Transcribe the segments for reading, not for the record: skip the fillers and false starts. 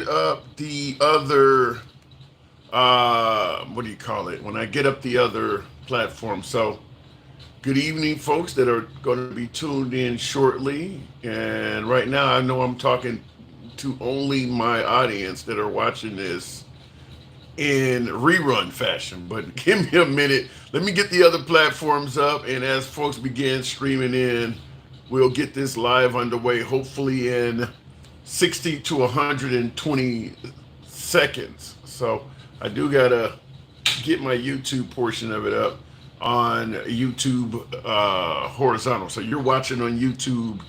get up the other, what do you call it? When I get up the other platform. So, good evening, folks that are going to be tuned in shortly. And right now, I know I'm talking to only my audience that are watching this in rerun fashion. But give me a minute. Let me get the other platforms up. And as folks begin streaming in, we'll get this live underway, hopefully in 60 to 120 seconds. So I do got to get my YouTube portion of it up on YouTube horizontal. So you're watching on YouTube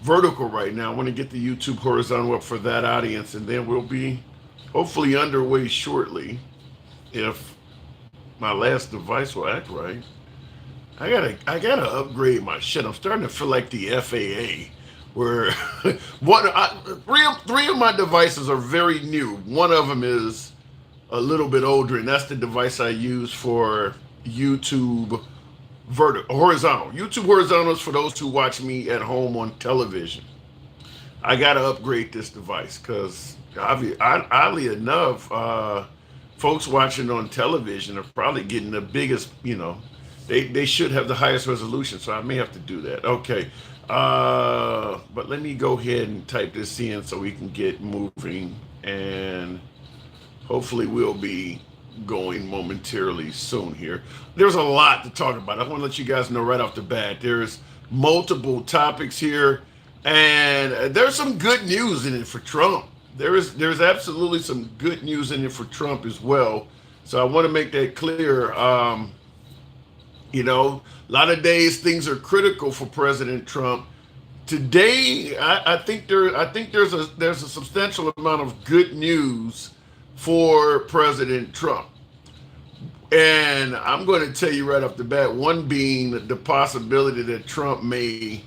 vertical right now. I want to get the YouTube horizontal up for that audience, and then we'll be hopefully underway shortly if my last device will act right. I gotta upgrade my shit. I'm starting to feel like the FAA, where three of my devices are very new. One of them is a little bit older, and that's the device I use for YouTube horizontal. YouTube horizontal is for those who watch me at home on television. I gotta upgrade this device because oddly enough, folks watching on television are probably getting the biggest, they should have the highest resolution, so I may have to do that. Okay. But let me go ahead and type this in so we can get moving, and hopefully we'll be going momentarily soon here. There's a lot to talk about. I want to let you guys know right off the bat. There's multiple topics here, and there's some good news in it for Trump. There's absolutely some good news in it for Trump as well. So I want to make that clear. A lot of days things are critical for President Trump. Today, I think there's a substantial amount of good news for President Trump. And I'm going to tell you right off the bat, one being the possibility that Trump may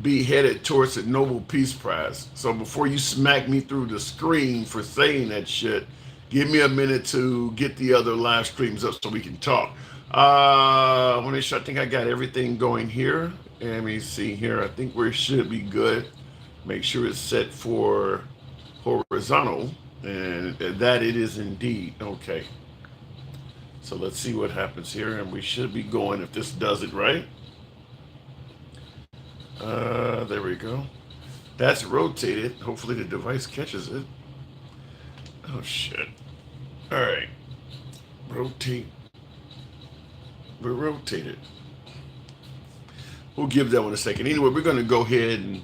be headed towards the Nobel Peace Prize. So before you smack me through the screen for saying that shit, give me a minute to get the other live streams up so we can talk. I think I got everything going here. Let me see here. I think we should be good. Make sure it's set for horizontal, and that it is indeed. Okay. So let's see what happens here, and we should be going if this does it right. There we go. That's rotated. Hopefully the device catches it. Oh shit. All right. Rotate. We're rotated. We'll give that one a second. Anyway, we're going to go ahead and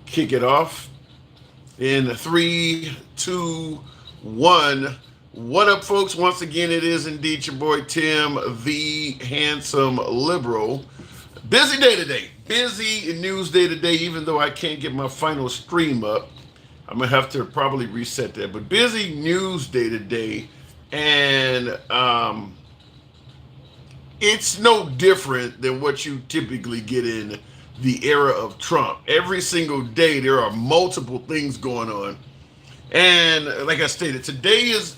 kick it off in 3, 2, 1. What up, folks? Once again, it is indeed your boy Tim, the handsome liberal. Busy day today. Busy news day today, even though I can't get my final stream up. I'm going to have to probably reset that. But busy news day today. And it's no different than what you typically get in the era of Trump. Every single day, there are multiple things going on. And like I stated, today's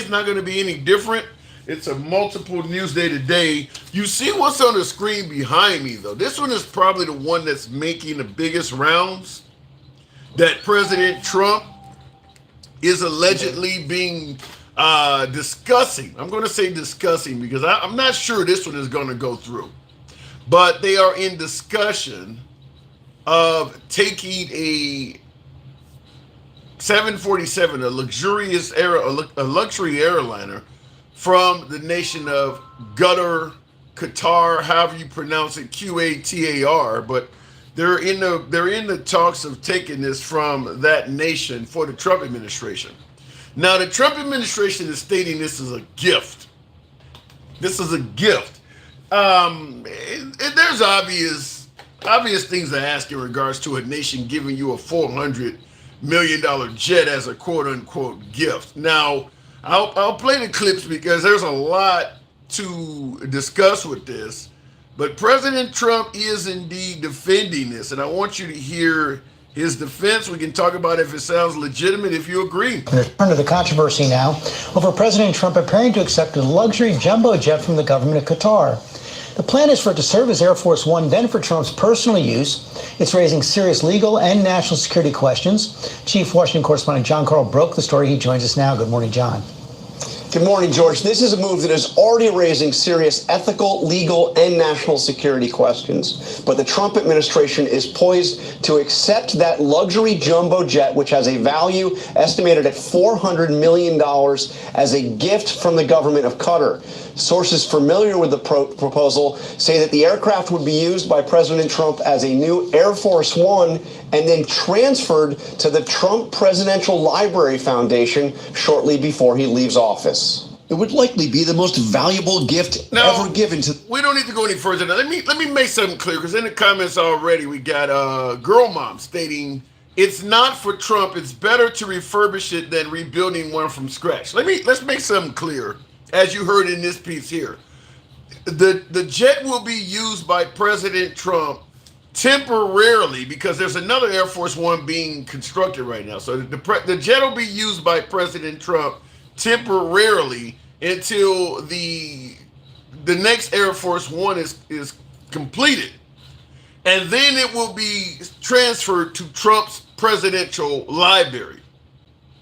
not going to be any different. It's a multiple news day today. You see what's on the screen behind me, though. This one is probably the one that's making the biggest rounds, that President Trump is allegedly being discussing. I'm going to say discussing because I'm not sure this one is going to go through. But they are in discussion of taking a 747, a luxury airliner from the nation of Qatar, however you pronounce it, Qatar. But they're in the talks of taking this from that nation for the Trump administration. Now, the Trump administration is stating this is a gift. This is a gift. There's obvious things to ask in regards to a nation giving you a $400 million jet as a quote-unquote gift. Now, I'll play the clips because there's a lot to discuss with this. But President Trump is indeed defending this, and I want you to hear his defense. We can talk about if it sounds legitimate, if you agree. Turn to the controversy now over President Trump appearing to accept a luxury jumbo jet from the government of Qatar. The plan is for it to serve as Air Force One, then for Trump's personal use. It's raising serious legal and national security questions. Chief Washington correspondent John Carl broke the story. He joins us now. Good morning, John. Good morning, George. This is a move that is already raising serious ethical, legal, and national security questions. But the Trump administration is poised to accept that luxury jumbo jet, which has a value estimated at $400 million, as a gift from the government of Qatar. Sources familiar with the proposal say that the aircraft would be used by President Trump as a new Air Force One and then transferred to the Trump Presidential Library Foundation shortly before he leaves office. It would likely be the most valuable gift ever given to... We don't need to go any further. Now, let me make something clear, because in the comments already we got Girl Mom stating it's not for Trump. It's better to refurbish it than rebuilding one from scratch. Let's make something clear. As you heard in this piece here, the jet will be used by President Trump temporarily, because there's another Air Force One being constructed right now. So the jet will be used by President Trump temporarily until the next Air Force One is completed. And then it will be transferred to Trump's presidential library.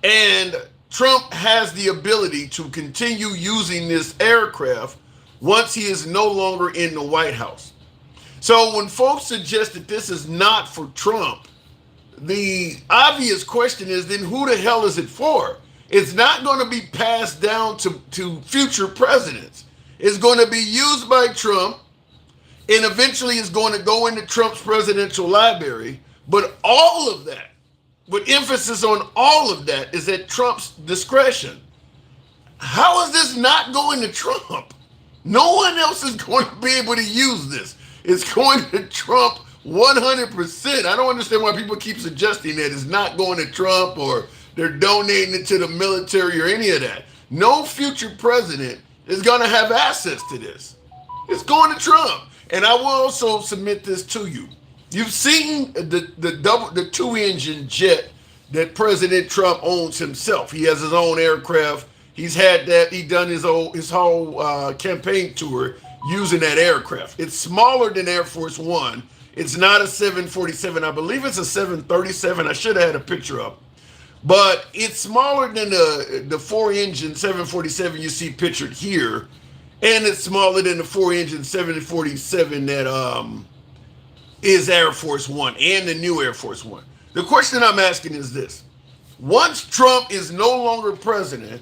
And Trump has the ability to continue using this aircraft once he is no longer in the White House. So when folks suggest that this is not for Trump, the obvious question is, then who the hell is it for? It's not going to be passed down to future presidents. It's going to be used by Trump, and eventually it's going to go into Trump's presidential library. But all of that, with emphasis on all of that, is at Trump's discretion. How is this not going to Trump? No one else is going to be able to use this. It's going to Trump 100%. I don't understand why people keep suggesting that it's not going to Trump or they're donating it to the military or any of that. No future president is going to have access to this. It's going to Trump. And I will also submit this to you. You've seen the two-engine jet that President Trump owns himself. He has his own aircraft. He's had that. He done his whole campaign tour using that aircraft. It's smaller than Air Force One. It's not a 747. I believe it's a 737. I should have had a picture up. But it's smaller than the four-engine 747 you see pictured here. And it's smaller than the four-engine 747 that is Air Force One and the new Air Force One. The question I'm asking is this. Once Trump is no longer president,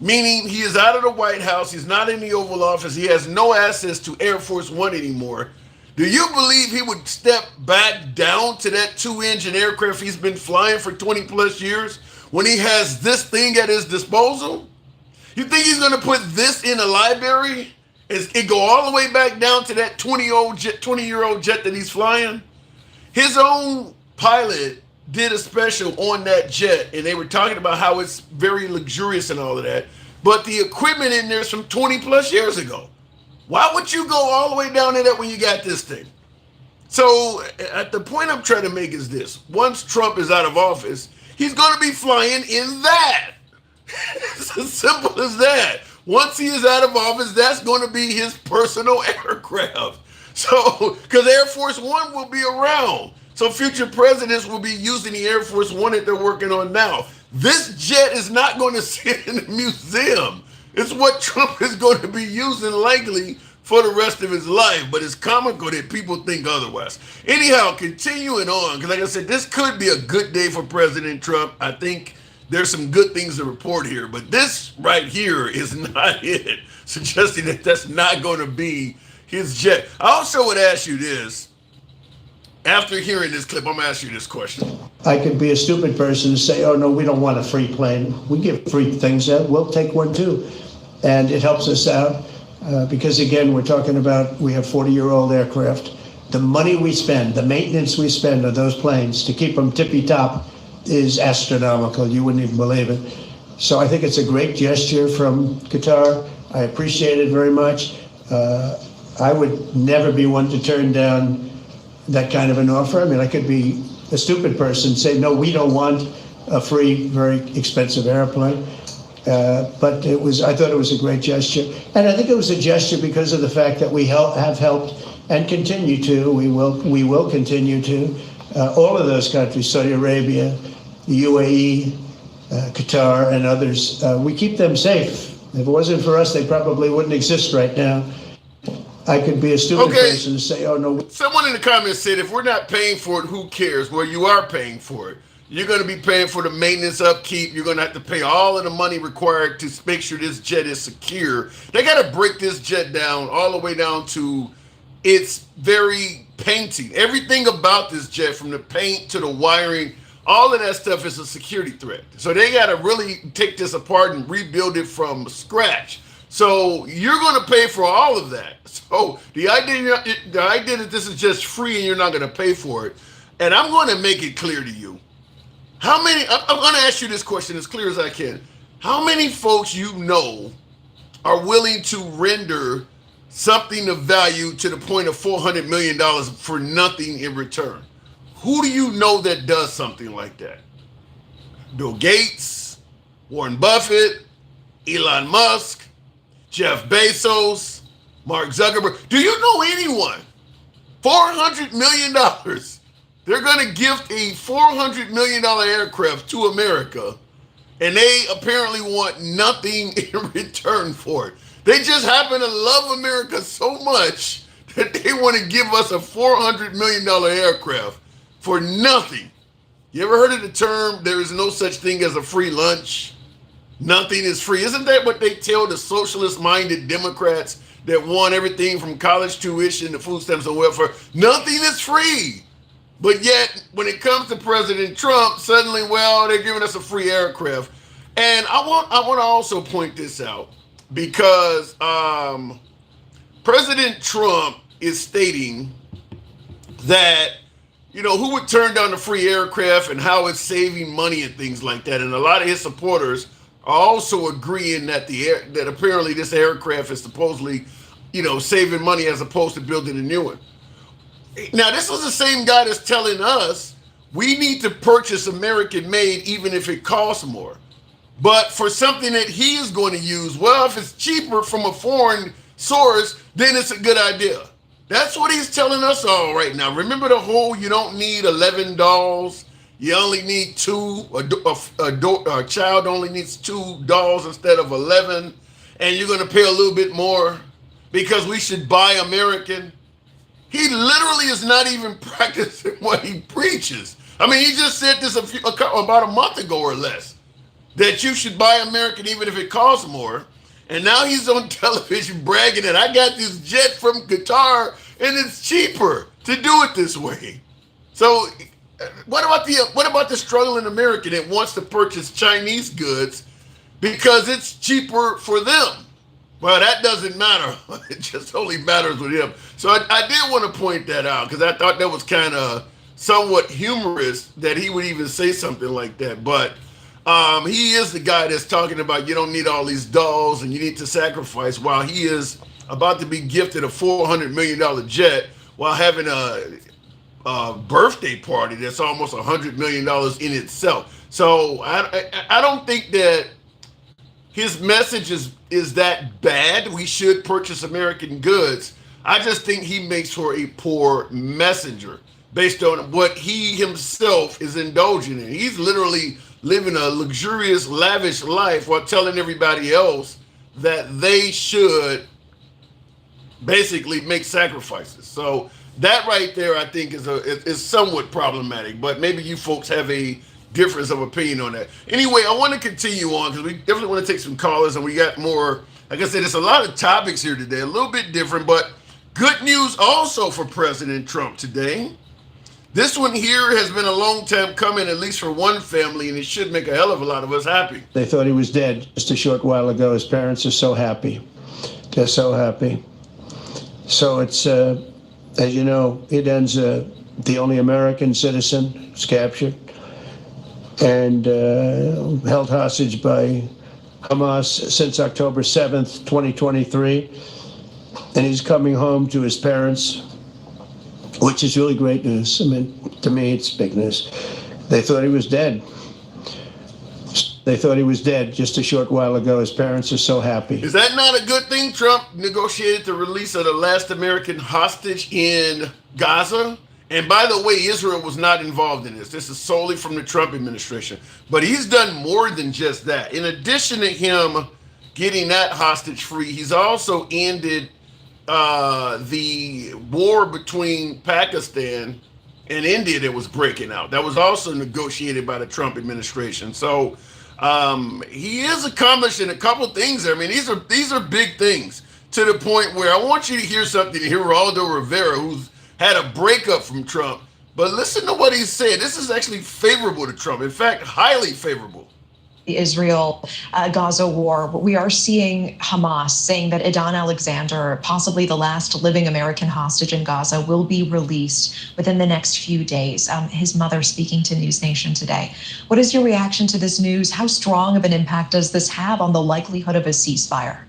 meaning he is out of the White House, he's not in the Oval Office, he has no access to Air Force One anymore, do you believe he would step back down to that two-engine aircraft he's been flying for 20 plus years when he has this thing at his disposal? You think he's going to put this in a library? It go all the way back down to that 20-year-old jet that he's flying? His own pilot did a special on that jet, and they were talking about how it's very luxurious and all of that. But the equipment in there is from 20 plus years ago. Why would you go all the way down to that when you got this thing? So the point I'm trying to make is this. Once Trump is out of office, he's going to be flying in that. It's as simple as that. Once he is out of office, that's going to be his personal aircraft. So, because Air Force One will be around. So future presidents will be using the Air Force One that they're working on now. This jet is not going to sit in the museum. It's what Trump is going to be using likely for the rest of his life. But it's comical that people think otherwise. Anyhow, continuing on, because like I said, this could be a good day for President Trump. I think there's some good things to report here, but this right here is not it, suggesting that that's not going to be his jet. I also would ask you this. After hearing this clip, I'm going to ask you this question. I could be a stupid person and say, oh, no, we don't want a free plane. We give free things out. We'll take one, too. And it helps us out because, again, we're talking about we have 40-year-old aircraft. The money we spend, the maintenance we spend on those planes to keep them tippy-top is astronomical. You wouldn't even believe it. So I think it's a great gesture from Qatar. I appreciate it very much. I would never be one to turn down that kind of an offer. I mean, I could be a stupid person, say, no, we don't want a free, very expensive airplane. But I thought it was a great gesture. And I think it was a gesture because of the fact that we have helped and continue to, we will continue to, all of those countries, Saudi Arabia, the UAE, Qatar, and others. We keep them safe. If it wasn't for us, they probably wouldn't exist right now. I could be a stupid person to say, oh, no. Someone in the comments said, if we're not paying for it, who cares? Well, you are paying for it. You're going to be paying for the maintenance, upkeep. You're going to have to pay all of the money required to make sure this jet is secure. They got to break this jet down all the way down to its very painting. Everything about this jet, from the paint to the wiring, all of that stuff is a security threat. So they got to really take this apart and rebuild it from scratch. So you're going to pay for all of that. So the idea that this is just free and you're not going to pay for it, and I'm going to make it clear to you. I'm going to ask you this question as clear as I can. How many folks you know are willing to render something of value to the point of $400 million for nothing in return? Who do you know that does something like that? Bill Gates, Warren Buffett, Elon Musk, Jeff Bezos, Mark Zuckerberg. Do you know anyone? $400 million. They're going to gift a $400 million aircraft to America, and they apparently want nothing in return for it. They just happen to love America so much that they want to give us a $400 million aircraft for nothing. You ever heard of the term, there is no such thing as a free lunch? Nothing is free. Isn't that what they tell the socialist-minded Democrats that want everything from college tuition to food stamps and welfare? Nothing is free. But yet, when it comes to President Trump, suddenly, well, they're giving us a free aircraft. And I want to also point this out because President Trump is stating that, who would turn down the free aircraft and how it's saving money and things like that. And a lot of his supporters are also agreeing that that apparently this aircraft is supposedly, saving money as opposed to building a new one. Now, this was the same guy that's telling us we need to purchase American-made even if it costs more. But for something that he is going to use, well, if it's cheaper from a foreign source, then it's a good idea. That's what he's telling us all right now. Remember the whole, you don't need 11 dolls. You only need 2. A child only needs 2 dolls instead of 11. And you're going to pay a little bit more because we should buy American. He literally is not even practicing what he preaches. I mean, he just said this about a month ago or less, that you should buy American even if it costs more. And now he's on television bragging that I got this jet from Qatar and it's cheaper to do it this way. So what about the struggling American that wants to purchase Chinese goods because it's cheaper for them? Well, that doesn't matter. It just only matters with him. So I did want to point that out because I thought that was kind of somewhat humorous that he would even say something like that. But he is the guy that's talking about you don't need all these dolls and you need to sacrifice, while he is about to be gifted a $400 million jet while having a birthday party that's almost $100 million in itself. So I don't think that his message is that bad. We should purchase American goods. I just think he makes for a poor messenger based on what he himself is indulging in. He's literally living a luxurious, lavish life while telling everybody else that they should basically make sacrifices. So that right there, I think, is somewhat problematic. But maybe you folks have a difference of opinion on that. Anyway, I want to continue on because we definitely want to take some callers, and we got more. Like I said, there's a lot of topics here today, a little bit different, but good news also for President Trump today. This one here has been a long time coming, at least for one family, and it should make a hell of a lot of us happy. They thought he was dead just a short while ago. His parents are so happy. They're so happy. So it's, as you know, it ends the only American citizen was captured and held hostage by Hamas since October 7th, 2023. And he's coming home to his parents, which is really great news. I mean, to me, it's big news. They thought he was dead. They thought he was dead just a short while ago. His parents are so happy. Is that not a good thing? Trump negotiated the release of the last American hostage in Gaza. And by the way, Israel was not involved in this. This is solely from the Trump administration. But he's done more than just that. In addition to him getting that hostage free, he's also ended the war between Pakistan and India that was breaking out. That was also negotiated by the Trump administration. So he is accomplishing a couple things there. I mean, these are big things, to the point where I want you to hear something to Geraldo Rivera, who's had a breakup from Trump. But listen to what he said. This is actually favorable to Trump. In fact, highly favorable. The Israel-Gaza war, we are seeing Hamas saying that Adnan Alexander, possibly the last living American hostage in Gaza, will be released within the next few days. His mother speaking to News Nation today. What is your reaction to this news? How strong of an impact does this have on the likelihood of a ceasefire?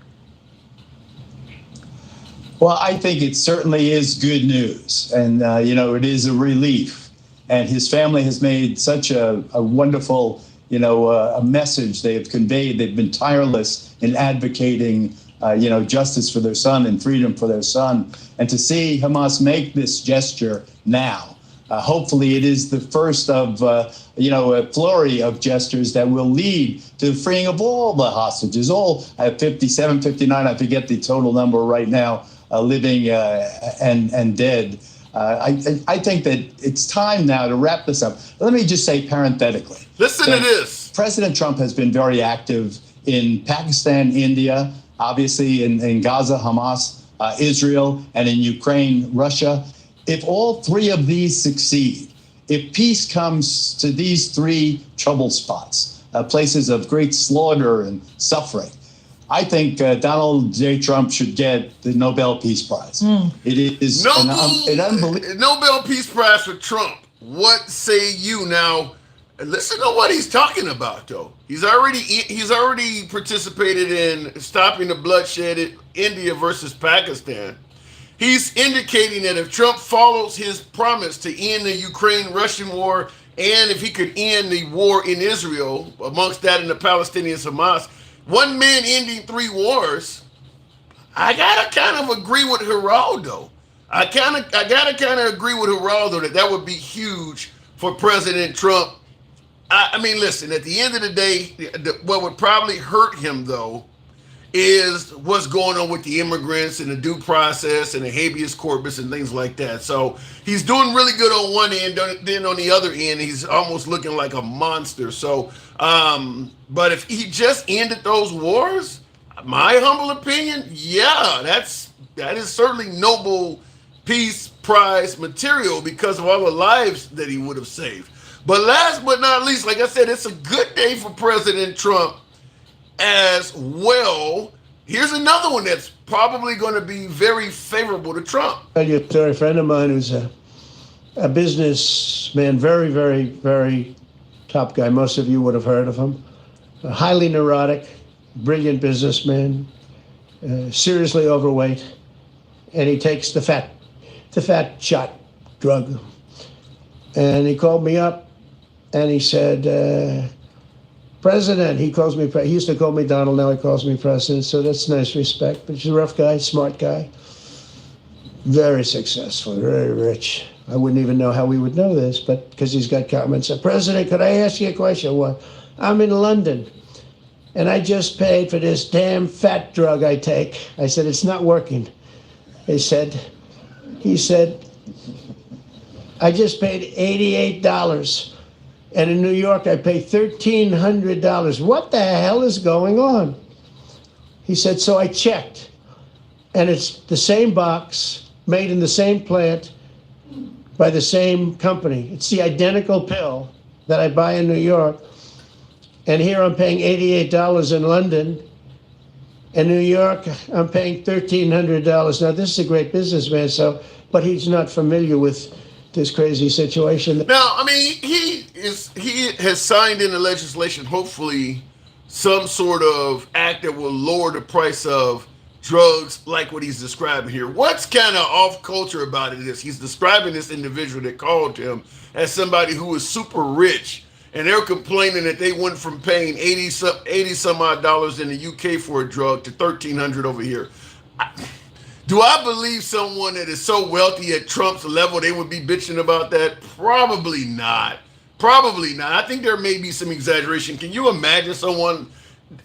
Well, I think it certainly is good news. And, it is a relief. And his family has made such a wonderful a message they have conveyed. They've been tireless in advocating, justice for their son and freedom for their son. And to see Hamas make this gesture now, hopefully it is the first of, a flurry of gestures that will lead to the freeing of all the hostages, all 57, 59, I forget the total number right now, living and dead. I think that it's time now to wrap this up. Let me just say parenthetically. Listen to this. President Trump has been very active in Pakistan, India, obviously in Gaza, Hamas, Israel, and in Ukraine, Russia. If all three of these succeed, if peace comes to these three trouble spots, places of great slaughter and suffering, I think Donald J. Trump should get the Nobel Peace Prize. It is an unbelievable Nobel Peace Prize for Trump. What say you now? Listen to what he's talking about, though. He's already participated in stopping the bloodshed in India versus Pakistan. He's indicating that if Trump follows his promise to end the Ukraine-Russian war, and if he could end the war in Israel, amongst that and the Palestinians, Hamas, one man ending three wars, I gotta kind of agree with Geraldo. I gotta kind of agree with Geraldo that would be huge for President Trump. I mean, listen, at the end of the day, what would probably hurt him, though, is what's going on with the immigrants and the due process and the habeas corpus and things like that. So he's doing really good on one end, then on the other end, he's almost looking like a monster. So, but if he just ended those wars, my humble opinion, yeah, that is certainly Nobel Peace Prize material because of all the lives that he would have saved. But last but not least, like I said, it's a good day for President Trump as well. Here's another one that's probably going to be very favorable to Trump. I'll tell you a story. A friend of mine who's a businessman, very, very, very top guy. Most of you would have heard of him. A highly neurotic, brilliant businessman, seriously overweight, and he takes the fat shot drug. And he called me up and he said, President, he calls me, he used to call me Donald, now he calls me President, so that's nice respect. But he's a rough guy, smart guy, very successful, very rich. I wouldn't even know how we would know this, but because he's got comments. President, could I ask you a question? Well, I'm in London, and I just paid for this damn fat drug I take. I said, it's not working. He said, I just paid $88. And in New York, I pay $1,300. What the hell is going on? He said, so I checked. And it's the same box, made in the same plant, by the same company. It's the identical pill that I buy in New York. And here I'm paying $88 in London. In New York, I'm paying $1,300. Now, this is a great businessman, but he's not familiar with this crazy situation. Now, I mean, he has signed into legislation, hopefully, some sort of act that will lower the price of drugs like what he's describing here. What's kind of off culture about it is he's describing this individual that called him as somebody who is super rich and they're complaining that they went from paying 80 some odd dollars in the UK for a drug to 1,300 over here. Do I believe someone that is so wealthy at Trump's level they would be bitching about that? Probably not. Probably not. I think there may be some exaggeration. Can you imagine someone,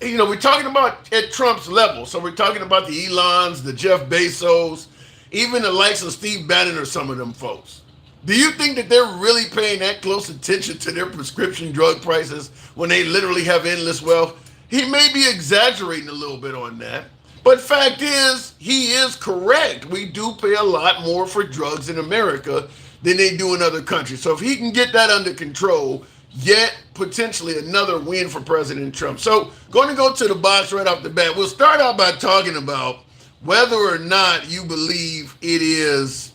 we're talking about at Trump's level. So we're talking about the Elons, the Jeff Bezos, even the likes of Steve Bannon or some of them folks. Do you think that they're really paying that close attention to their prescription drug prices when they literally have endless wealth? He may be exaggerating a little bit on that. But fact is, he is correct. We do pay a lot more for drugs in America than they do in other countries. So if he can get that under control, yet potentially another win for President Trump. So going to go to the box right off the bat. We'll start out by talking about whether or not you believe it is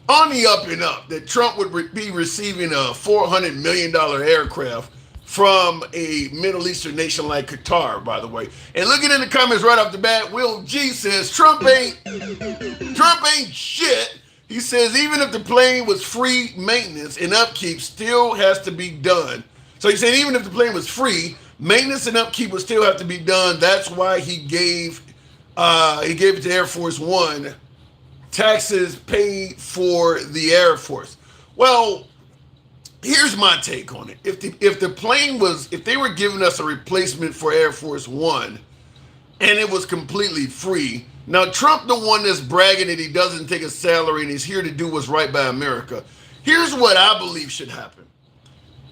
on the up and up that Trump would be receiving a $400 million aircraft from a Middle Eastern nation like Qatar, by the way. And looking in the comments right off the bat, Will G says, Trump ain't shit. He says, even if the plane was free, maintenance and upkeep still has to be done. So he said, even if the plane was free, maintenance and upkeep would still have to be done. That's why he gave it to Air Force One. Taxes paid for the Air Force. Well, here's my take on it. If they were giving us a replacement for Air Force One and it was completely free, now Trump the one that's bragging that he doesn't take a salary and he's here to do what's right by America. Here's what I believe should happen.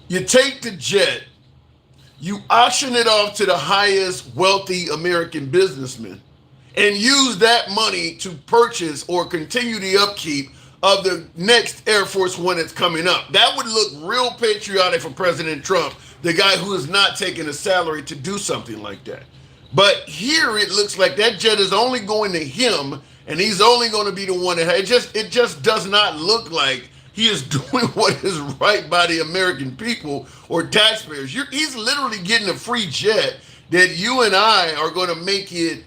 You take the jet, you auction it off to the highest wealthy American businessmen and use that money to purchase or continue the upkeep of the next Air Force One that's coming up. That would look real patriotic for President Trump, the guy who is not taking a salary to do something like that. But here it looks like that jet is only going to him, and he's only going to be the one that it just does not look like he is doing what is right by the American people or taxpayers. He's literally getting a free jet that you and I are going to make it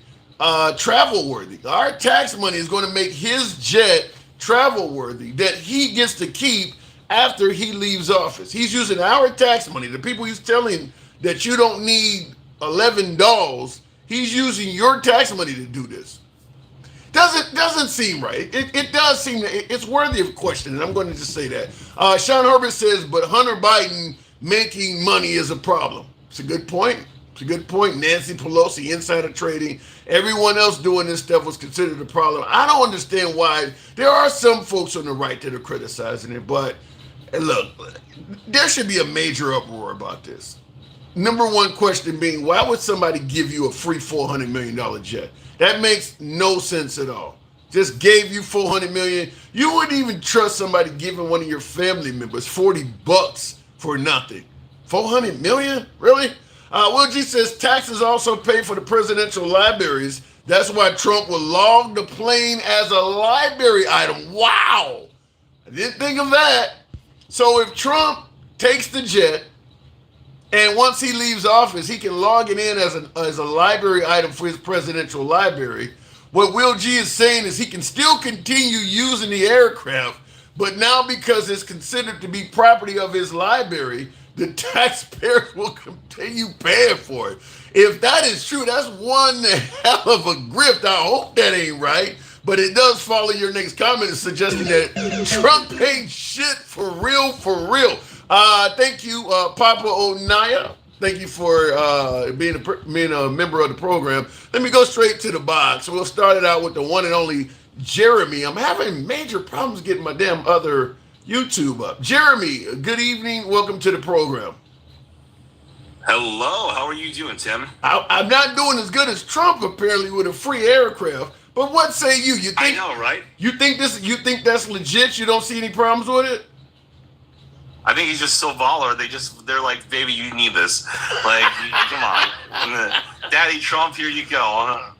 travel worthy. Our tax money is going to make his jet travel worthy that he gets to keep after he leaves office. He's using our tax money. The people he's telling that you don't need 11 dolls, he's using your tax money to do this. Doesn't seem right. It does seem it's worthy of question, and I'm going to just say that. Sean Herbert says, but Hunter Biden making money is a problem. It's a good point. It's a good point. Nancy Pelosi, insider trading, everyone else doing this stuff was considered a problem. I don't understand why. There are some folks on the right that are criticizing it, but look, there should be a major uproar about this. Number one question being, why would somebody give you a free $400 million jet? That makes no sense at all. Just gave you $400 million. You wouldn't even trust somebody giving one of your family members $40 for nothing. $400 million? Really? Will G says taxes also pay for the presidential libraries. That's why Trump will log the plane as a library item. Wow. I didn't think of that. So if Trump takes the jet and once he leaves office, he can log it in as a library item for his presidential library. What Will G is saying is he can still continue using the aircraft, but now because it's considered to be property of his library, the taxpayers will continue paying for it. If that is true, that's one hell of a grift. I hope that ain't right, but it does follow your next comment suggesting that Trump ain't shit for real, for real. Thank you, Papa Onaya. Thank you for being a member of the program. Let me go straight to the box. We'll start it out with the one and only Jeremy. I'm having major problems getting my damn other YouTube up. Jeremy, good evening. Welcome to the program. Hello. How are you doing, Tim? I'm not doing as good as Trump apparently with a free aircraft. But what say you? You think? I know, right? You think that's legit? You don't see any problems with it? I think he's just so baller. They're like, baby, you need this. Like, come on. Daddy Trump, here you go.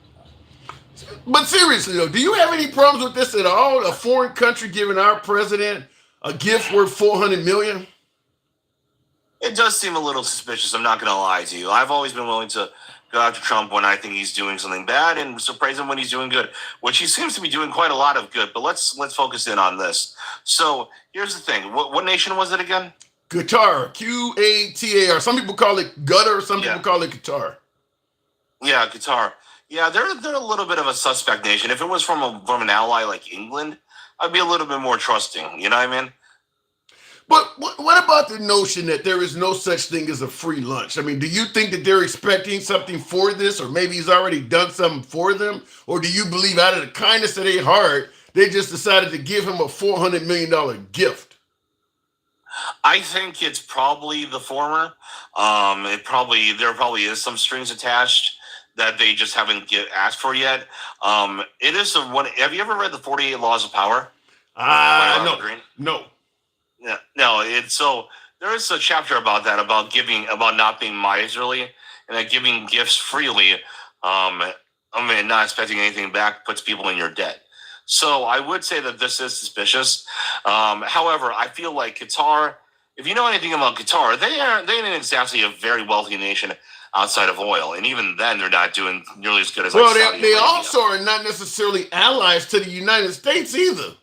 But seriously, though, do you have any problems with this at all? A foreign country giving our president a gift worth $400 million? It does seem a little suspicious. I'm not going to lie to you. I've always been willing to go after Trump when I think he's doing something bad and so praise him when he's doing good, which he seems to be doing quite a lot of good. But let's focus in on this. So here's the thing. What nation was it again? Qatar, Qatar. Some people call it gutter. Some people call it Qatar. Yeah, Qatar. Yeah, they're a little bit of a suspect nation. If it was from an ally like England, I'd be a little bit more trusting. You know what I mean? But what about the notion that there is no such thing as a free lunch? I mean, do you think that they're expecting something for this, or maybe he's already done something for them? Or do you believe out of the kindness of their heart, they just decided to give him a $400 million gift? I think it's probably the former. There probably is some strings attached that they just haven't asked for yet. It is the one. Have you ever read the 48 Laws of Power? No. Yeah, no. It's so there is a chapter about that, about giving, about not being miserly, and that giving gifts freely, not expecting anything back, puts people in your debt. So I would say that this is suspicious. However, I feel like Qatar, if you know anything about Qatar, they ain't exactly a very wealthy nation outside of oil, and even then, they're not doing nearly as good as. Well, they also are not necessarily allies to the United States either.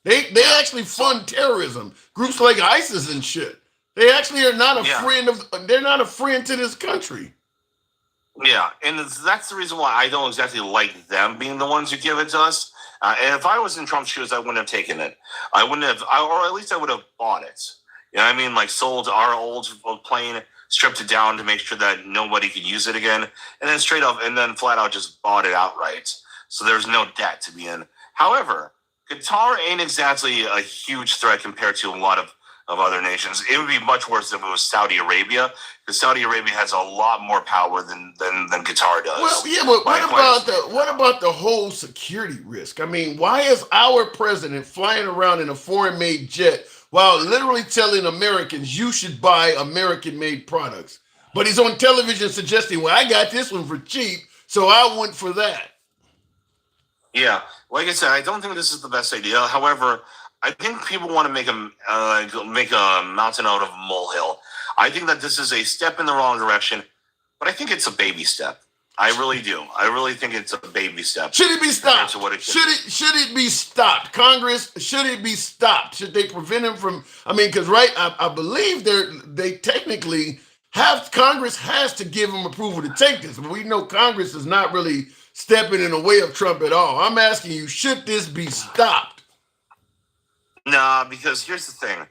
They actually fund terrorism, groups like ISIS and shit. They actually are not a friend of. They're not a friend to this country. Yeah, and that's the reason why I don't exactly like them being the ones who give it to us. And if I was in Trump's shoes, I wouldn't have taken it. I wouldn't have, or at least I would have bought it. You know what I mean? Like sold our old plane, stripped it down to make sure that nobody could use it again, and then straight up, and then flat out just bought it outright. So there's no debt to be in. However, Qatar ain't exactly a huge threat compared to a lot of other nations. It would be much worse if it was Saudi Arabia, because Saudi Arabia has a lot more power than Qatar does. Well, yeah, but what about the whole security risk? I mean, why is our president flying around in a foreign-made jet while literally telling Americans you should buy American-made products? But he's on television suggesting, well, I got this one for cheap, so I went for that. Yeah, like I said, I don't think this is the best idea. However, I think people want to make a mountain out of a molehill. I think that this is a step in the wrong direction, but I think it's a baby step. I really do. I really think it's a baby step. Should it be stopped? Should it be stopped? Congress, should it be stopped? Should they prevent him from? I mean, because I believe they technically have. Congress has to give them approval to take this, but we know Congress is not really stepping in the way of Trump at all. I'm asking you, should this be stopped? Nah, because here's the thing.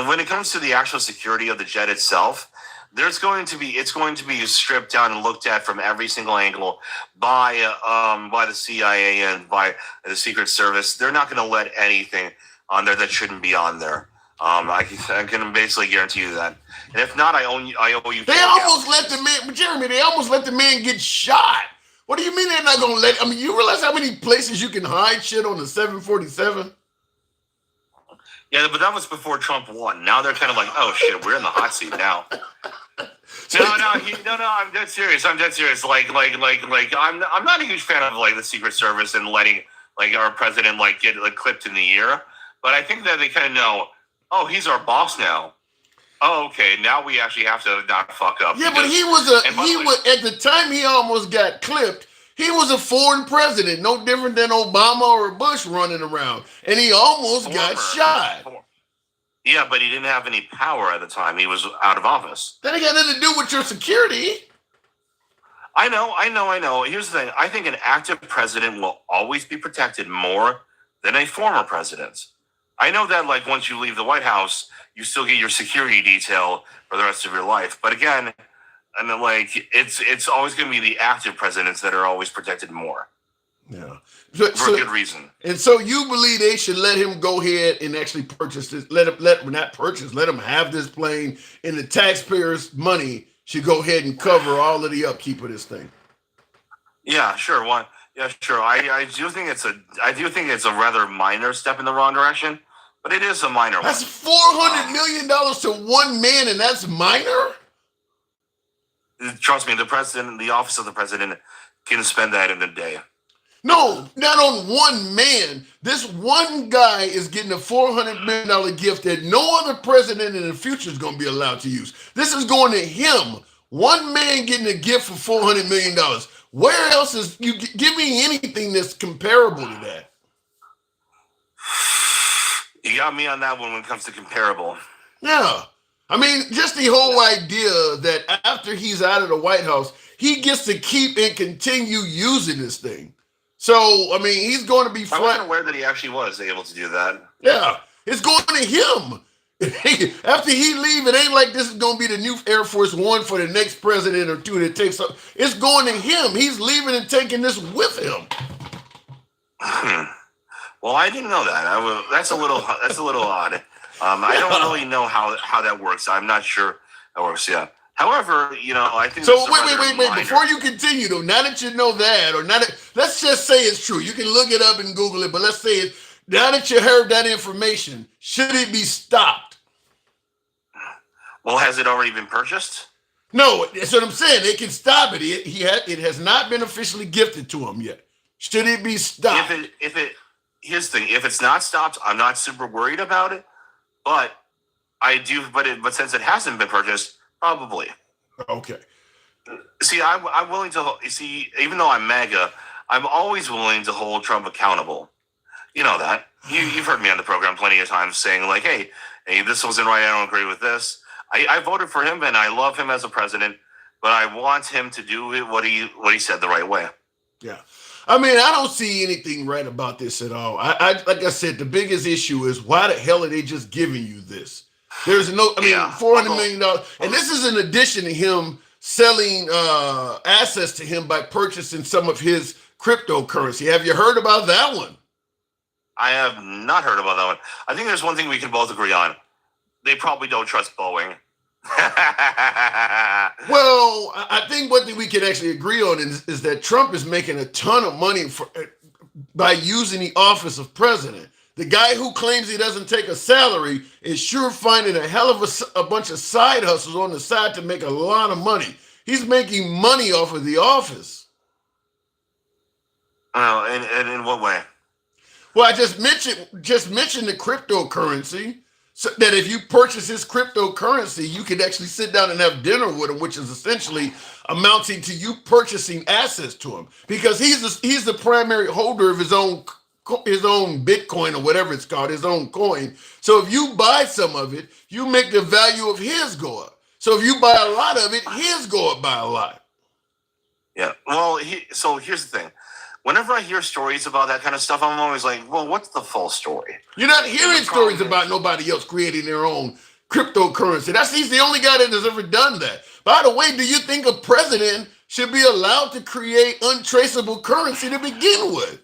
When it comes to the actual security of the jet itself, it's going to be stripped down and looked at from every single angle by the CIA and by the Secret Service. They're not going to let anything on there that shouldn't be on there. I can basically guarantee you that. And if not, I owe you. They almost let the man, Jeremy. They almost let the man get shot. What do you mean they're not going to let? I mean, you realize how many places you can hide shit on the 747? Yeah, but that was before Trump won. Now they're kind of like, oh shit, we're in the hot seat now. No, I'm dead serious. Like, I'm not a huge fan of like the Secret Service and letting like our president like get like clipped in the ear. But I think that they kind of know, oh, he's our boss now. Oh, okay. Now we actually have to not fuck up. Yeah, but he was at the time he almost got clipped. He was a foreign president, no different than Obama or Bush running around, and he almost got shot. Yeah, but he didn't have any power at the time. He was out of office. That ain't got nothing to do with your security. I know. Here's the thing. I think an active president will always be protected more than a former president. I know that, like, once you leave the White House, you still get your security detail for the rest of your life. But again, and then, like, it's always going to be the active presidents that are always protected more. Yeah. For a good reason. And so you believe they should let him go ahead and actually purchase this, let him have this plane, and the taxpayers' money should go ahead and cover all of the upkeep of this thing. Yeah, sure. Yeah, sure. I do think it's a rather minor step in the wrong direction, but it is a minor one. That's $400 million to one man, and that's minor? Trust me, the office of the president can spend that in a day. No, not on one man. This one guy is getting a $400 million gift that no other president in the future is going to be allowed to use. This is going to him. One man getting a gift for $400 million. Where else is you give me anything that's comparable to that? You got me on that one when it comes to comparable. Yeah. I mean, just the whole idea that after he's out of the White House, he gets to keep and continue using this thing. So, I mean, he's going to be I wasn't aware that he actually was able to do that. Yeah, it's going to him. After he leave, it ain't like this is going to be the new Air Force One for the next president or two that takes up. It's going to him. He's leaving and taking this with him. Well, I didn't know that. That's a little odd. I don't really know how that works. I'm not sure how it works. Yeah. However, I think. So wait. Before you continue, though, now that you know that, or not, let's just say it's true. You can look it up and Google it, but let's say it. Now that you heard that information, should it be stopped? Well, has it already been purchased? No, that's what I'm saying. They can stop it. It has not been officially gifted to him yet. Should it be stopped? Here's the thing. If it's not stopped, I'm not super worried about it. But I do. But since it hasn't been purchased, probably. Okay. See, I'm willing to see. Even though I'm MAGA, I'm always willing to hold Trump accountable. You know that. You've heard me on the program plenty of times saying like, hey, this wasn't right. I don't agree with this. I voted for him and I love him as a president, but I want him to do what he said the right way. Yeah. I mean, I don't see anything right about this at all. I like I said, the biggest issue is why the hell are they just giving you this? There's no, I mean, $400 million. And this is in addition to him selling assets to him by purchasing some of his cryptocurrency. Have you heard about that one? I have not heard about that one. I think there's one thing we can both agree on. They probably don't trust Boeing. Well, I think one thing we can actually agree on is that Trump is making a ton of money by using the office of president. The guy who claims he doesn't take a salary is sure finding a hell of a bunch of side hustles on the side to make a lot of money. He's making money off of the office. Oh, and in what way? Well, I just mentioned the cryptocurrency. So that if you purchase his cryptocurrency, you could actually sit down and have dinner with him, which is essentially amounting to you purchasing assets to him, because he's the primary holder of his own Bitcoin or whatever it's called, his own coin. So if you buy some of it, you make the value of his go up. So if you buy a lot of it, his go up by a lot. Yeah. Well, so here's the thing. Whenever I hear stories about that kind of stuff, I'm always like, well, what's the full story? You're not hearing stories about nobody else creating their own cryptocurrency. He's the only guy that has ever done that. By the way, do you think a president should be allowed to create untraceable currency to begin with?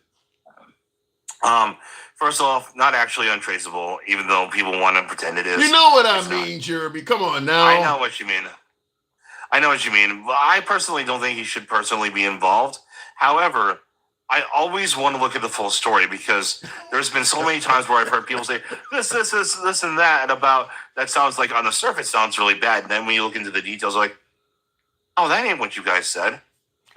First off, not actually untraceable, even though people want to pretend it is. You know what I mean, Jeremy. Come on now. I know what you mean. But I personally don't think he should personally be involved. However, I always want to look at the full story, because there's been so many times where I've heard people say this, and that, and about that sounds like on the surface sounds really bad. And then when you look into the details, like, oh, that ain't what you guys said.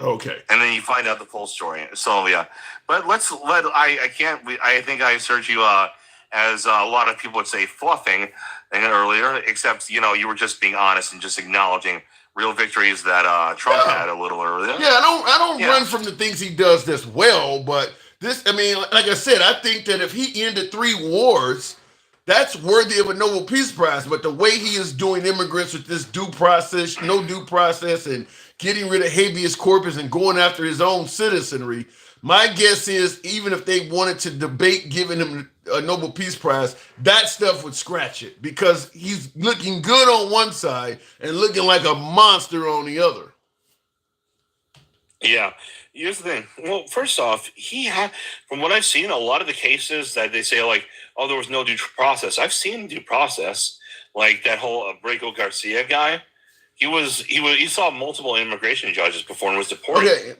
Okay. And then you find out the full story. So yeah, but I think I heard you as a lot of people would say fluffing earlier, except you were just being honest and just acknowledging real victories that Trump had a little earlier. Yeah, I don't run from the things he does this well, but this, I mean, like I said, I think that if he ended 3 wars, that's worthy of a Nobel Peace Prize. But the way he is doing immigrants with this no due process, and getting rid of habeas corpus and going after his own citizenry, my guess is even if they wanted to debate giving him a Nobel Peace Prize, that stuff would scratch it, because he's looking good on one side and looking like a monster on the other. Yeah. Here's the thing. Well, first off, from what I've seen, a lot of the cases that they say like, oh, there was no due process. I've seen due process, like that whole Abrego Garcia guy. He saw multiple immigration judges before and was deported. Okay,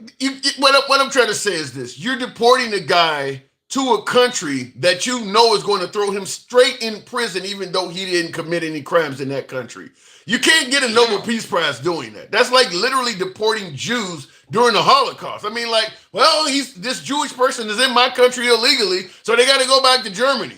what I'm trying to say is this: you're deporting a guy to a country that you know is going to throw him straight in prison, even though he didn't commit any crimes in that country. You can't get a Nobel Peace Prize doing that. That's like literally deporting Jews during the Holocaust. I mean, like, well, this Jewish person is in my country illegally, so they got to go back to Germany.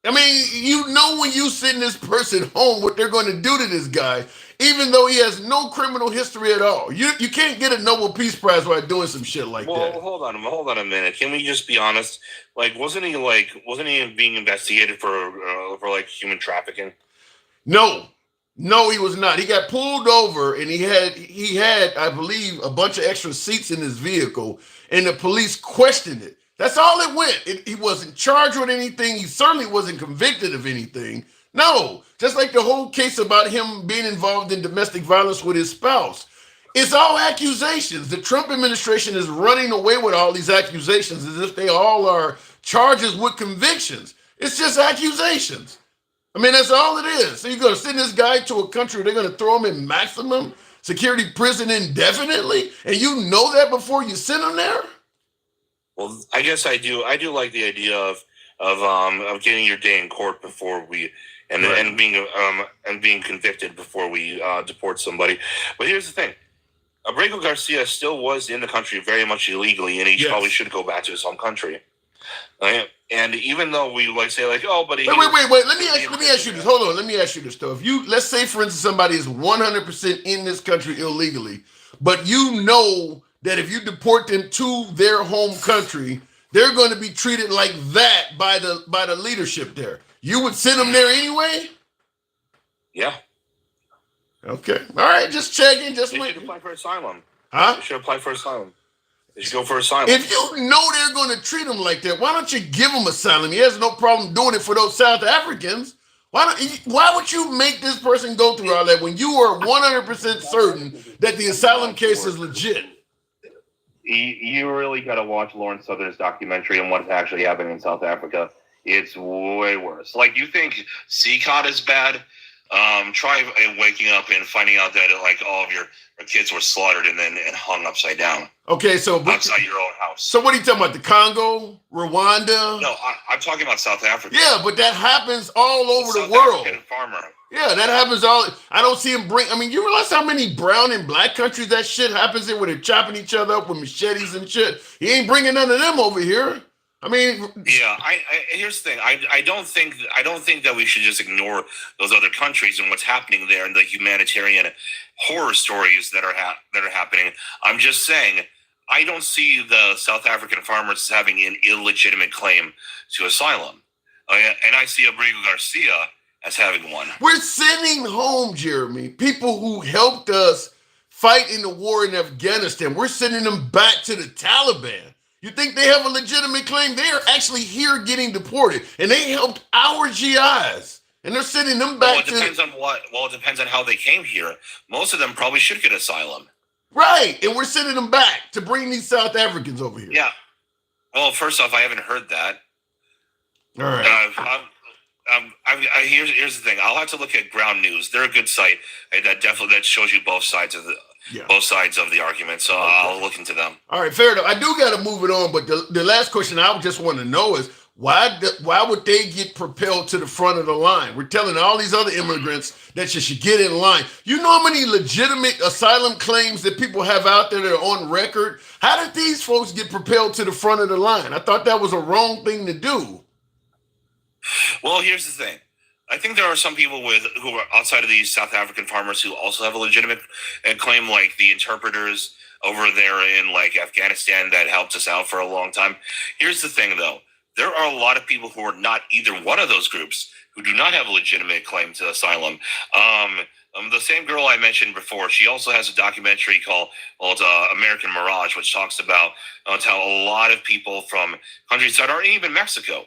I mean, when you send this person home, what they're going to do to this guy, even though he has no criminal history at all. You can't get a Nobel Peace Prize by doing some shit like that. Well, hold on a minute. Can we just be honest? Like, wasn't he being investigated for like human trafficking? No. No, he was not. He got pulled over, and he had, I believe, a bunch of extra seats in his vehicle, and the police questioned it. That's all it went. He wasn't charged with anything. He certainly wasn't convicted of anything. No, just like the whole case about him being involved in domestic violence with his spouse. It's all accusations. The Trump administration is running away with all these accusations as if they all are charges with convictions. It's just accusations. I mean, that's all it is. So you're going to send this guy to a country where they're going to throw him in maximum security prison indefinitely, and you know that before you send him there? Well, I guess I do. I do like the idea of getting your day in court before we and being convicted before we deport somebody. But here's the thing: Abrego Garcia still was in the country very much illegally, and he probably should go back to his home country. And even though we say oh, but wait. Let me ask you this. Hold on. Let me ask you this though. If you, let's say for instance, somebody is 100% in this country illegally, but you know that if you deport them to their home country, they're going to be treated like that by the leadership there. You would send them there anyway? Yeah. Okay. All right. Just checking. They should apply for asylum. Huh? They should apply for asylum. They should go for asylum. If you know they're going to treat him like that, why don't you give him asylum? He has no problem doing it for those South Africans. Why would you make this person go through all that when you are 100% certain that the asylum case is legit? You really got to watch Lawrence Southern's documentary on what's actually happening in South Africa. It's way worse. Like, you think CCOT is bad? Try waking up and finding out that all of your kids were slaughtered and hung upside down. Okay, so outside your own house. So what are you talking about? The Congo, Rwanda? No, I'm talking about South Africa. Yeah, but that happens all over the world. African farmer. Yeah, that happens all. I don't see him bring. I mean, you realize how many brown and black countries that shit happens in, where they're chopping each other up with machetes and shit. He ain't bringing none of them over here. I mean, yeah. Here's the thing. I don't think that we should just ignore those other countries and what's happening there and the humanitarian horror stories that are happening. I'm just saying, I don't see the South African farmers as having an illegitimate claim to asylum, and I see Abrego Garcia as having one. We're sending home, Jeremy, people who helped us fight in the war in Afghanistan. We're sending them back to the Taliban. You think they have a legitimate claim? They are actually here getting deported, and they helped our GIs, and they're sending them back. Well, it depends on how they came here. Most of them probably should get asylum. Right, and we're sending them back to bring these South Africans over here. Yeah. Well, first off, I haven't heard that. All right. Here's the thing. I'll have to look at Ground News. They're a good site that shows you both sides of the argument. So okay. I'll look into them. All right, fair enough. I do got to move it on, but the last question I just want to know is why would they get propelled to the front of the line? We're telling all these other immigrants that you should get in line. You know how many legitimate asylum claims that people have out there that are on record? How did these folks get propelled to the front of the line? I thought that was a wrong thing to do. Well, here's the thing. I think there are some people who are outside of these South African farmers who also have a legitimate claim, like the interpreters over there in Afghanistan that helped us out for a long time. Here's the thing, though. There are a lot of people who are not either one of those groups who do not have a legitimate claim to asylum. The same girl I mentioned before, she also has a documentary called American Mirage, which talks about how a lot of people from countries that aren't even Mexico,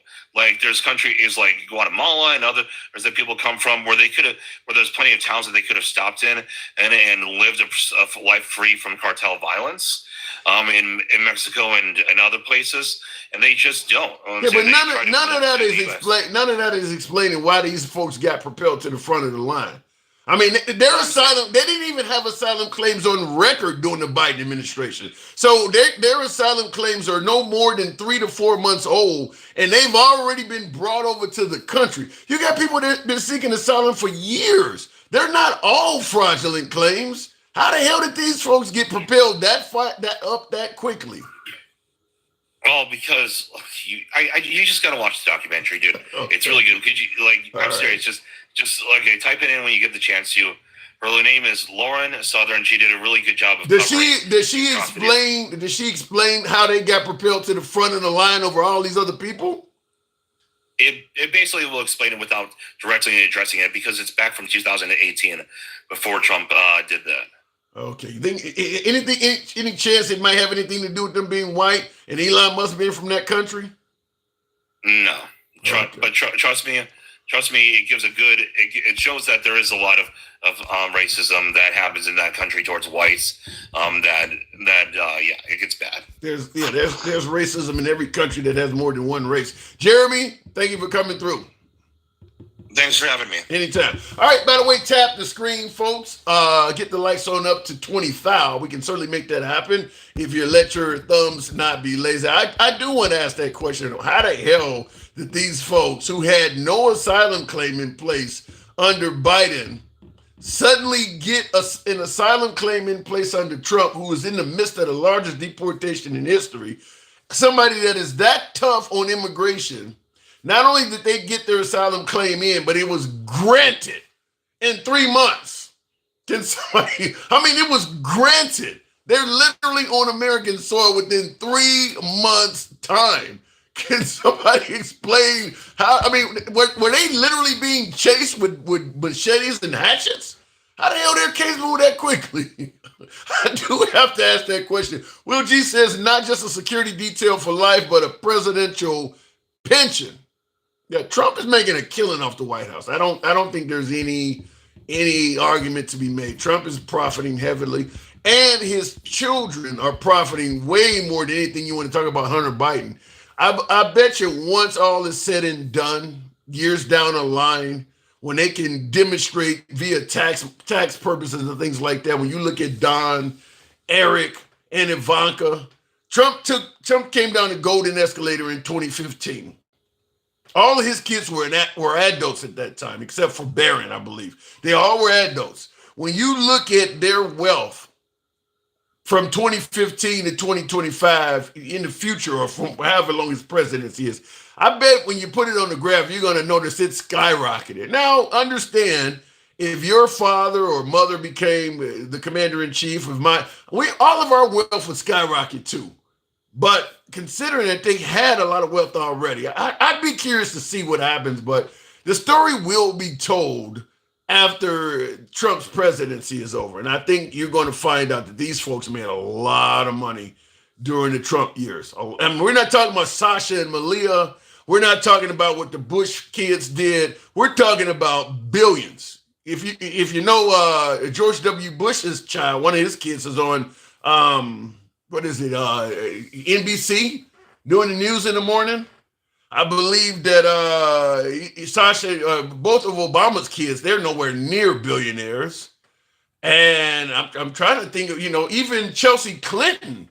there's countries like Guatemala and others that people come from where there's plenty of towns that they could have stopped in and lived a life free from cartel violence in Mexico and other places, and they just don't. Yeah, but none of that is explaining why these folks got propelled to the front of the line. I mean, their asylum, they didn't even have asylum claims on record during the Biden administration. So their asylum claims are no more than 3 to 4 months old, and they've already been brought over to the country. You got people that have been seeking asylum for years. They're not all fraudulent claims. How the hell did these folks get propelled that quickly? Well, because you just got to watch the documentary, dude. Okay. It's really good. Could you I'm serious. Just type it in when you get the chance to. Her name is Lauren Southern. She did a really good job of. Does she explain how they got propelled to the front of the line over all these other people? It basically will explain it without directly addressing it because it's back from 2018 before Trump did that. Okay. You think any chance it might have anything to do with them being white and Elon Musk being from that country? No. But trust me, it gives it shows that there is a lot of racism that happens in that country towards whites. It gets bad. There's racism in every country that has more than one race. Jeremy, thank you for coming through. Thanks for having me. Anytime. All right, by the way, tap the screen, folks. Get the likes on up to 20,000. We can certainly make that happen if you let your thumbs not be lazy. I do want to ask that question, though. How the hell did these folks who had no asylum claim in place under Biden suddenly get an asylum claim in place under Trump, who was in the midst of the largest deportation in history? Somebody that is that tough on immigration. Not only did they get their asylum claim in, but it was granted in 3 months. Can somebody, it was granted. They're literally on American soil within 3 months' time. Can somebody explain how, were they literally being chased with machetes and hatchets? How the hell their case moved that quickly? I do have to ask that question. Will G says not just a security detail for life, but a presidential pension. Yeah, Trump is making a killing off the White House. I don't think there's any argument to be made. Trump is profiting heavily, and his children are profiting way more than anything you want to talk about Hunter Biden. I bet you once all is said and done, years down the line, when they can demonstrate via tax purposes and things like that, when you look at Don, Eric, and Ivanka, Trump came down the golden escalator in 2015. All of his kids were adults at that time, except for Barron, I believe. They all were adults. When you look at their wealth from 2015 to 2025 in the future, or from however long his presidency is, I bet when you put it on the graph, you're going to notice it skyrocketed. Now, understand, if your father or mother became the commander-in-chief of all of our wealth would skyrocket too. But considering that they had a lot of wealth already, I'd be curious to see what happens. But the story will be told after Trump's presidency is over. And I think you're going to find out that these folks made a lot of money during the Trump years. And we're not talking about Sasha and Malia. We're not talking about what the Bush kids did. We're talking about billions. If you know George W. Bush's child, one of his kids is on NBC doing the news in the morning. I believe that Sasha, both of Obama's kids, they're nowhere near billionaires. And I'm trying to think of, even Chelsea Clinton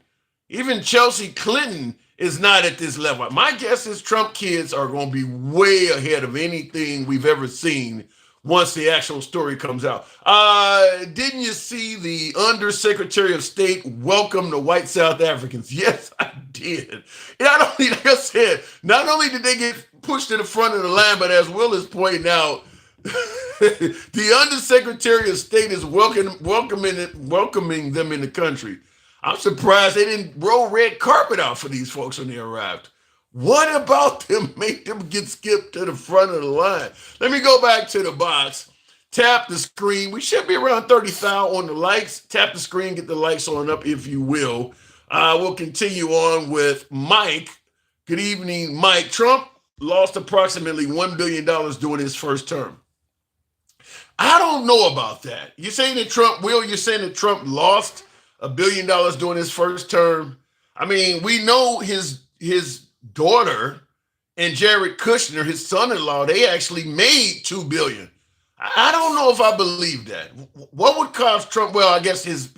is not at this level. My guess is Trump kids are going to be way ahead of anything we've ever seen once the actual story comes out. Didn't you see the Undersecretary of State welcome the white South Africans? Yes, I did. Like I said, not only did they get pushed to the front of the line, but as Will is pointing out, the Undersecretary of State is welcoming them in the country. I'm surprised they didn't roll red carpet out for these folks when they arrived. What about them make them get skipped to the front of the line? Let me go back to the box. Tap the screen. We should be around 30,000 on the likes. Tap the screen, get the likes on up if you will. We'll continue on with Mike. Good evening, Mike. Trump lost approximately $1 billion during his first term. I don't know about that. You're saying that Trump lost $1 billion during his first term? We know his daughter and Jared Kushner, his son-in-law, they actually made $2 billion. I don't know if I believe that. What would cause Trump? Well, I guess his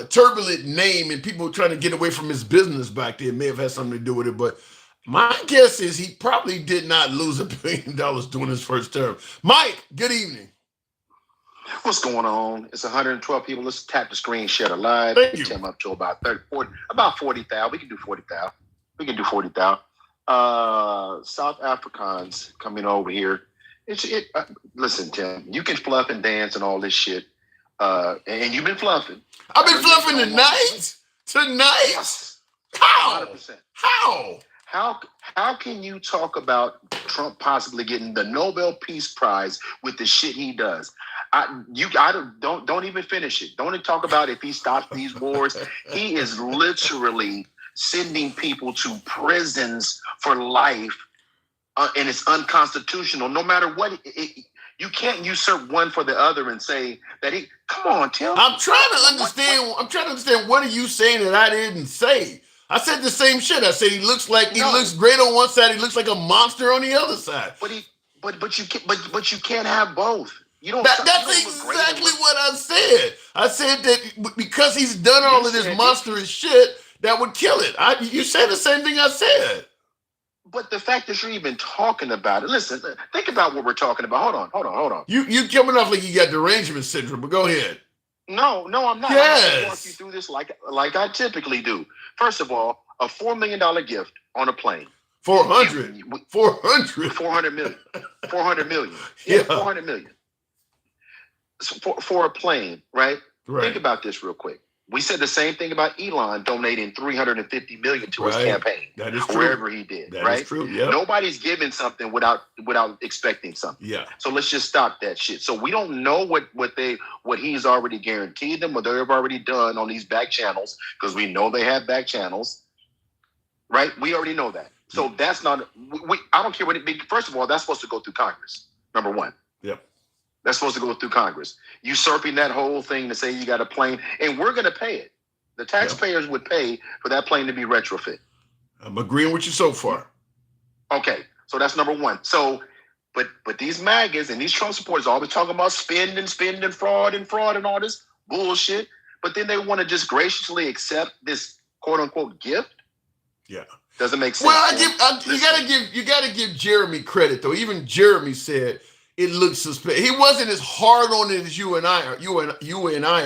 turbulent name and people trying to get away from his business back then may have had something to do with it. But my guess is he probably did not lose $1 billion during his first term. Mike, good evening. What's going on? It's 112 people. Let's tap the screen, share the live. Thank you. Tell them up to about 40,000. We can do 40,000. South Africans coming over here. Listen, Tim, you can fluff and dance and all this shit. And you've been fluffing. I've been fluffing tonight? Tonight? Yes. How? 100%. How? How can you talk about Trump possibly getting the Nobel Peace Prize with the shit he does? Don't even finish it. Don't even talk about if he stops these wars. He is literally sending people to prisons for life, and it's unconstitutional. No matter what, you can't usurp one for the other and say that he. Come on, Tim. I'm trying to understand. What are you saying that I didn't say? I said the same shit. I said he looks great on one side. He looks like a monster on the other side. But you can't have both. You don't. That's exactly what I said. I said that because he's done all of this monstrous shit, that would kill it. You said the same thing I said. But the fact that you're even talking about it, listen, think about what we're talking about. Hold on. You coming off like you got derangement syndrome, but go ahead. No, I'm not. Yes. I'm going to walk you through this like I typically do. First of all, a $4 million gift on a plane. 400 million. 400 million. Yeah, 400 million. For a plane, right? Think about this real quick. We said the same thing about Elon donating $350 million to his campaign. That is true. Wherever he did, that is true. Yeah. Nobody's giving something without expecting something. Yeah. So let's just stop that shit. So we don't know what he's already guaranteed them, what they've already done on these back channels, because we know they have back channels, right? We already know that. So that's not. I don't care what it be. First of all, that's supposed to go through Congress. Number one. Yep. That's supposed to go through Congress. Usurping that whole thing to say you got a plane, and we're going to pay it. The taxpayers would pay for that plane to be retrofit. I'm agreeing with you so far. Okay, so that's number one. So, but these MAGAs and these Trump supporters always talking about spending, fraud, and all this bullshit. But then they want to just graciously accept this quote unquote gift. Yeah, doesn't make sense. Well, you gotta give Jeremy credit though. Even Jeremy said it looks suspicious. He wasn't as hard on it as you and I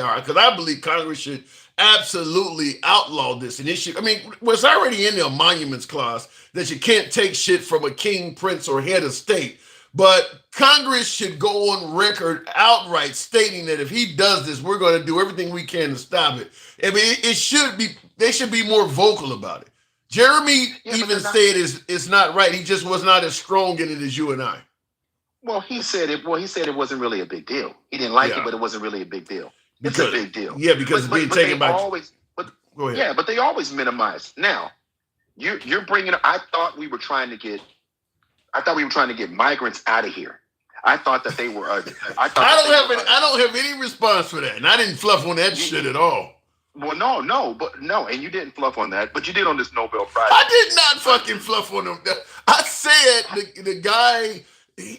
are, because I believe Congress should absolutely outlaw this. And it should, it's already in the emoluments clause that you can't take shit from a king, prince, or head of state. But Congress should go on record outright stating that if he does this, we're going to do everything we can to stop it. They should be more vocal about it. Jeremy even said it's not right. He just was not as strong in it as you and I. Well, he said it wasn't really a big deal. He didn't like it, but it wasn't really a big deal. It's a big deal. Yeah, because it's being taken by. Go ahead. Yeah, but they always minimize. Now, you're bringing. I thought we were trying to get migrants out of here. I thought that they were. I don't have any response for that, and I didn't fluff on that shit at all. Well, no, and you didn't fluff on that, but you did on this Nobel Prize. I did not fucking fluff on them. I said the guy.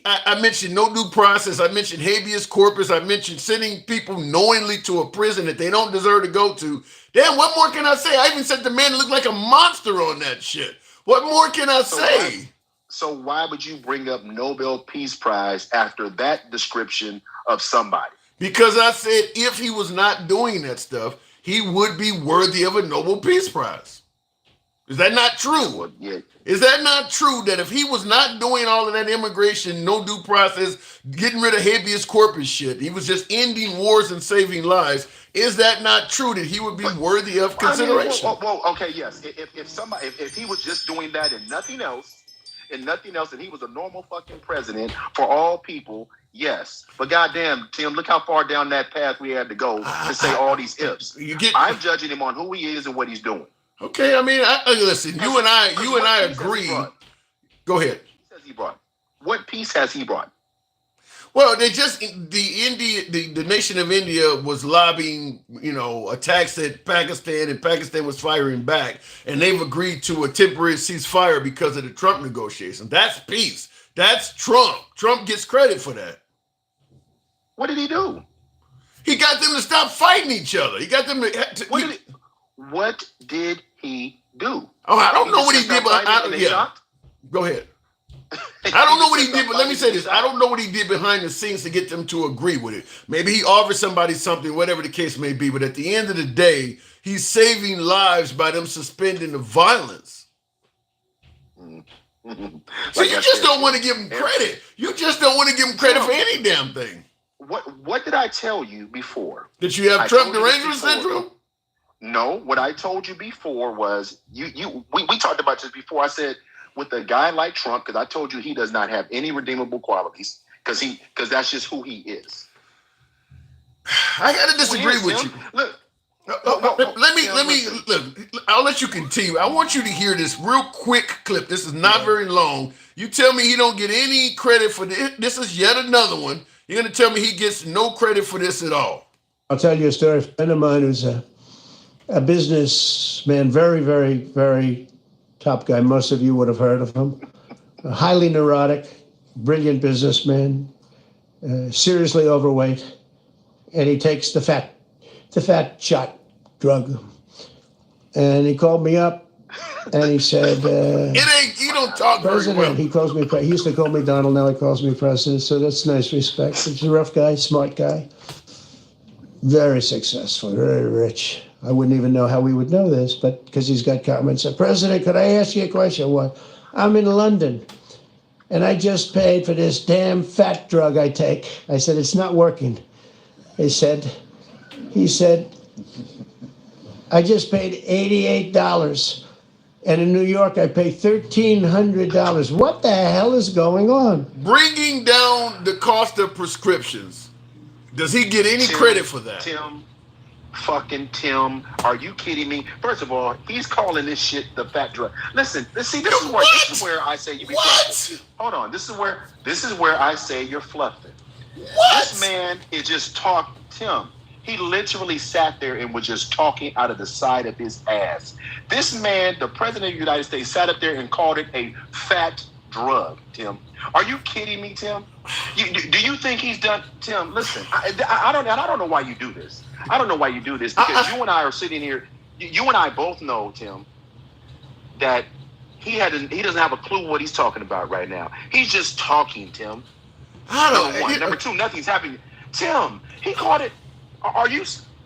I mentioned no due process. I mentioned habeas corpus. I mentioned sending people knowingly to a prison that they don't deserve to go to. Damn, what more can I say? I even said the man looked like a monster on that shit. What more can I say? So why would you bring up Nobel Peace Prize after that description of somebody? Because I said if he was not doing that stuff, he would be worthy of a Nobel Peace Prize. Is that not true? Well, yeah. Is that not true that if he was not doing all of that immigration, no due process, getting rid of habeas corpus shit, he was just ending wars and saving lives, is that not true that he would be worthy of consideration? Okay, yes. If he was just doing that and nothing else, and he was a normal fucking president for all people, yes. But goddamn, Tim, look how far down that path we had to go to say all these ifs. I'm judging him on who he is and what he's doing. Okay, listen. You and I agree. Go ahead. What peace has he brought? Well, the nation of India was lobbying, attacks at Pakistan, and Pakistan was firing back, and they've agreed to a temporary ceasefire because of the Trump negotiation. That's peace. That's Trump. Trump gets credit for that. What did he do? He got them to stop fighting each other. He got them to. What did he do? Oh, I don't know what he did, but go ahead. I don't know what he did, but let me say this. I don't know what he did behind the scenes to get them to agree with it. Maybe he offered somebody something, whatever the case may be, but at the end of the day, he's saving lives by them suspending the violence. So you just don't want to give him credit. You just don't want to give him credit for any damn thing. What did I tell you before? That you have Trump derangement syndrome? No, what I told you before was we talked about this before. I said with a guy like Trump, because I told you he does not have any redeemable qualities, because that's just who he is. I gotta disagree with you. Look, let me look. I'll let you continue. I want you to hear this real quick clip. This is not very long. You tell me he don't get any credit for this. This is yet another one. You're gonna tell me he gets no credit for this at all. I'll tell you a story. A friend of mine who's a businessman, very, very, very top guy. Most of you would have heard of him. A highly neurotic, brilliant businessman, seriously overweight, and he takes the fat shot drug. And he called me up and he said, you don't talk President. Very well. He calls me, he used to call me Donald, now he calls me President, so that's nice respect. He's a rough guy, smart guy, very successful, very rich. I wouldn't even know how we would know this, but because he's got comments. President, could I ask you a question? What? I'm in London, and I just paid for this damn fat drug I take. I said, it's not working. He said, I just paid $88. And in New York, I pay $1,300. What the hell is going on? Bringing down the cost of prescriptions. Does he get any credit for that? Tim, are you kidding me? First of all, he's calling this shit the fat drug. Listen, this is where I say you be fluffing. Hold on, this is where I say you're fluffing. What? This man is just talking, Tim. He literally sat there and was just talking out of the side of his ass. This man, the president of the United States, sat up there and called it a fat drug, Tim. Are you kidding me, Tim? Do you think he's done? Tim, listen, I don't know why you do this. I don't know why you do this, because you and I are sitting here. You and I both know, Tim, that he doesn't have a clue what he's talking about right now. He's just talking, Tim. Number one. Number two, nothing's happening. Tim, he called it.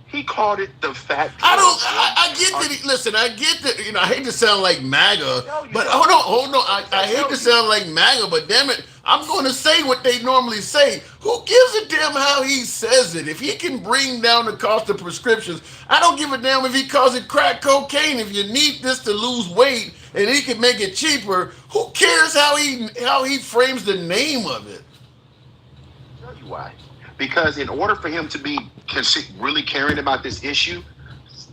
He called it the fat drug. I get that. Listen, I get that. I hate to sound like MAGA, but hold on. I hate to sound like MAGA, but damn it, I'm going to say what they normally say. Who gives a damn how he says it? If he can bring down the cost of prescriptions, I don't give a damn if he calls it crack cocaine. If you need this to lose weight and he can make it cheaper, who cares how he frames the name of it? I'll tell you why. Because in order for him to be really caring about this issue,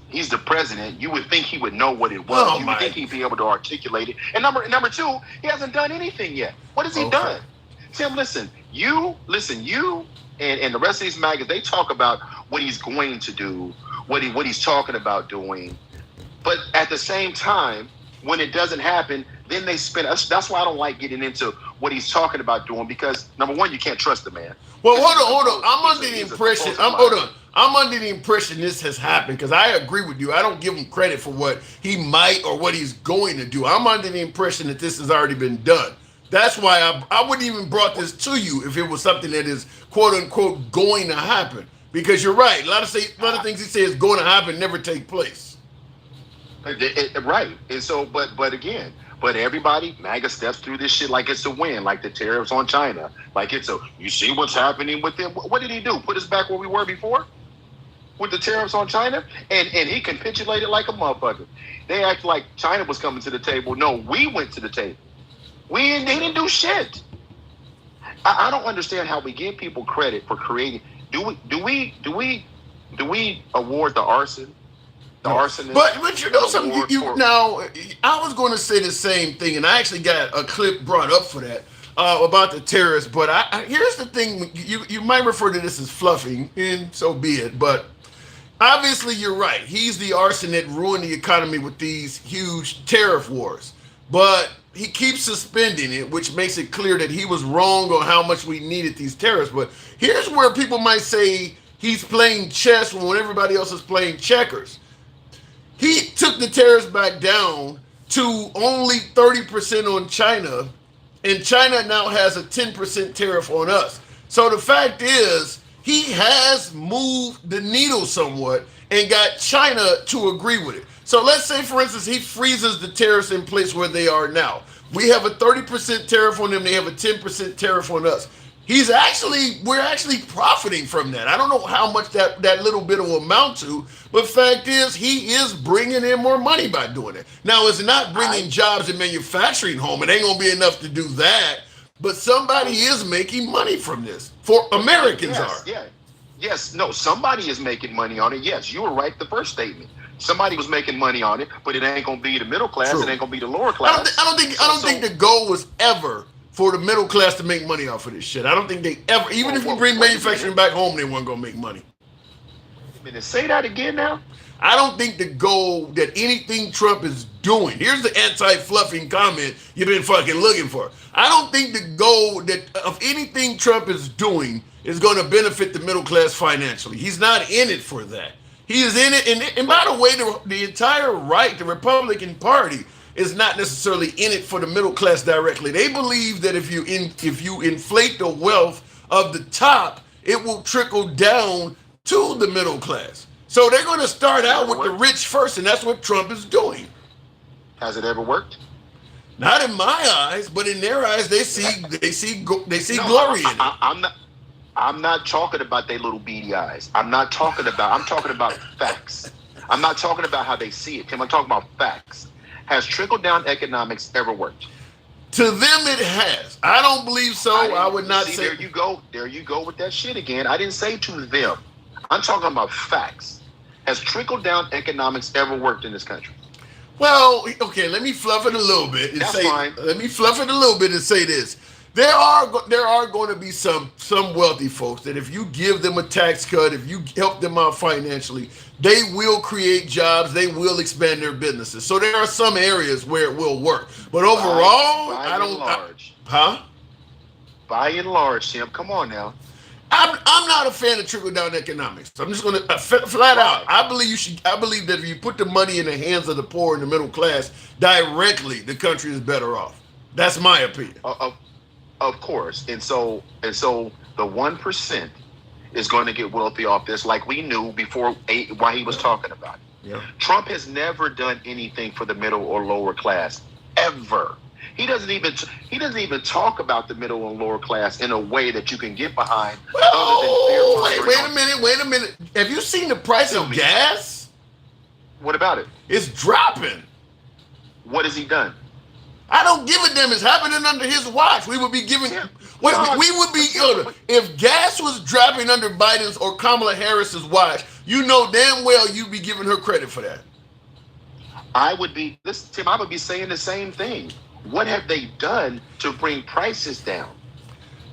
he's the president. You would think he would know what it was. You would think he'd be able to articulate it. And number two, he hasn't done anything yet. What has he done? Tim, listen, you and the rest of these magazines, they talk about what he's going to do, what he's talking about doing. But at the same time, when it doesn't happen, then they spin. That's why I don't like getting into what he's talking about doing, because number one, you can't trust the man. Well, hold on. I'm under the impression this has happened, because I agree with you. I don't give him credit for what he might or what he's going to do. I'm under the impression that this has already been done. That's why I wouldn't even brought this to you if it was something that is quote unquote going to happen. Because you're right. A lot of things he says going to happen never take place. Right. And so, but again, everybody, MAGA steps through this shit like it's a win, like the tariffs on China. Like you see what's happening with them. What did he do? Put us back where we were before? With the tariffs on China? And he capitulated like a motherfucker. They act like China was coming to the table. No, we went to the table. They didn't do shit. I don't understand how we give people credit for creating. Do we award the arson? The arsonist? But you know something. Now, I was going to say the same thing, and I actually got a clip brought up for that about the terrorists. But here's the thing: you might refer to this as fluffing, and so be it. But obviously, you're right. He's the arson that ruined the economy with these huge tariff wars. But he keeps suspending it, which makes it clear that he was wrong on how much we needed these tariffs. But here's where people might say he's playing chess when everybody else is playing checkers. He took the tariffs back down to only 30% on China, and China now has a 10% tariff on us. So the fact is, he has moved the needle somewhat and got China to agree with it. So let's say, for instance, he freezes the tariffs in place where they are now. We have a 30% tariff on them. They have a 10% tariff on us. we're actually profiting from that. I don't know how much that little bit will amount to, but fact is, he is bringing in more money by doing it. Now, it's not bringing jobs in manufacturing home. It ain't gonna be enough to do that, but somebody is making money from this. For Americans somebody is making money on it. Yes, you were right the first statement. Somebody was making money on it, but it ain't gonna be the middle class. True. It ain't gonna be the lower class. I don't think the goal was ever for the middle class to make money off of this shit. I don't think they ever, even if you bring manufacturing back home, they weren't gonna make money. Wait a minute, say that again now. I don't think the goal that anything Trump is doing, here's the anti-fluffing comment you've been fucking looking for. I don't think the goal that of anything Trump is doing is going to benefit the middle class financially. He's not in it for that. He is in it, and by the way, the entire right, the Republican Party, is not necessarily in it for the middle class directly. They believe that if you inflate the wealth of the top, it will trickle down to the middle class. So they're going to start out with the rich first, and that's what Trump is doing. Has it ever worked? Not in my eyes, but in their eyes, they see glory in it. I'm not talking about their little beady eyes. I'm talking about facts. I'm not talking about how they see it, Tim. I'm talking about facts. Has trickle-down economics ever worked? To them, it has. I don't believe so. I would not say. There you go. There you go with that shit again. I didn't say to them. I'm talking about facts. Has trickle-down economics ever worked in this country? Well, okay. Let me fluff it a little bit and Let me fluff it a little bit and say this. There are going to be some wealthy folks that if you give them a tax cut, if you help them out financially, they will create jobs, they will expand their businesses. So there are some areas where it will work. But overall, By and large, Tim, come on now. I'm not a fan of trickle-down economics. I'm just going to flat out. I believe that if you put the money in the hands of the poor and the middle class directly, the country is better off. That's my opinion. Of course. And so the 1% is going to get wealthy off this, like we knew before why he was talking about it. Yeah. Trump has never done anything for the middle or lower class, ever. He doesn't even talk about the middle and lower class in a way that you can get behind. Wait a minute. Have you seen the price of gas? What about it? It's dropping. What has he done? I don't give a damn. It's happening under his watch. We would be giving. If gas was dropping under Biden's or Kamala Harris's watch, you know damn well you'd be giving her credit for that. I would be saying the same thing. What have they done to bring prices down?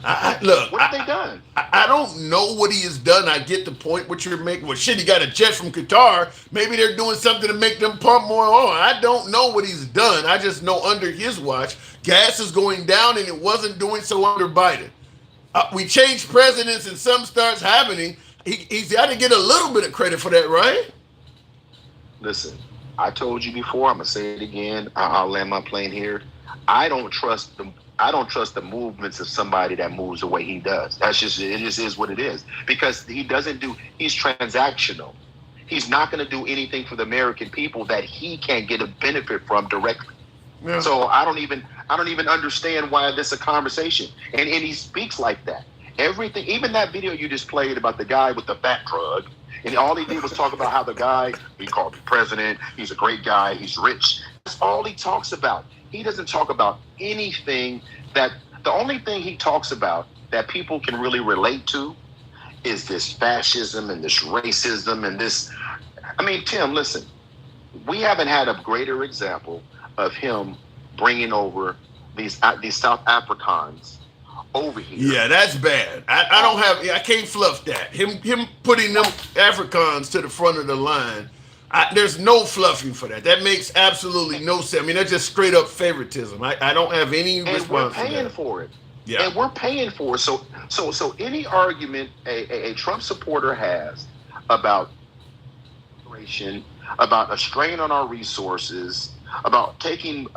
What have they done? I don't know what he has done. I get the point what you're making. Well, shit, he got a jet from Qatar. Maybe they're doing something to make them pump more oil. I don't know what he's done. I just know under his watch, gas is going down, and it wasn't doing so under Biden. We changed presidents, and some starts happening. He's got to get a little bit of credit for that, right? Listen, I told you before. I'm gonna say it again. I'll land my plane here. I don't trust the movements of somebody that moves the way he does. It just is what it is. Because he's transactional. He's not going to do anything for the American people that he can't get a benefit from directly. Yeah. So I don't even understand why this is a conversation. And he speaks like that. Everything, even that video you just played about the guy with the fat drug, and all he did was talk about how the guy, he called me president, he's a great guy, he's rich. That's all he talks about. He doesn't talk about anything the only thing he talks about that people can really relate to is this fascism and this racism and this. I mean, Tim, listen, we haven't had a greater example of him bringing over these South Africans over here. Yeah, that's bad. I can't fluff that. Him putting them Africans to the front of the line. There's no fluffing for that. That makes absolutely no sense. I mean, that's just straight up favoritism. I don't have any response to that. And we're paying for it. Yeah. And we're paying for it. So any argument a Trump supporter has about about a strain on our resources, about taking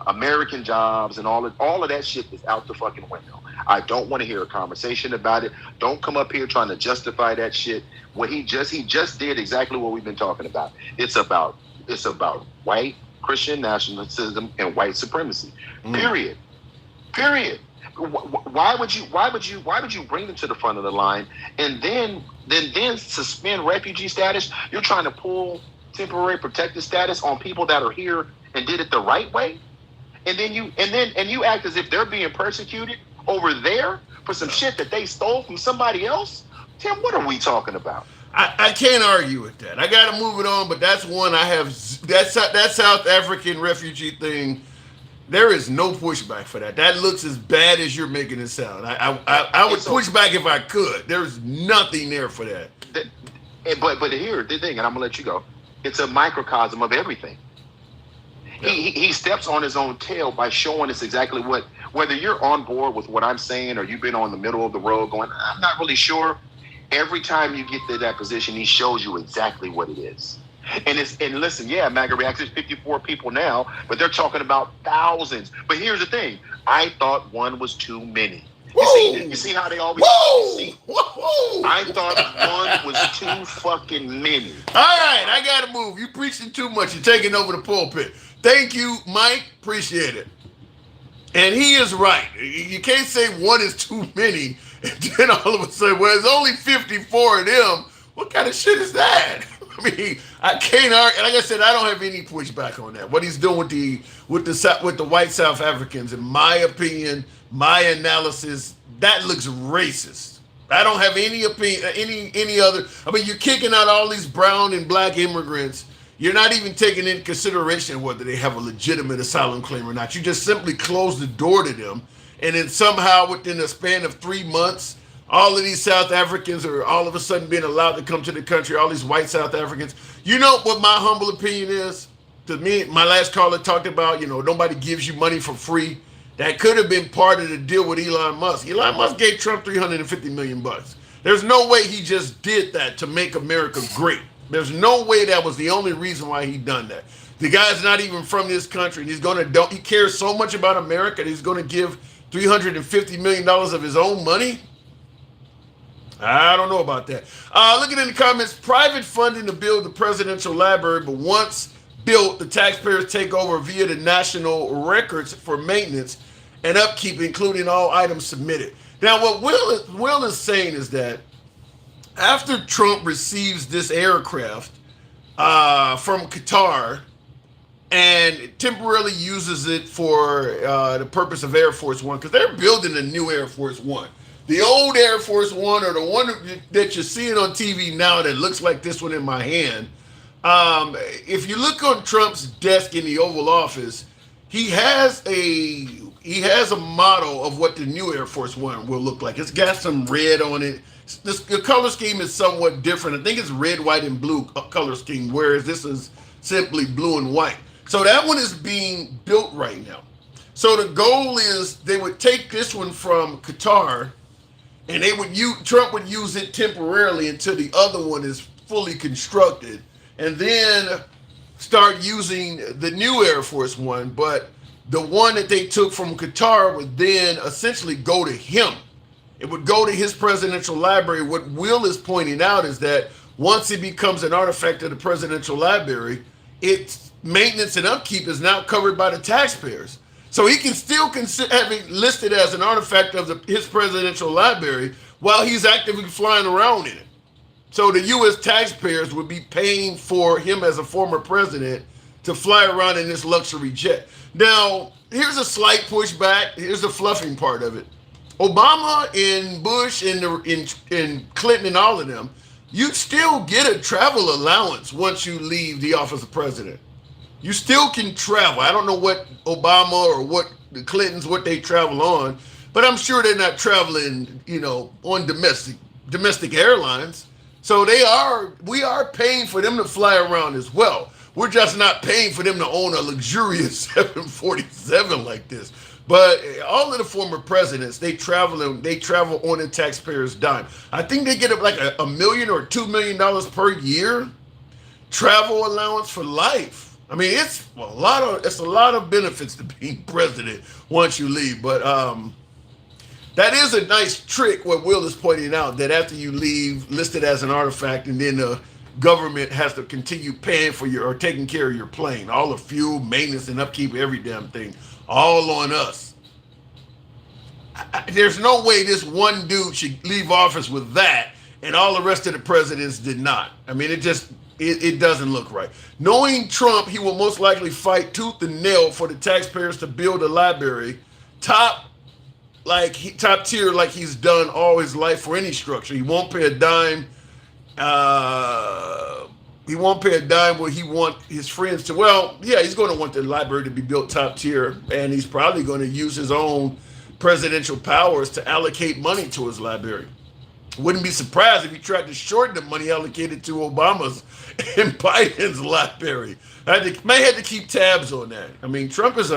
American jobs and all of that shit is out the fucking window. I don't want to hear a conversation about it. Don't come up here trying to justify that shit. What he just did exactly what we've been talking about. It's about white Christian nationalism and white supremacy. Period. Why would you bring them to the front of the line and then suspend refugee status? You're trying to pull temporary protected status on people that are here and did it the right way, and then you act as if they're being persecuted over there for some shit that they stole from somebody else. Tim, what are we talking about? I can't argue with that. I got to move it on, but that's one I have. That South African refugee thing. There is no pushback for that. That looks as bad as you're making it sound. I would push back if I could. There's nothing there for that. But here's the thing, and I'm gonna let you go. It's a microcosm of everything. Yeah. He steps on his own tail by showing us exactly what. Whether you're on board with what I'm saying or you've been on the middle of the road going, I'm not really sure. Every time you get to that position, he shows you exactly what it is. And listen, yeah, MAGA Reacts is 54 people now, but they're talking about thousands. But here's the thing: I thought one was too many. You see how they always see? I thought one was too fucking many. All right, I gotta move. You preaching too much. You're taking over the pulpit. Thank you, Mike. Appreciate it. And he is right. You can't say one is too many, and then all of a sudden, well, there's only 54 of them. What kind of shit is that? I mean, I can't argue. Like I said, I don't have any pushback on that. What he's doing with the white South Africans, in my opinion, my analysis, that looks racist. I don't have any opinion, any other. I mean, you're kicking out all these brown and black immigrants. You're not even taking into consideration whether they have a legitimate asylum claim or not. You just simply close the door to them, and then somehow within a span of 3 months, all of these South Africans are all of a sudden being allowed to come to the country, all these white South Africans. You know what my humble opinion is? To me, my last caller talked about, nobody gives you money for free. That could have been part of the deal with Elon Musk. Elon Musk gave Trump $350 million. There's no way he just did that to make America great. There's no way that was the only reason why he done that. The guy's not even from this country. And he cares so much about America that he's going to give $350 million of his own money. I don't know about that. Looking in the comments, private funding to build the presidential library, but once built, the taxpayers take over via the national records for maintenance and upkeep, including all items submitted. Now, what Will is saying is that after Trump receives this aircraft from Qatar and temporarily uses it for the purpose of Air Force One, because they're building a new Air Force One. The old Air Force One, or the one that you're seeing on TV now that looks like this one in my hand, if you look on Trump's desk in the Oval Office, he has a model of what the new Air Force One will look like. It's got some red on it. The color scheme is somewhat different. I think it's red, white, and blue color scheme, whereas this is simply blue and white. So that one is being built right now. So the goal is they would take this one from Qatar, and Trump would use it temporarily until the other one is fully constructed, and then start using the new Air Force One. But the one that they took from Qatar would then essentially go to him. It would go to his presidential library. What Will is pointing out is that once it becomes an artifact of the presidential library, its maintenance and upkeep is now covered by the taxpayers. So he can still have it listed as an artifact of his presidential library while he's actively flying around in it. So the U.S. taxpayers would be paying for him as a former president to fly around in this luxury jet. Now, here's a slight pushback. Here's the fluffing part of it. Obama and Bush and Clinton and all of them, you still get a travel allowance once you leave the office of president. You still can travel. I don't know what Obama or what the Clintons, what they travel on, but I'm sure they're not traveling, on domestic airlines. So we are paying for them to fly around as well. We're just not paying for them to own a luxurious 747 like this. But all of the former presidents, they travel on the taxpayers' dime. I think they get like $1 million or $2 million per year travel allowance for life. I mean, it's a lot of benefits to being president once you leave. But that is a nice trick, what Will is pointing out, that after you leave, listed as an artifact, and then the government has to continue paying for or taking care of your plane. All the fuel, maintenance, and upkeep, every damn thing, all on us. there's no way this one dude should leave office with that, and all the rest of the presidents did not. I mean, it doesn't look right. Knowing Trump, he will most likely fight tooth and nail for the taxpayers to build a library, top tier, like he's done all his life for any structure. He won't pay a dime. He won't pay a dime what he want his friends to. Well, yeah, he's going to want the library to be built top tier, and he's probably going to use his own presidential powers to allocate money to his library. Wouldn't be surprised if he tried to shorten the money allocated to Obama's and Biden's library. May have to keep tabs on that. I mean, Trump is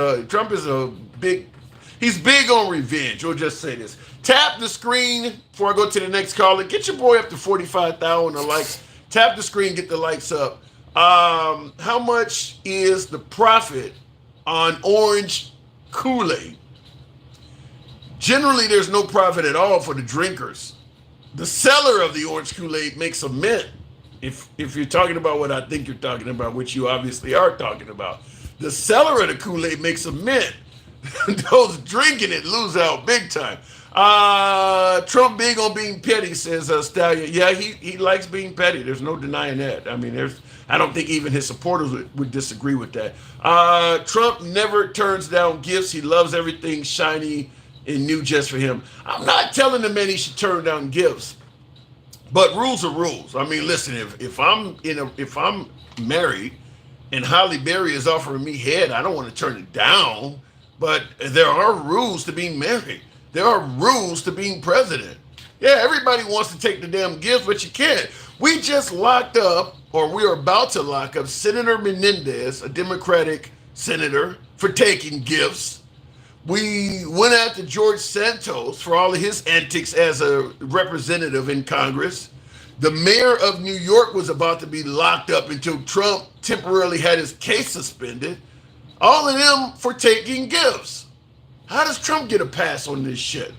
he's big on revenge. We'll just say this. Tap the screen before I go to the next caller. Get your boy up to 45,000 likes. Tap the screen, get the likes up. How much is the profit on orange Kool-Aid? Generally, there's no profit at all for the drinkers. The seller of the orange Kool-Aid makes a mint. If you're talking about what I think you're talking about, which you obviously are talking about, the seller of the Kool-Aid makes a mint. Those drinking it lose out big time. Trump big on being petty, says Stallion. Yeah, he likes being petty. There's no denying that. I mean, I don't think even his supporters would disagree with that. Trump never turns down gifts. He loves everything shiny and new just for him. I'm not telling the man he should turn down gifts, but rules are rules. I mean, listen, if I'm married and Halle Berry is offering me head, I don't want to turn it down. But there are rules to being married. There are rules to being president. Yeah, everybody wants to take the damn gift, but you can't. We just locked up, or we are about to lock up, Senator Menendez, a Democratic senator, for taking gifts. We went after George Santos for all of his antics as a representative in Congress. The mayor of New York was about to be locked up until Trump temporarily had his case suspended. All of them for taking gifts. How does Trump get a pass on this shit?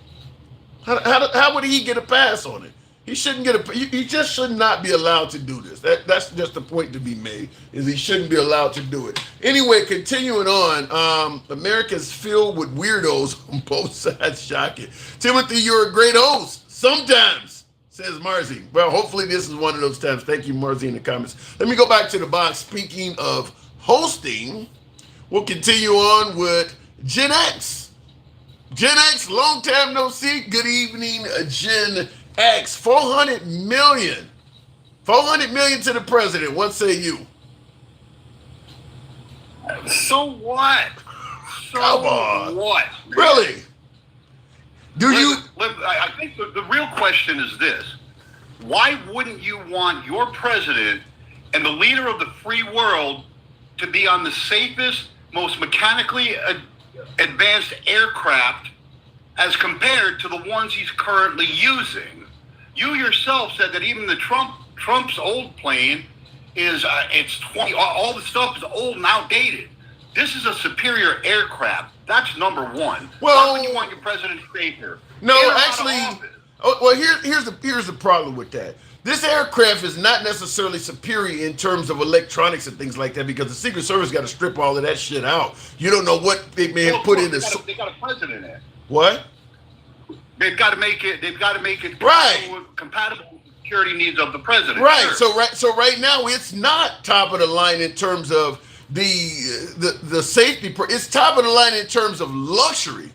How would he get a pass on it? He shouldn't get he just should not be allowed to do this. That's just the point to be made, is he shouldn't be allowed to do it. Anyway, continuing on, America's filled with weirdos on both sides. Shocking. Timothy, you're a great host. Sometimes, says Marzi. Well, hopefully this is one of those times. Thank you, Marzi, in the comments. Let me go back to the box. Speaking of hosting, we'll continue on with Gen X. Gen X, long time no see. Good evening, Gen X. 400 million. 400 million to the president. What say you? So what? Come on. What? Really? I think the real question is this. Why wouldn't you want your president and the leader of the free world to be on the safest, most mechanically advanced aircraft as compared to the ones he's currently using? You yourself said that even the Trump's old plane is it's 20. All the stuff is old and outdated. This is a superior aircraft. That's number one. Well, why would you want your president safer? No, actually. Well, here's the problem with that. This aircraft is not necessarily superior in terms of electronics and things like that, because the Secret Service got to strip all of that shit out. You don't know what they may have put in the. They got a president in it. What? They've got to make it. They've got to make it compatible with the security needs of the president. Right. Sure. So right now it's not top of the line in terms of the safety. It's top of the line in terms of luxury.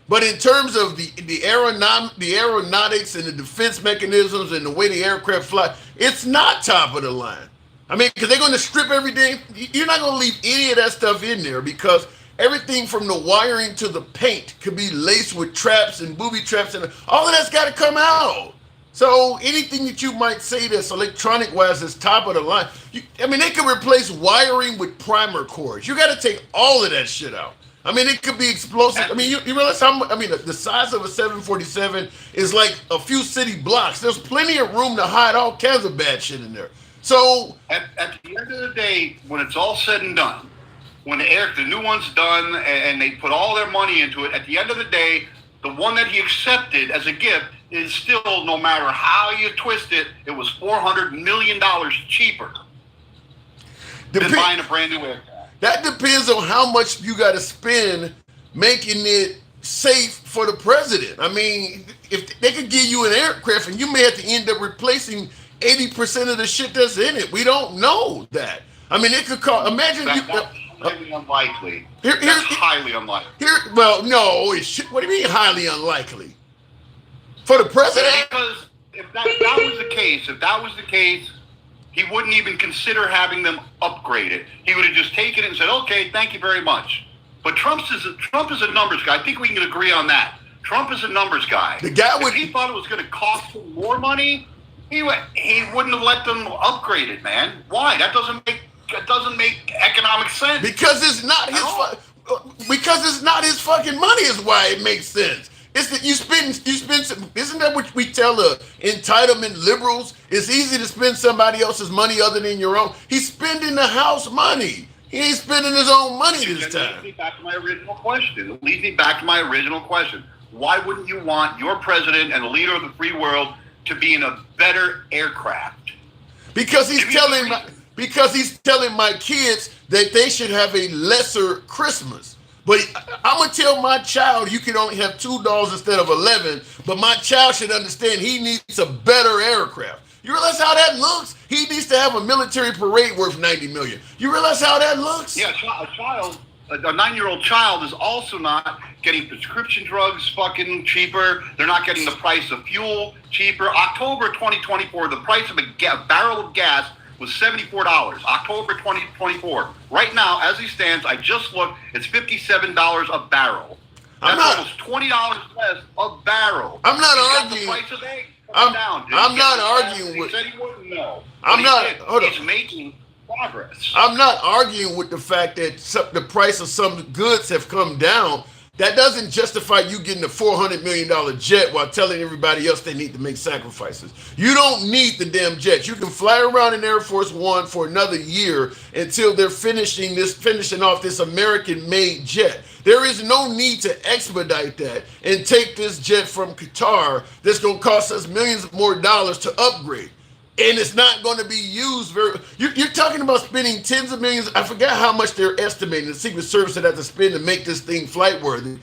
But in terms of the aeronautics and the defense mechanisms and the way the aircraft fly, it's not top of the line. I mean, because they're going to strip everything. You're not going to leave any of that stuff in there, because everything from the wiring to the paint could be laced with traps and booby traps, and all of that's got to come out. So anything that you might say that's electronic-wise is top of the line. They could replace wiring with primer cores. You got to take all of that shit out. I mean, it could be explosive. I mean, you realize the size of a 747 is like a few city blocks. There's plenty of room to hide all kinds of bad shit in there. So at the end of the day, when it's all said and done, when the new one's done and they put all their money into it, at the end of the day, the one that he accepted as a gift is still, no matter how you twist it, it was $400 million cheaper than buying a brand new aircraft. That depends on how much you got to spend making it safe for the president. I mean, if they could give you an aircraft and you may have to end up replacing 80% of the shit that's in it. We don't know that. I mean, it could cost. Imagine that's highly unlikely. That's highly unlikely. Well, no, it should. What do you mean highly unlikely? For the president? Because if that was the case, he wouldn't even consider having them upgraded. He would have just taken it and said, "Okay, thank you very much." But Trump is a numbers guy. I think we can agree on that. Trump is a numbers guy. The guy if he thought it was going to cost him more money, he wouldn't have let them upgrade it, man. Why? That doesn't make economic sense. Because it's not his fucking money is why it makes sense. It's that you spend isn't that what we tell entitlement liberals? It's easy to spend somebody else's money other than your own. He's spending the house money. He ain't spending his own money this time. It leads me back to my original question. Why wouldn't you want your president and the leader of the free world to be in a better aircraft? Because he's telling my kids that they should have a lesser Christmas. But I'm going to tell my child you can only have $2 instead of 11, but my child should understand he needs a better aircraft. You realize how that looks? He needs to have a military parade worth $90 million. You realize how that looks? Yeah, a 9-year-old child is also not getting prescription drugs fucking cheaper. They're not getting the price of fuel cheaper. October 2024, the price of a barrel of gas was $74. October 2024. Right now, as he stands, I just looked, it's $57 a barrel. That's almost $20 less a barrel. I'm not arguing. The price of eggs I'm not arguing with. He said he wouldn't know. He's making progress. I'm not arguing with the fact that the price of some goods have come down. That doesn't justify you getting a $400 million jet while telling everybody else they need to make sacrifices. You don't need the damn jet. You can fly around in Air Force One for another year until they're finishing off this American-made jet. There is no need to expedite that and take this jet from Qatar that's going to cost us millions more dollars to upgrade. And it's not going to be used you're talking about spending tens of millions. I forgot how much they're estimating the Secret Service would have to spend to make this thing flight worthy.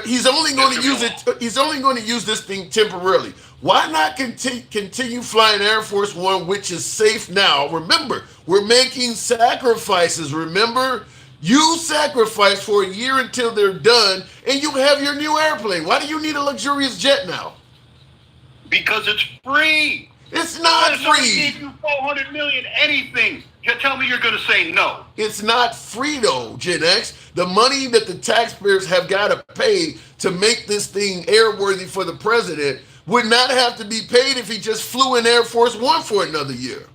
He's only going to use it. He's only going to use this thing temporarily. Why not continue flying Air Force One, which is safe now? Remember, we're making sacrifices. Remember, you sacrifice for a year until they're done, and you have your new airplane. Why do you need a luxurious jet now? Because it's free. It's not free. If you $400 million, anything, you tell me you're going to say no. It's not free though, Gen X. The money that the taxpayers have got to pay to make this thing airworthy for the president would not have to be paid if he just flew in Air Force One for another year.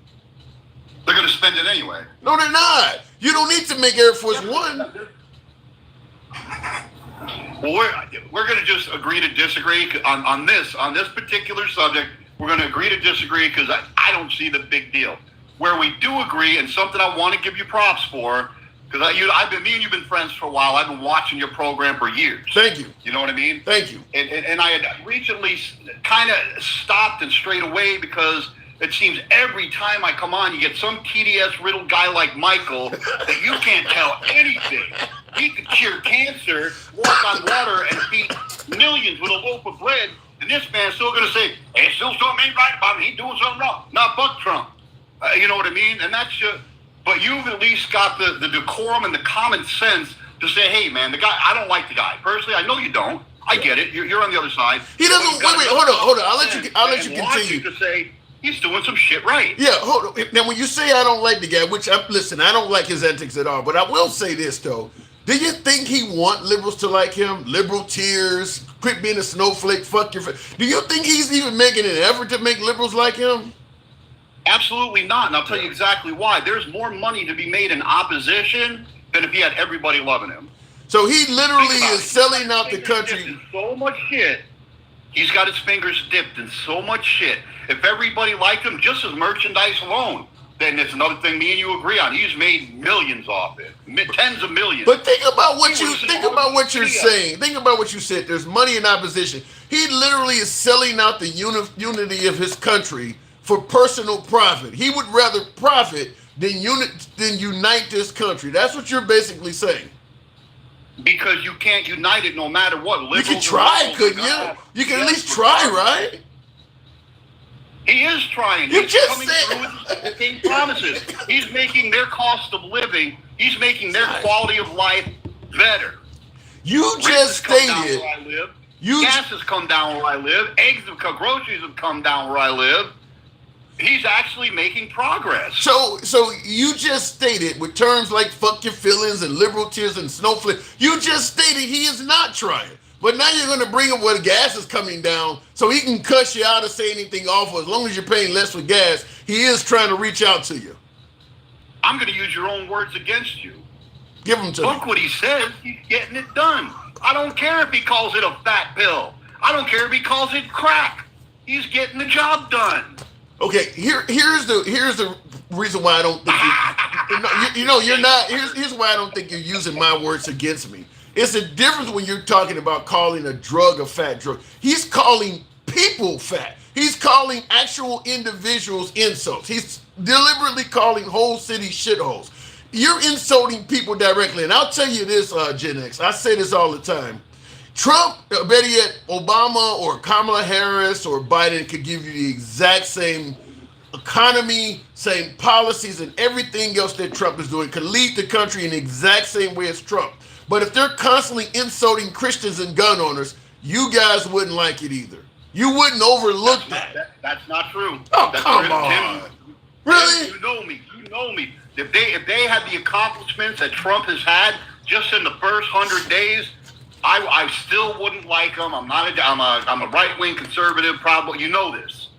They're going to spend it anyway. No, they're not. You don't need to make Air Force One. Well, we're going to just agree to disagree on this particular subject. We're going to agree to disagree because I don't see the big deal. Where we do agree, and something I want to give you props for, because me and you've been friends for a while. I've been watching your program for years. Thank you. You know what I mean? Thank you. And I had recently kind of stopped and strayed away because it seems every time I come on, you get some TDS riddled guy like Michael that you can't tell anything. He could cure cancer, walk on water, and feed millions with a loaf of bread. And this man's still going to say, hey, still something ain't right about him. He's doing something wrong. Not fuck Trump. You know what I mean? And that's just, but you've at least got the decorum and the common sense to say, hey, man, the guy, I don't like the guy. Personally, I know you don't. I get it. You're on the other side. He doesn't, wait, hold on. I'll let you continue. To say, he's doing some shit right. Yeah, hold on. Now, when you say I don't like the guy, listen, I don't like his antics at all. But I will say this, though. Do you think he want liberals to like him? Liberal tears, quit being a snowflake, fuck your face. Do you think he's even making an effort to make liberals like him? Absolutely not, and I'll tell you exactly why. There's more money to be made in opposition than if he had everybody loving him. So he literally is selling out the country. So much shit. He's got his fingers dipped in so much shit. If everybody liked him, just as merchandise alone, then it's another thing me and you agree on. He's made millions off it, tens of millions. But think about what you're saying. Think about what you said. There's money in opposition. He literally is selling out the unity of his country for personal profit. He would rather profit than unite this country. That's what you're basically saying. because you can't unite it no matter what. You can try, couldn't you? You can at least try, right? He is trying. You He's just coming said through with the same promises. He's making their cost of living, he's making their quality of life better. You just stated. Gas has come down where I live. Groceries have come down where I live. He's actually making progress. So you just stated with terms like "fuck your feelings" and "liberal tears" and "snowflake." You just stated he is not trying. But now you're going to bring up where the gas is coming down, so he can cuss you out or say anything awful. As long as you're paying less for gas, he is trying to reach out to you. I'm going to use your own words against you. Give him to me. Look what he says. He's getting it done. I don't care if he calls it a fat pill. I don't care if he calls it crack. He's getting the job done. Okay, here's the reason why I don't think you're not. Here's why I don't think you're using my words against me. It's a difference when you're talking about calling a drug a fat drug. He's calling people fat. He's calling actual individuals insults. He's deliberately calling whole cities shitholes. You're insulting people directly. And I'll tell you this, Gen X. I say this all the time. Trump, better yet, Obama or Kamala Harris or Biden could give you the exact same economy, same policies, and everything else that Trump is doing, could lead the country in the exact same way as Trump. But if they're constantly insulting Christians and gun owners, you guys wouldn't like it either. You wouldn't overlook that. That's not true. Oh, that's come on. Really? You know me. If they had the accomplishments that Trump has had just in the first 100 days, I still wouldn't like him. I'm a right-wing conservative, probably. You know this.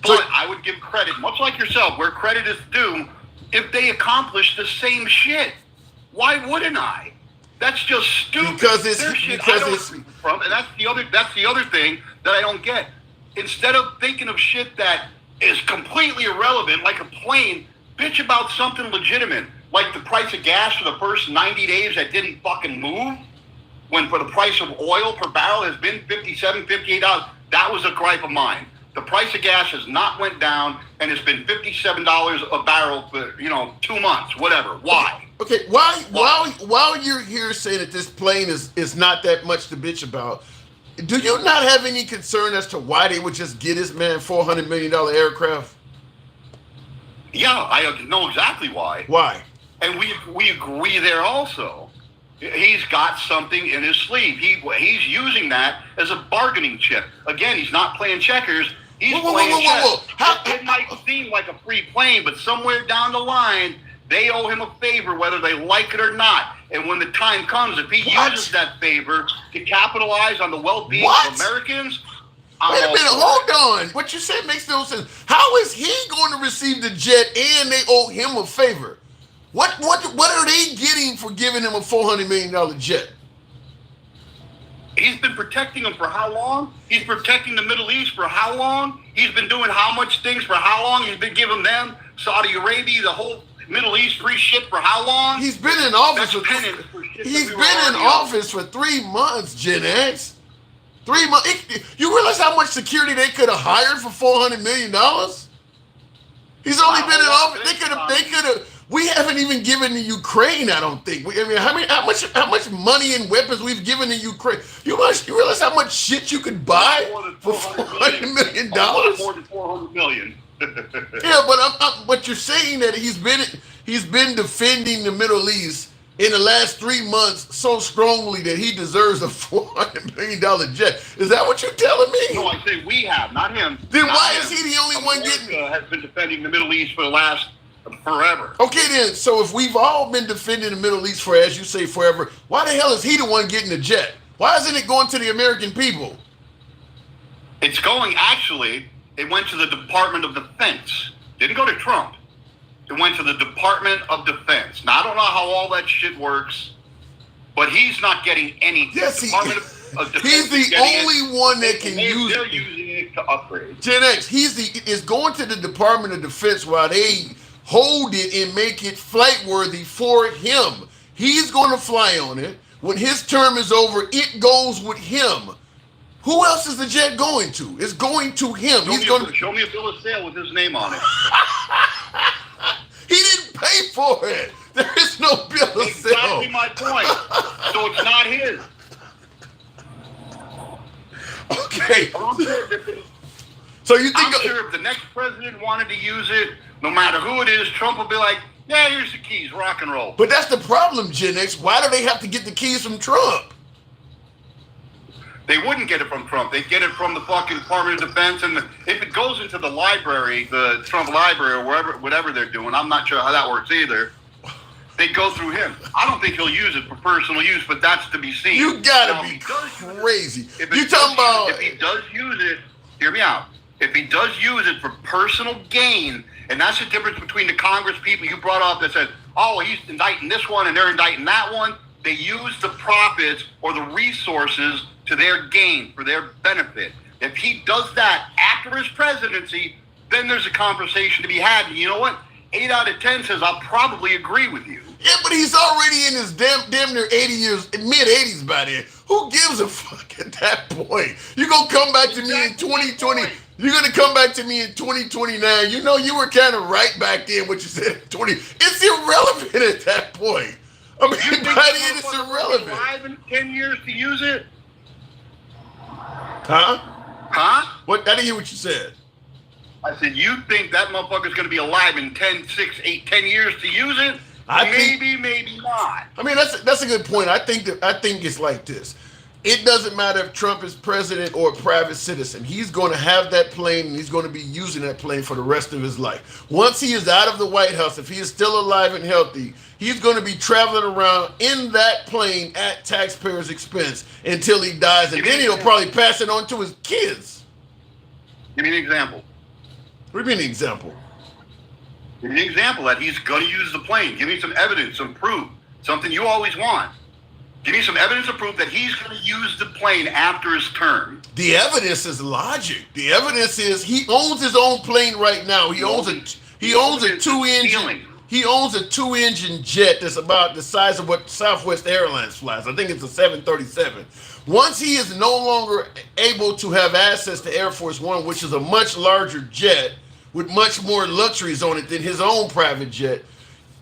But I would give credit, much like yourself, where credit is due, if they accomplish the same shit. Why wouldn't I? That's just stupid. Because it's Trump, and that's the other thing that I don't get. Instead of thinking of shit that is completely irrelevant, like a plane, bitch about something legitimate, like the price of gas for the first 90 days that didn't fucking move, when for the price of oil per barrel has been $57, $58. That was a gripe of mine. The price of gas has not went down, and it's been $57 a barrel for 2 months, whatever. Why? Okay, while you're here saying that this plane is not that much to bitch about, do you not have any concern as to why they would just get this man $400 million aircraft? Yeah, I know exactly why. Why? And we agree there also. He's got something in his sleeve. He's using that as a bargaining chip. Again, he's not playing checkers. He's playing chess. It might seem like a free plane, but somewhere down the line, they owe him a favor, whether they like it or not. And when the time comes, if he uses that favor to capitalize on the well-being of Americans, wait a minute, hold on. What you said makes no sense. How is he going to receive the jet and they owe him a favor? What are they getting for giving him a $400 million jet? He's been protecting them for how long? He's protecting the Middle East for how long? He's been doing how much things for how long? He's been giving them, Saudi Arabia, the whole Middle East free shit for how long? He's been in office for 3 months, Gen X. 3 months. You realize how much security they could have hired for $400 million? He's only been in office. They could have. We haven't even given the Ukraine, I don't think. How much money and weapons we've given to Ukraine? You realize how much shit you could buy for $400 million? More than $400 million. Yeah, but you're saying that he's been defending the Middle East in the last 3 months so strongly that he deserves a $400 million jet. Is that what you're telling me? No, I say we have, not him. Then why is he the only one getting? Has been defending the Middle East for the last forever. Okay, then. So if we've all been defending the Middle East for, as you say, forever, why the hell is he the one getting the jet? Why isn't it going to the American people? It's going, actually, it went to the Department of Defense. Didn't go to Trump. It went to the Department of Defense. Now, I don't know how all that shit works, but he's not getting anything. Yes, of Defense he's the only one that can use it. They're using it to upgrade. Gen X, is going to the Department of Defense while they hold it and make it flight worthy for him. He's going to fly on it. When his term is over, it goes with him. Who else is the jet going to? It's going to him. Show me a bill of sale with his name on it. He didn't pay for it. There is no bill of sale. Exactly my point. So So it's not his. Okay. So you think I'm sure if the next president wanted to use it, no matter who it is, Trump will be like, yeah, here's the keys, rock and roll. But that's the problem, Gen X. Why do they have to get the keys from Trump? They wouldn't get it from Trump. They'd get it from the fucking Department of Defense. And if it goes into the library, the Trump library or whatever they're doing, I'm not sure how that works either. They go through him. I don't think he'll use it for personal use, but that's to be seen. You gotta be crazy. You talking about... If he does use it, hear me out. If he does use it for personal gain, and that's the difference between the Congress people you brought up that said, oh, he's indicting this one and they're indicting that one. They use the profits or the resources to their gain, for their benefit. If he does that after his presidency, then there's a conversation to be had. And you know what? 8 out of 10 says I'll probably agree with you. Yeah, but he's already in his damn near 80 years, mid-80s by then. Who gives a fuck at that point? You're going to come back to me in 2020. You're going to come back to me in 2029. You know, you were kind of right back then what you said at 20. It's irrelevant at that point. I mean, by then it's irrelevant. 5 and 10 years to use it? Huh? Huh? What? I didn't hear what you said. I said, you think that motherfucker's going to be alive in 10, 6, 8, 10 years to use it? Maybe not. I mean, that's a good point. I think it's like this. It doesn't matter if Trump is president or a private citizen. He's going to have that plane and he's going to be using that plane for the rest of his life. Once he is out of the White House, if he is still alive and healthy, he's going to be traveling around in that plane at taxpayers' expense until he dies. And then he'll probably pass it on to his kids. Give me an example. What do you mean an example? Give me an example that he's going to use the plane. Give me some evidence, some proof, something you always want. Give me some evidence or proof that he's going to use the plane after his term. The evidence is logic. The evidence is he owns his own plane right now. He owns a 2-engine jet that's about the size of what Southwest Airlines flies. I think it's a 737. Once he is no longer able to have access to Air Force One, which is a much larger jet with much more luxuries on it than his own private jet,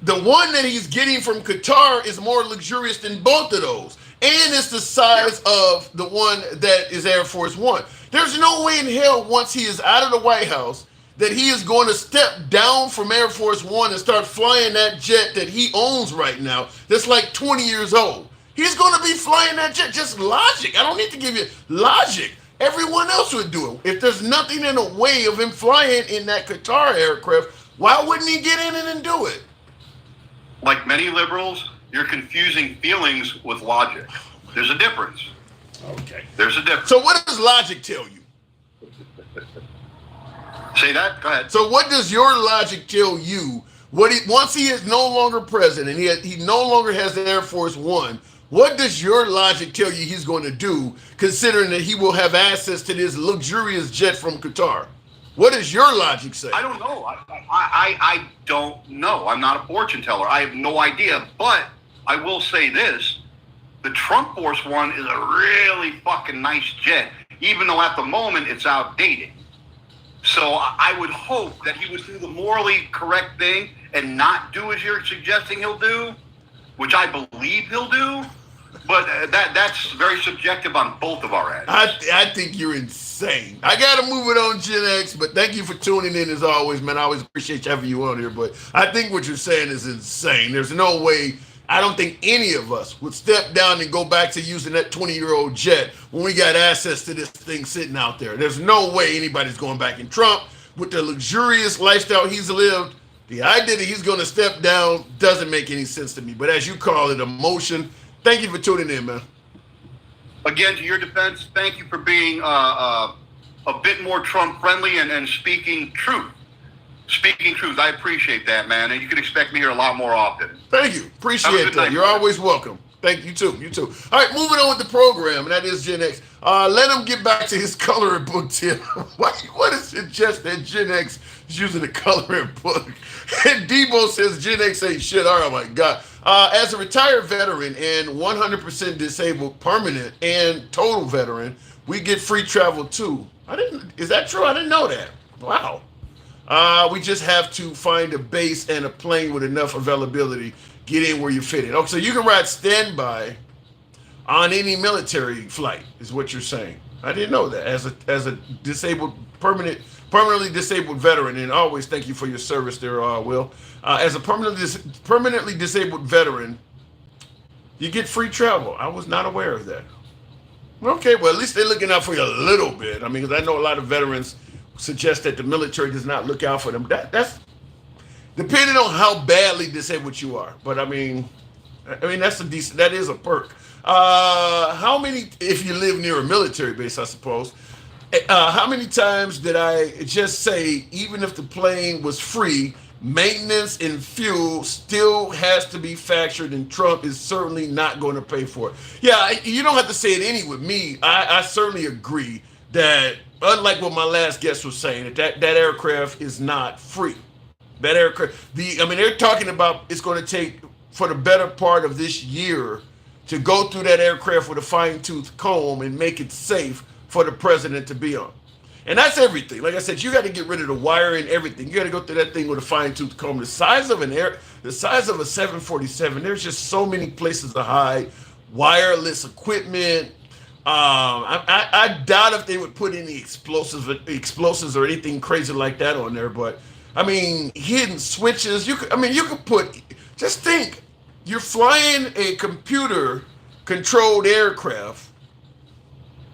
the one that he's getting from Qatar is more luxurious than both of those. And it's the size of the one that is Air Force One. There's no way in hell once he is out of the White House that he is going to step down from Air Force One and start flying that jet that he owns right now that's like 20 years old. He's going to be flying that jet. Just logic. I don't need to give you logic. Everyone else would do it. If there's nothing in the way of him flying in that Qatar aircraft, why wouldn't he get in it and do it? Like many liberals, you're confusing feelings with logic. There's a difference. Okay. There's a difference. So what does logic tell you? Say that? Go ahead. So what does your logic tell you? Once he is no longer president, he no longer has the Air Force One, what does your logic tell you he's going to do, considering that he will have access to this luxurious jet from Qatar? What does your logic say? I don't know. I don't know. I'm not a fortune teller. I have no idea. But I will say this. The Trump Force One is a really fucking nice jet, even though at the moment it's outdated. So I would hope that he would do the morally correct thing and not do as you're suggesting he'll do, which I believe he'll do. But that's very subjective on both of our ends. I think you're insane. I got to move it on, Gen X, but thank you for tuning in as always, man. I always appreciate having you on here, but I think what you're saying is insane. There's no way, I don't think any of us would step down and go back to using that 20-year-old jet when we got access to this thing sitting out there. There's no way anybody's going back. And Trump, with the luxurious lifestyle he's lived, the idea that he's going to step down doesn't make any sense to me. But as you call it, emotion. Thank you for tuning in, man. Again, to your defense, thank you for being a bit more Trump-friendly and speaking truth. Speaking truth. I appreciate that, man. And you can expect me here a lot more often. Thank you. Appreciate that. You're always welcome. Thank you, too. You too. All right, moving on with the program, and that is Gen X. Let him get back to his coloring book tip. What is it just that Gen X is using a coloring book? And Debo says Gen X ain't shit. Oh, my God. As a retired veteran and 100% disabled, permanent and total veteran, we get free travel, too. Is that true? I didn't know that. Wow. We just have to find a base and a plane with enough availability. Get in where you fit in. Okay, so you can ride standby on any military flight, is what you're saying. I didn't know that. As a disabled, permanently disabled veteran, and always thank you for your service there, Will. As a permanently disabled veteran, you get free travel. I was not aware of that. Okay, well, at least they're looking out for you a little bit. I mean, because I know a lot of veterans suggest that the military does not look out for them. That's depending on how badly disabled you are. But I mean, that is a perk. How many, if you live near a military base, I suppose, how many times did I just say, even if the plane was free, maintenance and fuel still has to be factored, and Trump is certainly not going to pay for it? Yeah, you don't have to say it any with me. I certainly agree that, unlike what my last guest was saying, that aircraft is not free. That aircraft, they're talking about it's going to take for the better part of this year to go through that aircraft with a fine-tooth comb and make it safe for the president to be on. And that's everything. Like I said, you got to get rid of the wiring, everything. You got to go through that thing with a fine-tooth comb. The size of a 747, there's just so many places to hide, wireless equipment. I doubt if they would put any explosives or anything crazy like that on there. But I mean, hidden switches. You could put. Just think, you're flying a computer-controlled aircraft,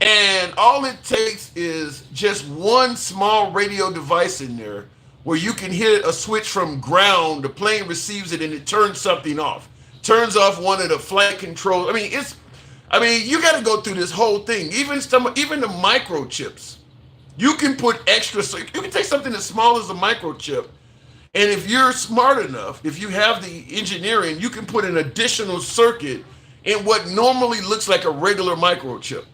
and all it takes is just one small radio device in there where you can hit a switch from ground, the plane receives it, and it turns something off. Turns off one of the flight controls. You got to go through this whole thing. Even the microchips. You can put extra, so you can take something as small as a microchip, and if you're smart enough, if you have the engineering, you can put an additional circuit in what normally looks like a regular microchip.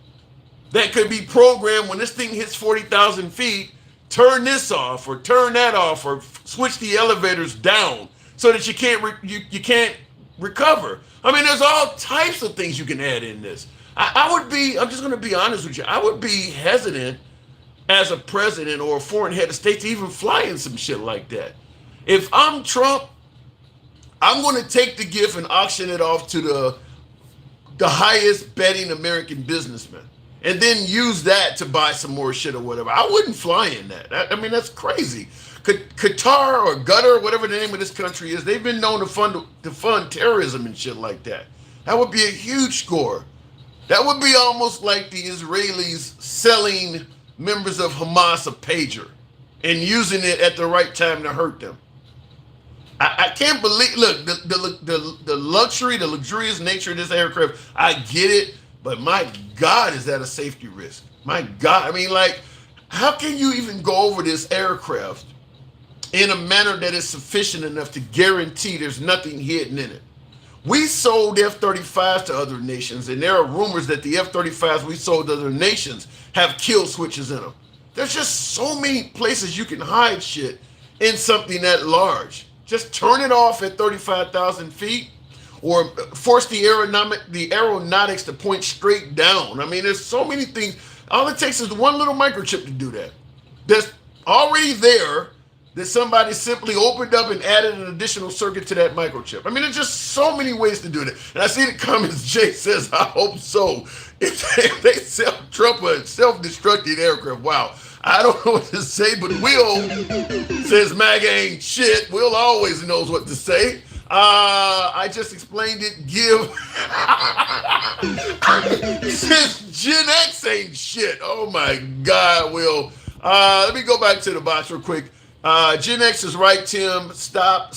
That could be programmed when this thing hits 40,000 feet, turn this off or turn that off or switch the elevators down so that you can't recover. I mean, there's all types of things you can add in this. I'm just going to be honest with you. I would be hesitant as a president or a foreign head of state to even fly in some shit like that. If I'm Trump, I'm going to take the gift and auction it off to the highest betting American businessman, and then use that to buy some more shit or whatever. I wouldn't fly in that. That's crazy. Qatar or Qatar, whatever the name of this country is, they've been known to fund terrorism and shit like that. That would be a huge score. That would be almost like the Israelis selling members of Hamas a pager and using it at the right time to hurt them. I can't believe, look, the luxury, the luxurious nature of this aircraft, I get it, but my God, is that a safety risk? My God, how can you even go over this aircraft in a manner that is sufficient enough to guarantee there's nothing hidden in it? We sold F-35s to other nations, and there are rumors that the F-35s we sold to other nations have kill switches in them. There's just so many places you can hide shit in something that large. Just turn it off at 35,000 feet, or force the aeronautics to point straight down. There's so many things. All it takes is one little microchip to do that. That's already there, that somebody simply opened up and added an additional circuit to that microchip. There's just so many ways to do that. And I see the comments, Jay says, I hope so. If they sell Trump a self-destructing aircraft, wow. I don't know what to say, but Will says MAGA ain't shit. Will always knows what to say. I just explained it. Since Gen X ain't shit. Oh my God, Will. Let me go back to the box real quick. Gen X is right, Tim. Stop.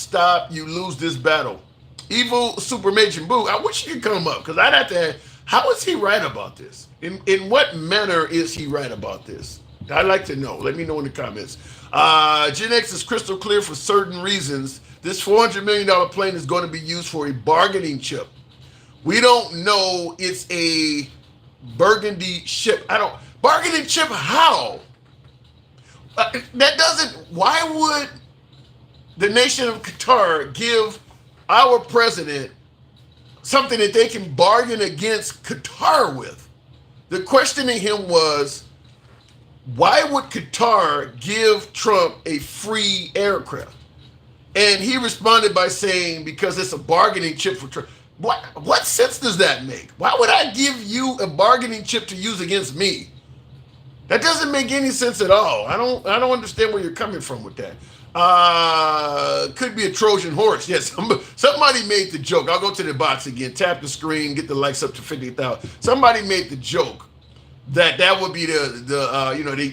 You lose this battle. Evil Super Major Boo. I wish you could come up, because I'd have to. How is he right about this? In what manner is he right about this? I'd like to know. Let me know in the comments. Gen X is crystal clear for certain reasons. This $400 million plane is going to be used for a bargaining chip. We don't know it's a burgundy ship. Bargaining chip, how? Why would the nation of Qatar give our president something that they can bargain against Qatar with? The question to him was, why would Qatar give Trump a free aircraft? And he responded by saying, because it's a bargaining chip for Trump. What sense does that make? Why would I give you a bargaining chip to use against me? That doesn't make any sense at all. I don't understand where you're coming from with that. Could be a Trojan horse. Yes, somebody made the joke. I'll go to the box again, tap the screen, get the likes up to 50,000. Somebody made the joke that would be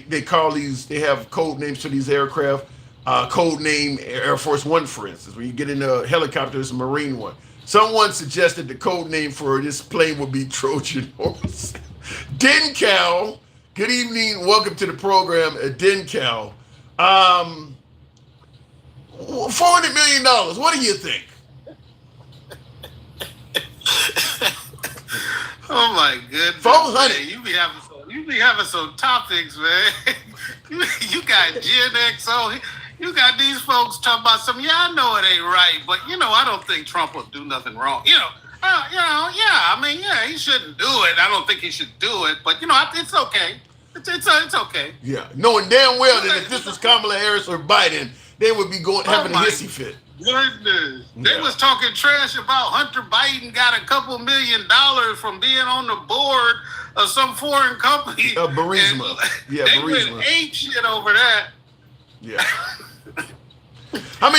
they call these, they have code names for these aircraft. Code name Air Force One, for instance. When you get in a helicopter, it's a Marine one. Someone suggested the code name for this plane would be Trojan horse. Dencal, good evening. Welcome to the program, Dencal. $400 million. What do you think? Oh my goodness! 400. Man, you be having some topics, man. you got Gen X. You got these folks talking about something. Yeah, I know it ain't right, but I don't think Trump will do nothing wrong. He shouldn't do it. I don't think he should do it, but it's okay. It's okay. Yeah, knowing damn well that if this was Kamala Harris or Biden, they would be having a hissy fit. Goodness. Yeah. They was talking trash about Hunter Biden got a couple $1 million from being on the board of some foreign company. Burisma. Yeah, they Burisma. went ape shit over that. Yeah. I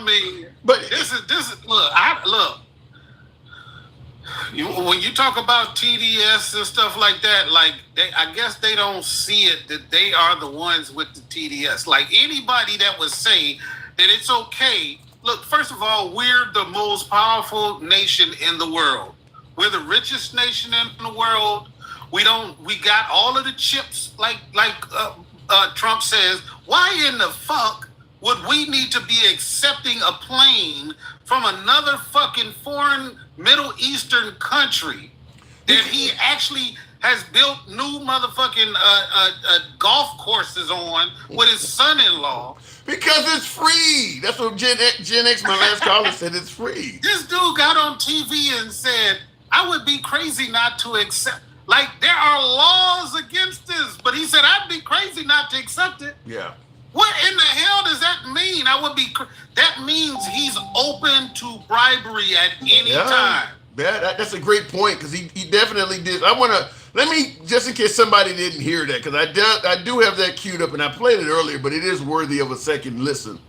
mean, but this is look. When you talk about TDS and stuff like that, I guess they don't see it that they are the ones with the TDS. Like anybody that would say that it's okay. Look, first of all, we're the most powerful nation in the world. We're the richest nation in the world. We got all of the chips, like Trump says. Why in the fuck would we need to be accepting a plane from another fucking foreign Middle Eastern country that he actually has built new motherfucking golf courses on with his son-in-law? Because it's free. That's what Gen X, my last caller, said. It's free. This dude got on TV and said, I would be crazy not to accept. Like, there are laws against this. But he said, I'd be crazy not to accept it. Yeah. What in the hell does that mean? That means he's open to bribery at any time. Yeah, that's a great point, because he definitely did. Let me, just in case somebody didn't hear that, because I do have that queued up, and I played it earlier, but it is worthy of a second listen.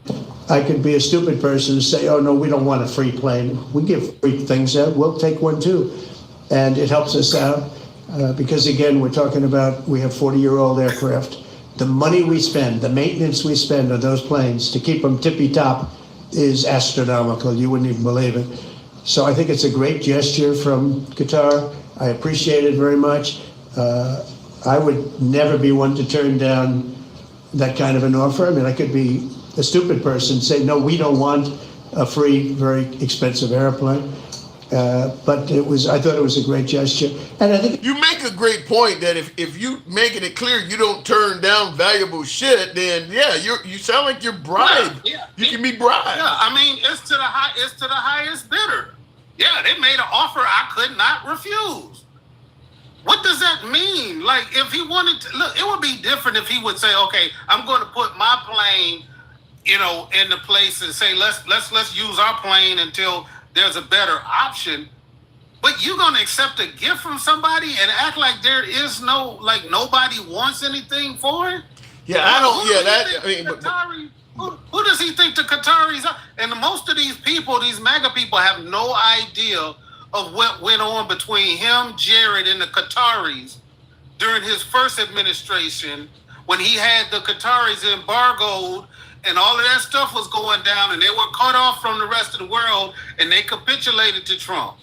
I could be a stupid person to say, oh, no, we don't want a free plane. We give free things out. We'll take one, too. And it helps us out because, again, we're talking about we have 40-year-old aircraft. The money we spend, the maintenance we spend on those planes to keep them tippy-top is astronomical. You wouldn't even believe it. So I think it's a great gesture from Qatar. I appreciate it very much. I would never be one to turn down that kind of an offer. I mean, I could be a stupid person, say, no, we don't want a free, very expensive airplane. But I thought it was a great gesture. And I think you make a great point that if you making it clear you don't turn down valuable shit, then you sound like you're bribed. Yeah. You can be bribed. Yeah, I mean, it's to the highest bidder. Yeah, they made an offer I could not refuse. What does that mean? Like, if he wanted to, look, it would be different if he would say, okay, I'm going to put my plane, in the place and say, let's use our plane until there's a better option. But you're going to accept a gift from somebody and act like there is nobody wants anything for it? Yeah, Who does he think the Qataris are? And most of these people, these MAGA people, have no idea of what went on between him, Jared, and the Qataris during his first administration when he had the Qataris embargoed and all of that stuff was going down and they were cut off from the rest of the world and they capitulated to Trump.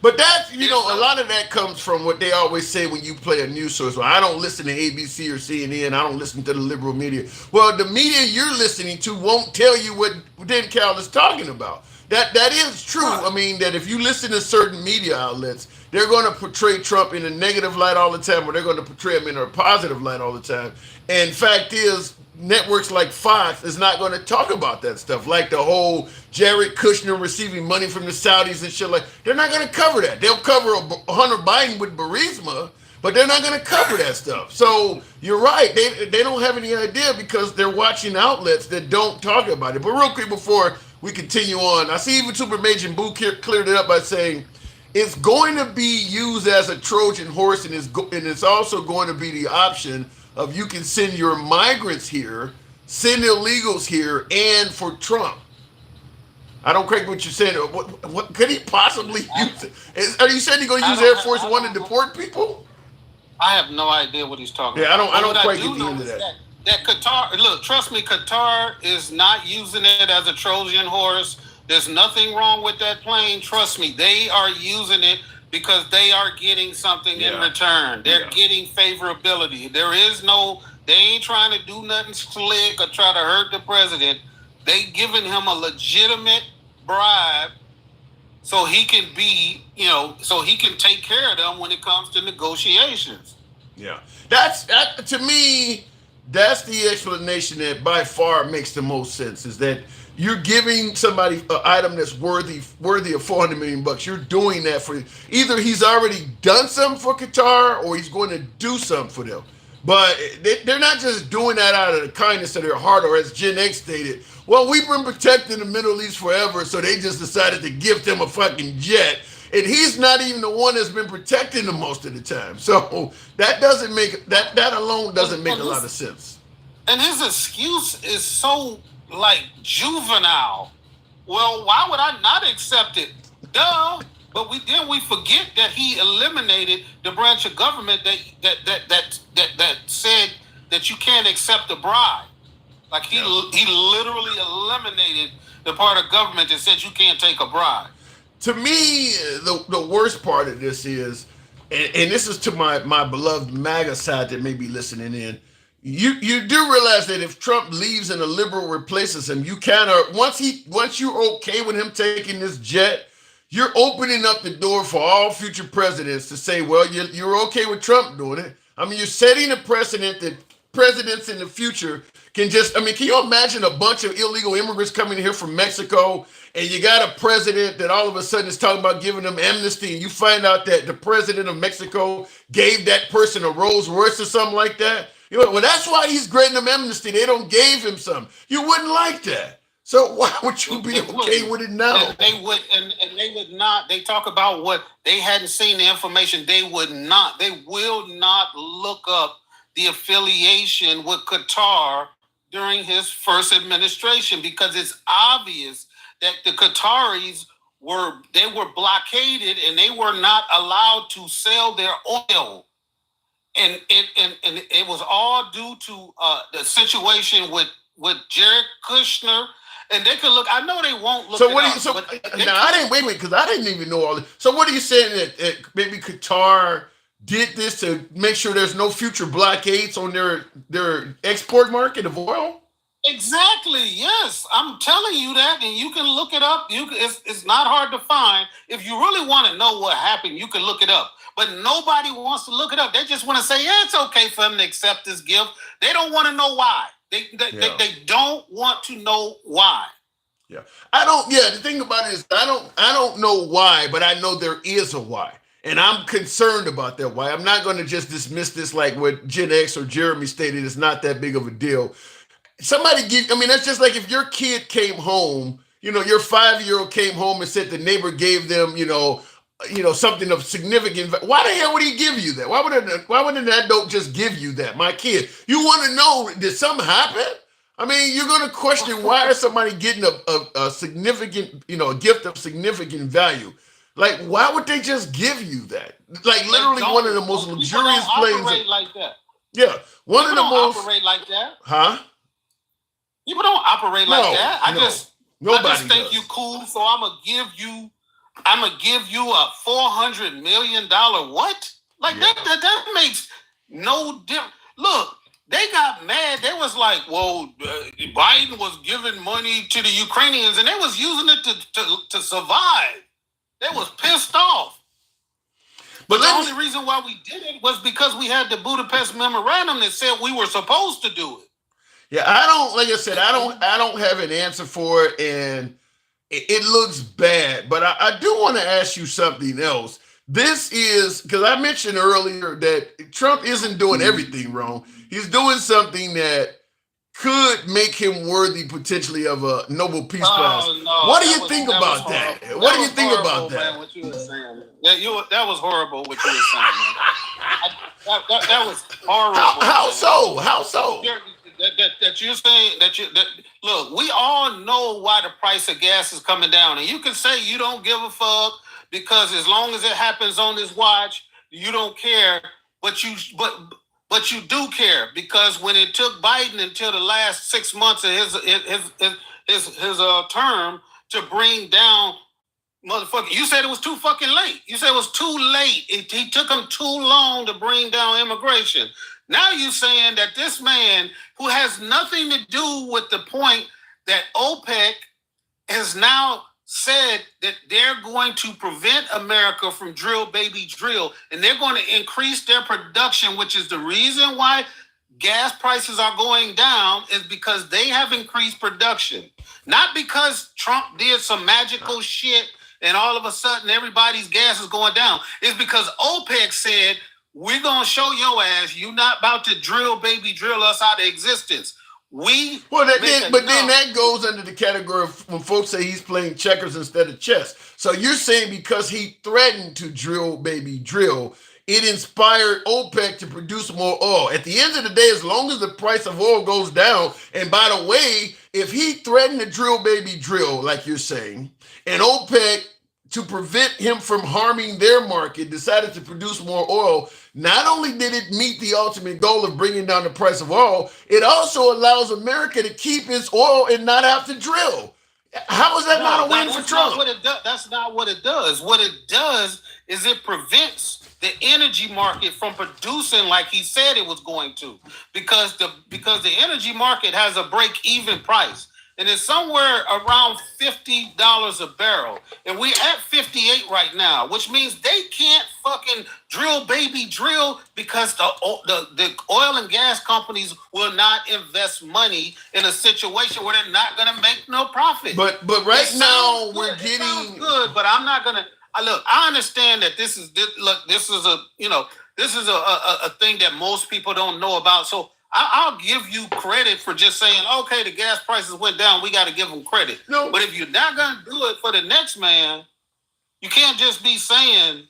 But that's, a lot of that comes from what they always say when you play a news source. Well, I don't listen to ABC or CNN. I don't listen to the liberal media. Well, the media you're listening to won't tell you what Dencal is talking about. That is true. I mean, that if you listen to certain media outlets, they're going to portray Trump in a negative light all the time, or they're going to portray him in a positive light all the time. And fact is, networks like Fox is not going to talk about that stuff, like the whole Jared Kushner receiving money from the Saudis and shit. They're not going to cover that. They'll cover Hunter Biden with Burisma, but they're not going to cover that stuff. So you're right. They don't have any idea because they're watching outlets that don't talk about it. But real quick before we continue on, I see even Super Major Boo cleared it up by saying it's going to be used as a Trojan horse, and it's also going to be the option of you can send your migrants here, send illegals here, and for Trump. I don't quite what you're saying. What could he possibly use? Are you saying he's going to use Air Force One to deport people? I have no idea what he's talking about. Yeah, I don't quite get the end of that. That Qatar, look, trust me, Qatar is not using it as a Trojan horse. There's nothing wrong with that plane. Trust me, they are using it because they are getting something in return. They're getting favorability. They ain't trying to do nothing slick or try to hurt the president. They giving him a legitimate bribe so he can so he can take care of them when it comes to negotiations. Yeah. To me, that's the explanation that by far makes the most sense, is that you're giving somebody an item that's worthy of $400 million. You're doing that for either he's already done something for Qatar or he's going to do something for them. But they're not just doing that out of the kindness of their heart, or as Gen X stated, well, we've been protecting the Middle East forever, so they just decided to give them a fucking jet. And he's not even the one that's been protecting them most of the time. So that doesn't make that alone doesn't make a lot of sense. And his excuse is so juvenile. Well, why would I not accept it? Duh. But we forget that he eliminated the branch of government that said that you can't accept a bribe. He literally eliminated the part of government that said you can't take a bribe. To me, the worst part of this is, and this is to my beloved MAGA side that may be listening in, you do realize that if Trump leaves and a liberal replaces him, you kind of, once you're okay with him taking this jet, you're opening up the door for all future presidents to say, well, you're okay with Trump doing it. I mean, you're setting a precedent that presidents in the future can you imagine a bunch of illegal immigrants coming here from Mexico, and you got a president that all of a sudden is talking about giving them amnesty, and you find out that the president of Mexico gave that person a Rolls Royce or something like that? Well, that's why he's granting them amnesty. They don't gave him some. You wouldn't like that. So why would you be okay with it now? They would not. They talk about what they hadn't seen the information. They will not look up the affiliation with Qatar during his first administration, because it's obvious that the Qataris were blockaded and they were not allowed to sell their oil. And it was all due to the situation with Jared Kushner. And they could look. I know they won't look. Because I didn't even know all this. So what are you saying that maybe Qatar did this to make sure there's no future blockades on their export market of oil? Exactly. Yes, I'm telling you that, and you can look it up. It's not hard to find. If you really want to know what happened, you can look it up. But nobody wants to look it up. They just want to say, yeah, it's okay for them to accept this gift. They don't want to know why. They don't want to know why. Yeah. The thing about it is I don't know why, but I know there is a why. And I'm concerned about that why. I'm not going to just dismiss this like what Gen X or Jeremy stated. It's not that big of a deal. That's just like if your kid came home, your 5-year-old came home and said the neighbor gave them, something of significant. Why the hell would he give you that? Why would an adult just give you that? My kid, you want to know, did something happen? You're going to question why is somebody getting a significant, a gift of significant value? Like, why would they just give you that? Like, literally one of the most luxurious planes. Operate like that. Yeah, one of the most. Operate like that. Huh? People don't operate like that. I just think you cool, so I'm gonna give you a $400 million what? Like that makes no difference. Look, they got mad. They was like, well, Biden was giving money to the Ukrainians and they was using it to survive. They was pissed off. But the only reason why we did it was because we had the Budapest Memorandum that said we were supposed to do it. Yeah, I don't have an answer for it, and it looks bad. But I do want to ask you something else. This is because I mentioned earlier that Trump isn't doing everything wrong. He's doing something that could make him worthy potentially of a Nobel Peace Prize. No, what do you think about that? What do you think about that? Man, what you were saying, that was horrible. What you were saying, man. That was horrible. How so? How so? That you're saying that look, we all know why the price of gas is coming down, and you can say you don't give a fuck because as long as it happens on this watch, you don't care. But you do care, because when it took Biden until the last 6 months of his term to bring down, motherfucker, you said it was too fucking late. You said it was too late. He took him too long to bring down immigration. Now you're saying that this man, who has nothing to do with the point that OPEC has now said that they're going to prevent America from drill, baby, drill, and they're going to increase their production, which is the reason why gas prices are going down, is because they have increased production. Not because Trump did some magical shit and all of a sudden everybody's gas is going down. It's because OPEC said, we're going to show your ass you're not about to drill, baby, drill us out of existence. Then that goes under the category of when folks say he's playing checkers instead of chess. So you're saying because he threatened to drill, baby, drill, it inspired OPEC to produce more oil. At the end of the day, as long as the price of oil goes down, and by the way, if he threatened to drill, baby, drill, like you're saying, and OPEC, to prevent him from harming their market, decided to produce more oil, not only did it meet the ultimate goal of bringing down the price of oil, it also allows America to keep its oil and not have to drill. How is that not a win for Trump? That's not what it does. What it does is it prevents the energy market from producing like he said it was going to, because the energy market has a break-even price. And it's somewhere around $50 a barrel. And we're at 58 right now, which means they can't fucking drill, baby, drill, because the oil and gas companies will not invest money in a situation where they're not going to make no profit. But right now we're getting... It sounds good, but I'm not going to... Look, I understand that this is a thing that most people don't know about. So I'll give you credit for just saying, okay, the gas prices went down, we got to give them credit. No. But if you're not going to do it for the next man, you can't just be saying,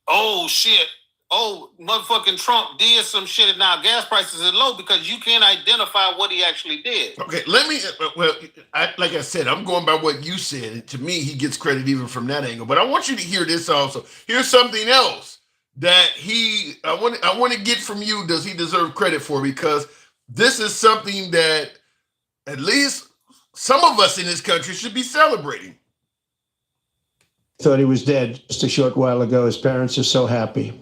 oh, shit, oh, motherfucking Trump did some shit and now gas prices are low, because you can't identify what he actually did. Okay, like I said, I'm going by what you said. And to me, he gets credit even from that angle. But I want you to hear this also. Here's something else that I want to get from you. Does he deserve credit for? Because this is something that at least some of us in this country should be celebrating. Thought he was dead just a short while ago. His parents are so happy.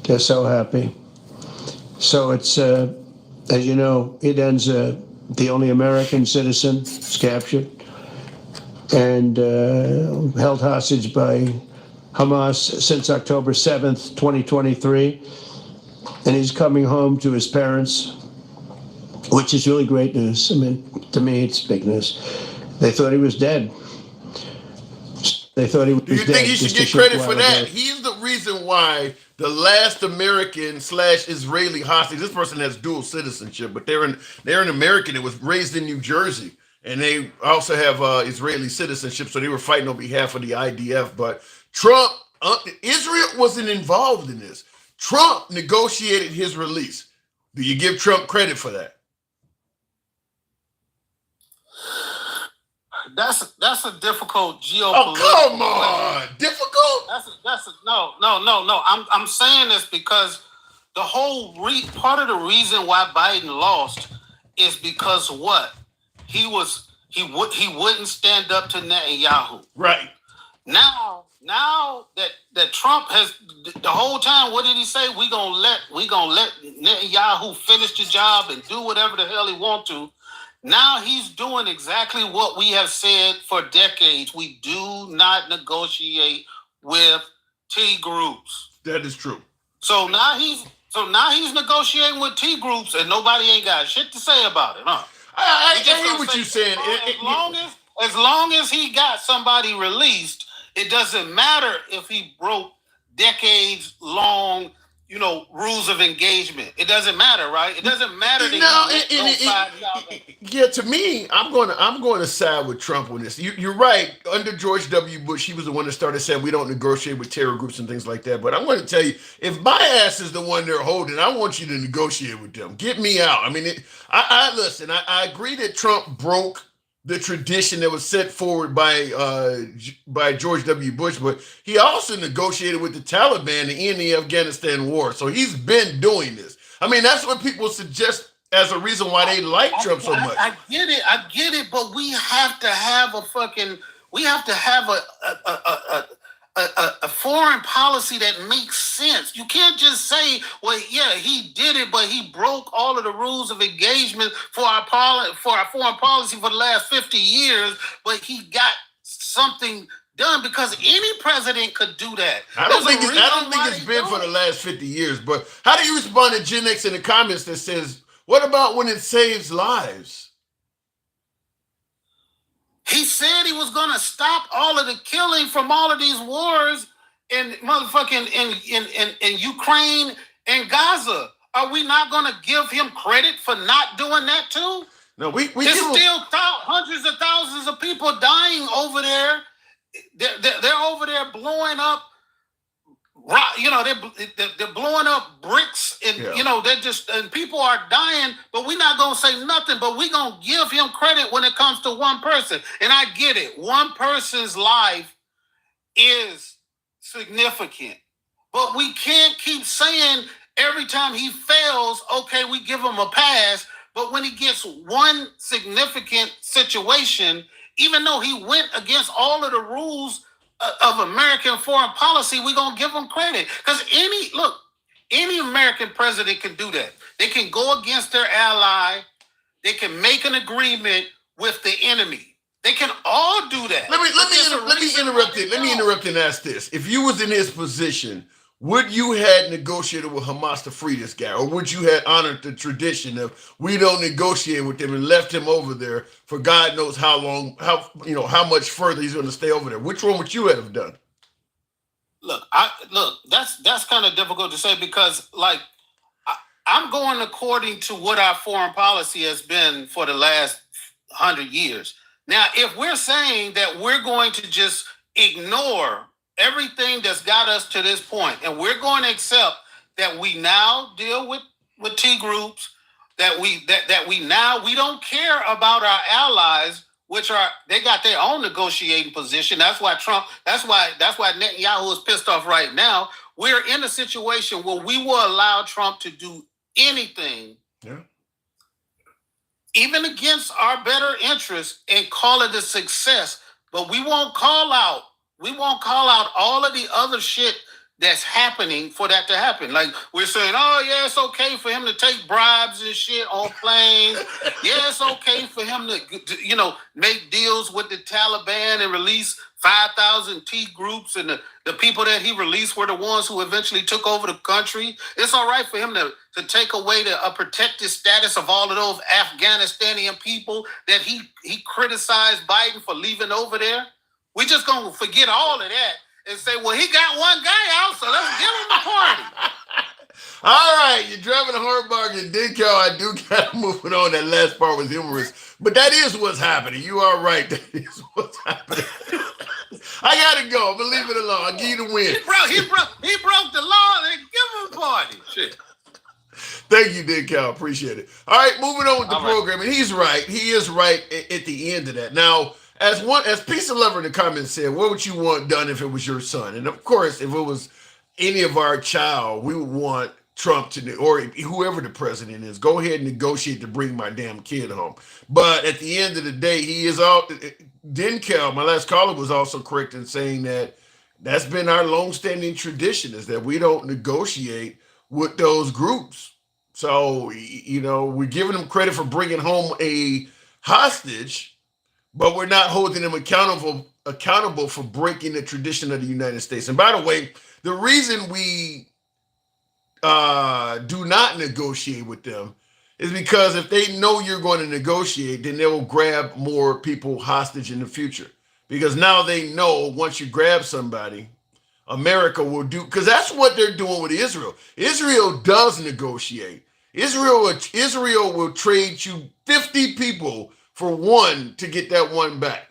They're so happy. So it's, as you know, it ends the only American citizen is captured and held hostage by Hamas since October 7th, 2023. And he's coming home to his parents, which is really great news. I mean, to me, it's big news. They thought he was dead. They thought he was dead. Do you think he should get credit for that? He's the reason why the last American/Israeli hostage, this person has dual citizenship, but they're an American that was raised in New Jersey. And they also have Israeli citizenship, so they were fighting on behalf of the IDF. But Trump, Israel wasn't involved in this. Trump negotiated his release. Do you give Trump credit for that? That's a difficult geopolitical. Oh, come on, difficult? No. I'm saying this because the whole part of the reason why Biden lost is because what? He wouldn't stand up to Netanyahu. Right. Now that Trump has the whole time, what did he say? We gonna let Netanyahu finish the job and do whatever the hell he want to. Now he's doing exactly what we have said for decades. We do not negotiate with T groups. That is true. So now he's negotiating with T groups, and nobody ain't got shit to say about it, huh? I hear what you're saying. As long as he got somebody released, it doesn't matter if he broke decades-long rules of engagement. It doesn't matter, right? It doesn't matter. Yeah, to me, I'm going to side with Trump on this. You're right. Under George W. Bush, he was the one that started saying we don't negotiate with terror groups and things like that. But I'm going to tell you, if my ass is the one they're holding, I want you to negotiate with them. Get me out. I mean, listen. I agree that Trump broke the tradition that was set forward by George W. Bush, but he also negotiated with the Taliban to end the Afghanistan war. So he's been doing this. I mean, that's what people suggest as a reason why they like Trump so much. I get it, but we have to have a foreign policy that makes sense. You can't just say, well, yeah, he did it, but he broke all of the rules of engagement for our foreign policy for the last 50 years, but he got something done, because any president could do that. I don't think it's been for the last 50 years, but how do you respond to Gen X in the comments that says, what about when it saves lives? He said he was going to stop all of the killing from all of these wars in motherfucking in Ukraine and Gaza. Are we not going to give him credit for not doing that too? No, there's still hundreds of thousands of people dying over there. They're over there blowing up. They're blowing up bricks, and they're just, and people are dying, but we're not gonna say nothing. But we're gonna give him credit when it comes to one person. And I get it, one person's life is significant, but we can't keep saying every time he fails, okay, we give him a pass. But when he gets one significant situation, even though he went against all of the rules of American foreign policy, we're going to give them credit. Because any American president can do that. They can go against their ally. They can make an agreement with the enemy. They can all do that. Let me interrupt and ask this. If you was in his position, would you have negotiated with Hamas to free this guy? Or would you have honored the tradition of we don't negotiate with him and left him over there for God knows how long, how much further he's going to stay over there? Which one would you have done? Look, that's kind of difficult to say, because I'm going according to what our foreign policy has been for the last 100 years. Now, if we're saying that we're going to just ignore everything that's got us to this point, and we're going to accept that we now deal with T groups, that we don't care about our allies, which they got their own negotiating position. That's why Netanyahu is pissed off right now. We're in a situation where we will allow Trump to do anything, even against our better interests, and call it a success. But we won't call out all of the other shit that's happening for that to happen. Like, we're saying, oh yeah, it's okay for him to take bribes and shit on planes. Yeah, it's okay for him to make deals with the Taliban and release 5,000 T groups, and the people that he released were the ones who eventually took over the country. It's all right for him to take away the protected status of all of those Afghanistani people that he criticized Biden for leaving over there. We're just going to forget all of that and say, well, he got one guy out, so let's give him the party. All right, you're driving a hard bargain, Dick. I do got to move on. That last part was humorous, but that is what's happening. You are right. That is what's happening. I got to go. I'm going to leave it alone. I'll give you the win. He broke the law, and give him a party. Shit. Thank you, Dick Cal. Appreciate it. All right, moving on with the program. And he's right. He is right at the end of that. Now, as Peace and Lover in the comments said, what would you want done if it was your son? And of course, if it was any of our child, we would want Trump to, or whoever the president is, go ahead and negotiate to bring my damn kid home. But at the end of the day, he is all. Denkel, my last caller, was also correct in saying that that's been our longstanding tradition, is that we don't negotiate with those groups. So, we're giving them credit for bringing home a hostage, but we're not holding them accountable for breaking the tradition of the United States. And by the way, the reason we do not negotiate with them is because if they know you're going to negotiate, then they will grab more people hostage in the future. Because now they know once you grab somebody, America will do, because that's what they're doing with Israel. Israel does negotiate. Israel will trade you 50 people for one to get that one back.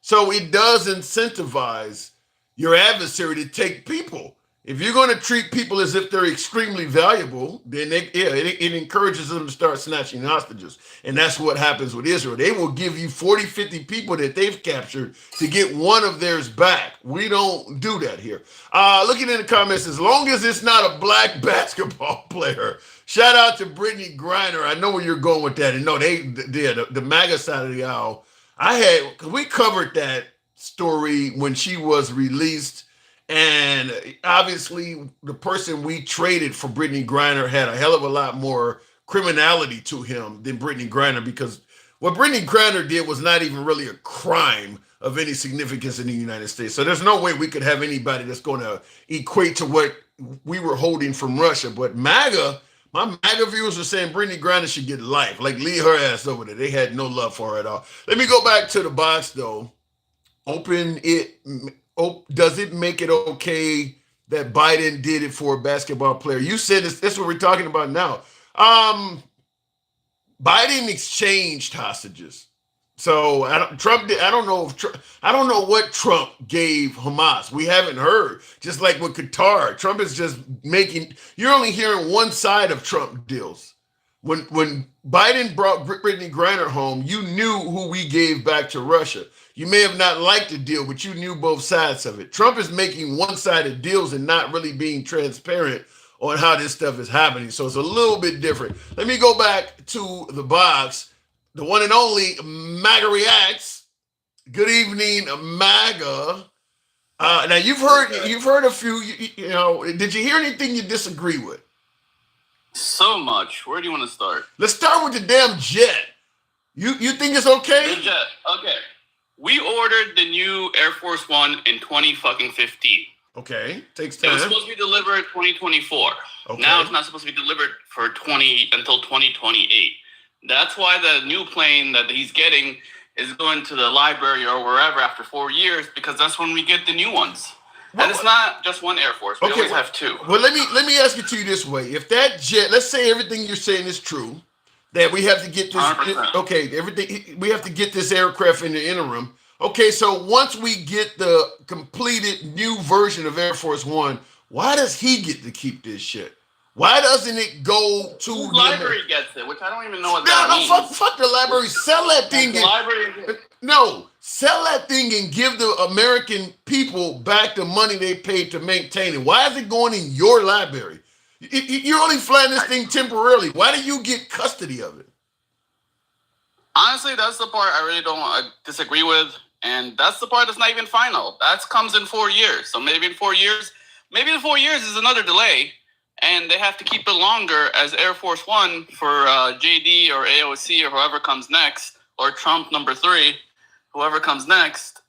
So it does incentivize your adversary to take people. If you're going to treat people as if they're extremely valuable, then it encourages them to start snatching hostages. And that's what happens with Israel. They will give you 40, 50 people that they've captured to get one of theirs back. We don't do that here. Looking in the comments, as long as it's not a black basketball player. Shout out to Brittany Griner. I know where you're going with that. And no, the MAGA side of the aisle. We covered that story when she was released. And obviously, the person we traded for Brittany Griner had a hell of a lot more criminality to him than Brittany Griner, because what Brittany Griner did was not even really a crime of any significance in the United States. So there's no way we could have anybody that's going to equate to what we were holding from Russia. But my MAGA viewers are saying Brittany Griner should get life. Like, leave her ass over there. They had no love for her at all. Let me go back to the box, though. Does it make it okay that Biden did it for a basketball player? You said that's what we're talking about now. Biden exchanged hostages. So I don't know what Trump gave Hamas. We haven't heard. Just like with Qatar, Trump is just you're only hearing one side of Trump deals. When Biden brought Brittany Griner home, you knew who we gave back to Russia. You may have not liked the deal, but you knew both sides of it. Trump is making one-sided deals and not really being transparent on how this stuff is happening. So it's a little bit different. Let me go back to the box. The one and only MAGA Reacts. Good evening, MAGA. Now you've heard a few. You know, did you hear anything you disagree with? So much. Where do you want to start? Let's start with the damn jet. You think it's okay? The jet. Okay. We ordered the new Air Force One in 2015. Okay, takes time. It was supposed to be delivered 2024. Okay. Now it's not supposed to be delivered until 2028. That's why the new plane that he's getting is going to the library or wherever after 4 years, because that's when we get the new ones. And it's not just one Air Force. We always have two. Well, let me ask it to you this way: if that jet, let's say everything you're saying is true, that we have to get this. 100%. Everything we have to get this aircraft in the interim. Okay, so once we get the completed new version of Air Force One, why does he get to keep this shit? Why doesn't it go to the library? Gets it, which I don't even know what that means. Fuck the library. Sell that thing. Sell that thing and give the American people back the money they paid to maintain it. Why is it going in your library? You're only flying this thing temporarily. Why do you get custody of it? Honestly, that's the part I really don't disagree with. And that's the part that's not even final. That comes in 4 years. So maybe in 4 years is another delay. And they have to keep it longer as Air Force One for JD or AOC or whoever comes next, or Trump #3, whoever comes next.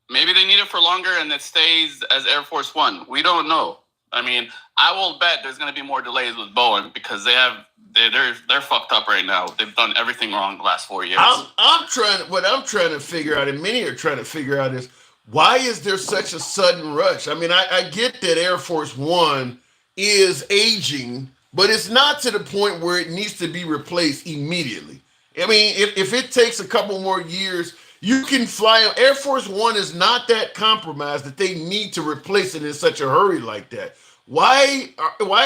Maybe they need it for longer and it stays as Air Force One. We don't know. I mean, I will bet there's going to be more delays with Boeing because they're fucked up right now. They've done everything wrong the last 4 years. What I'm trying to figure out, and many are trying to figure out, is why is there such a sudden rush? I mean, I get that Air Force One is aging, but it's not to the point where it needs to be replaced immediately. I mean, if it takes a couple more years, you can fly. Air Force One is not that compromised that they need to replace it in such a hurry like that. Why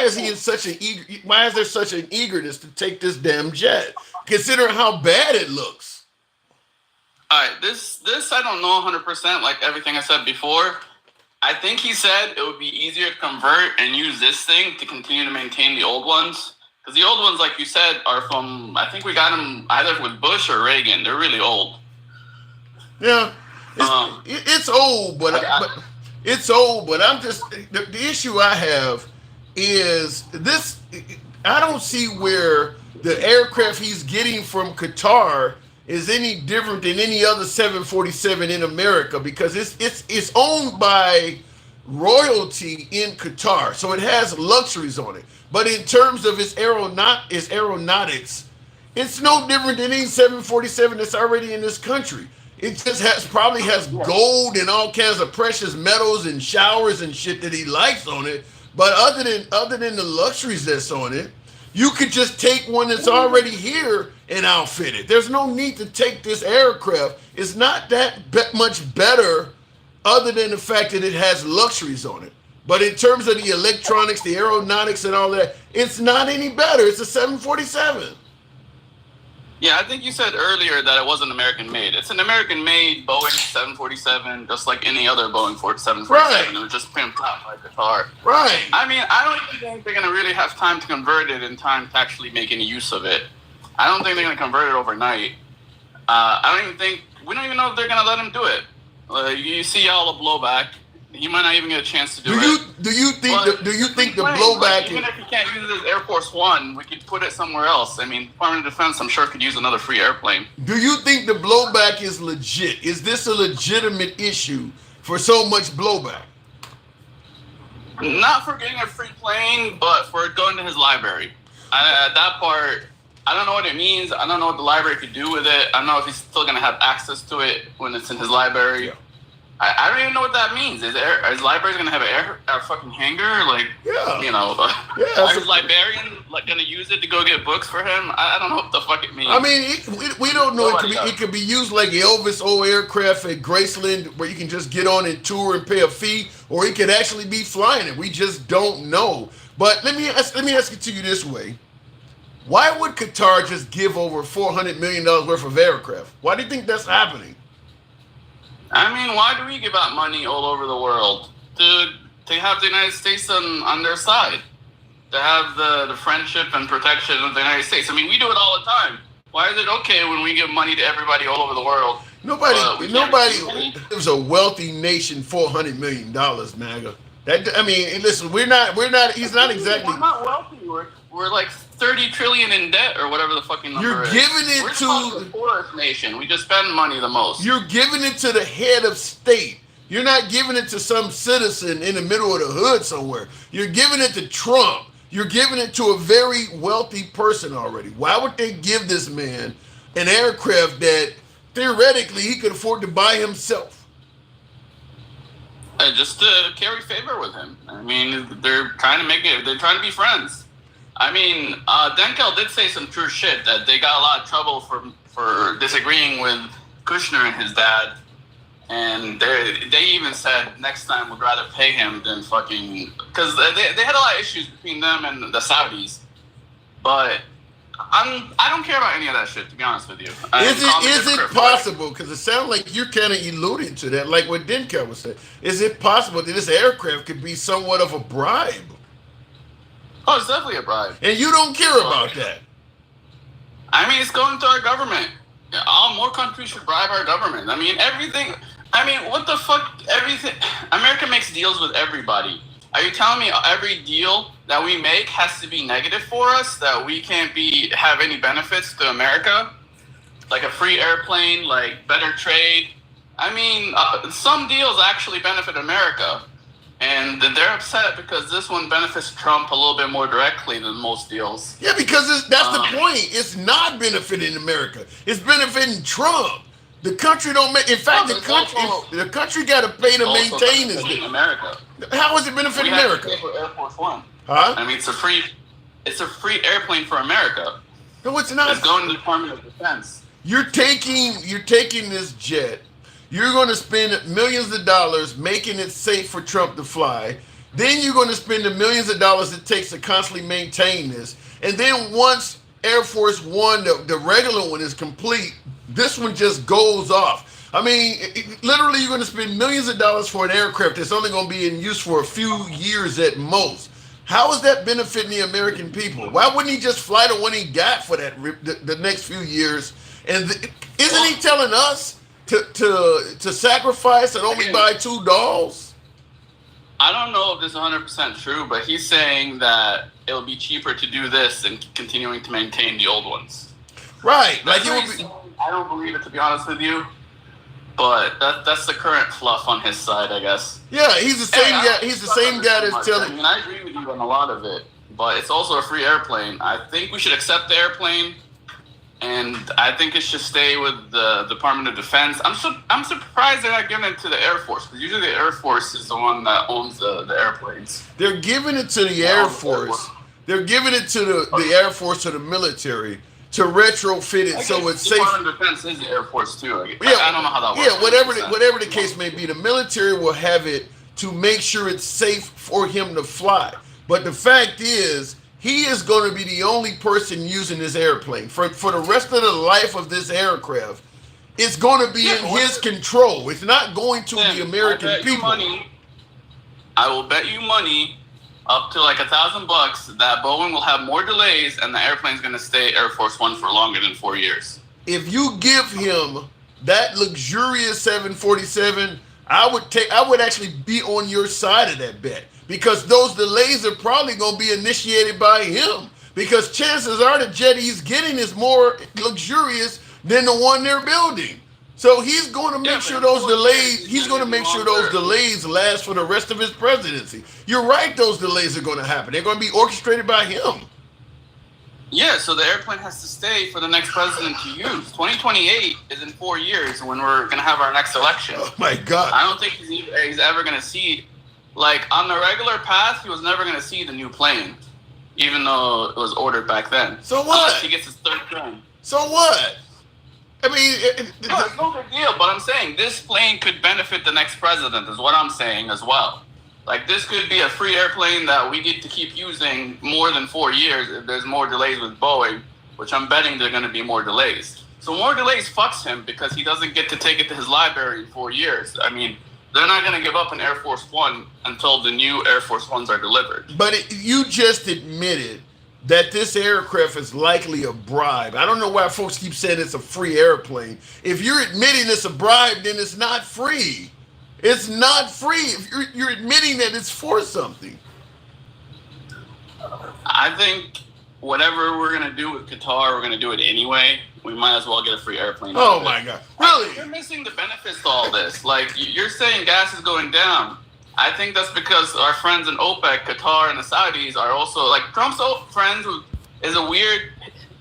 is he in such an why is there such an eagerness to take this damn jet, considering how bad it looks? All right, this I don't know 100%, like everything I said before. I think he said it would be easier to convert and use this thing to continue to maintain the old ones. Because the old ones, like you said, are from, I think we got them either with Bush or Reagan. They're really old. Yeah, it's old, but it's old. But I'm just, the issue I have is this. I don't see where the aircraft he's getting from Qatar is any different than any other 747 in America, because it's owned by royalty in Qatar, so it has luxuries on it. But in terms of its aeronautics, it's no different than any 747 that's already in this country. It just probably has gold and all kinds of precious metals and showers and shit that he likes on it. But other than the luxuries that's on it, you could just take one that's already here and outfit it. There's no need to take this aircraft. It's not that much better, other than the fact that it has luxuries on it. But in terms of the electronics, the aeronautics, and all that, it's not any better. It's a 747. Yeah, I think you said earlier that it wasn't American-made. It's an American-made Boeing 747, just like any other Boeing 747. Right. It was just pimped out by Qatar. Right. I mean, I don't even think they're going to really have time to convert it in time to actually make any use of it. I don't think they're going to convert it overnight. We don't even know if they're going to let him do it. You see all the blowback. He might not even get a chance to do it. Do you think the blowback? Even if you can't use it as Air Force One, we could put it somewhere else. I mean, Department of Defense, I'm sure, could use another free airplane. Do you think the blowback is legit? Is this a legitimate issue for so much blowback? Not for getting a free plane, but for going to his library. That part, I don't know what it means. I don't know what the library could do with it. I don't know if he's still going to have access to it when it's in his library. Yeah. I don't even know what that means. Is library going to have a fucking hangar? Like, yeah. You know, yeah, is librarian going to use it to go get books for him? I don't know what the fuck it means. I mean, we don't know. It could be used like Elvis old aircraft at Graceland, where you can just get on and tour and pay a fee, or he could actually be flying it. We just don't know. But let me ask it to you this way: why would Qatar just give over $400 million worth of aircraft? Why do you think that's happening? I mean, why do we give out money all over the world? To have the United States on their side. To have the friendship and protection of the United States. I mean, we do it all the time. Why is it okay when we give money to everybody all over the world? Nobody gives a wealthy nation $400 million, MAGA. Listen, he's not exactly. We're not wealthy. We're like 30 trillion in debt or whatever the fucking number is. You're giving it to the poorest nation. We just spend money the most. You're giving it to the head of state. You're not giving it to some citizen in the middle of the hood somewhere. You're giving it to Trump. You're giving it to a very wealthy person already. Why would they give this man an aircraft that theoretically he could afford to buy himself? Just to carry favor with him. I mean, they're trying to be friends. I mean, Denkel did say some true shit that they got a lot of trouble for disagreeing with Kushner and his dad. And they even said next time would rather pay him than fucking... Because they had a lot of issues between them and the Saudis. But I don't care about any of that shit, to be honest with you. Is it possible, because it sounds like you're kind of alluding to that, like what Denkel was saying, is it possible that this aircraft could be somewhat of a bribe? Oh, it's definitely a bribe. And you don't care about that? I mean, it's going to our government. More countries should bribe our government. I mean, everything... I mean, what the fuck? Everything... America makes deals with everybody. Are you telling me every deal that we make has to be negative for us? That we can't have any benefits to America? Like a free airplane, like better trade? I mean, some deals actually benefit America. And they're upset because this one benefits Trump a little bit more directly than most deals. Yeah, because that's the point. It's not benefiting America. It's benefiting Trump. The country don't make. In fact, the country got to pay to maintain this. America. How is it benefiting America? Have to pay for Air Force One. Huh? I mean, it's a free airplane for America. No, it's not. It's going to the Department of Defense. You're taking this jet. You're going to spend millions of dollars making it safe for Trump to fly. Then you're going to spend the millions of dollars it takes to constantly maintain this. And then once Air Force One, the regular one, is complete, this one just goes off. I mean, literally, you're going to spend millions of dollars for an aircraft that's only going to be in use for a few years at most. How is that benefiting the American people? Why wouldn't he just fly the one he got for the next few years? And isn't he telling us to sacrifice and only buy 2 dolls? I don't know if this is 100% true, but he's saying that it'll be cheaper to do this than continuing to maintain the old ones. Right. I don't believe it, to be honest with you. But that's the current fluff on his side, I guess. Yeah, he's the same guy. He's the same guy that's telling. I mean, I agree with you on a lot of it, but it's also a free airplane. I think we should accept the airplane, And I think it should stay with the Department of Defense. I'm surprised they're not giving it to the Air Force, because usually the Air Force is the one that owns the airplanes. They're giving it to the Air Force. They're giving it to the Air Force or the military to retrofit it so it's safe. Department of Defense is the Air Force too. I don't know how that works. Yeah, whatever the case may be, the military will have it to make sure it's safe for him to fly. But the fact is, he is going to be the only person using this airplane for the rest of the life of this aircraft. It's going to be in his control. It's not going to the American people. I will bet you money up to like $1,000 that Boeing will have more delays and the airplane's going to stay Air Force One for longer than 4 years. If you give him that luxurious 747, I would actually be on your side of that bet, because those delays are probably going to be initiated by him, because chances are the jet he's getting is more luxurious than the one they're building. So he's going to make sure those delays, he's going to make sure those delays last for the rest of his presidency. You're right, those delays are going to happen. They're going to be orchestrated by him. Yeah, so the airplane has to stay for the next president to use. 2028 is in 4 years when we're going to have our next election. Oh my God. I don't think he's ever going to see, like on the regular path, he was never going to see the new plane, even though it was ordered back then. So what? Unless he gets his third term. So what? I mean, it's no big deal, but I'm saying this plane could benefit the next president is what I'm saying as well. Like, this could be a free airplane that we get to keep using more than 4 years if there's more delays with Boeing, which I'm betting there are going to be more delays. So more delays fucks him because he doesn't get to take it to his library in 4 years. I mean, they're not going to give up an Air Force One until the new Air Force Ones are delivered. But you just admitted that this aircraft is likely a bribe. I don't know why folks keep saying it's a free airplane. If you're admitting it's a bribe, then it's not free. It's not free. If you're admitting that it's for something. I think whatever we're going to do with Qatar, we're going to do it anyway. We might as well get a free airplane. Oh my God. Really? You're missing the benefits to all this. Like, you're saying gas is going down. I think that's because our friends in OPEC, Qatar, and the Saudis are also, like, Trump's friends is a weird,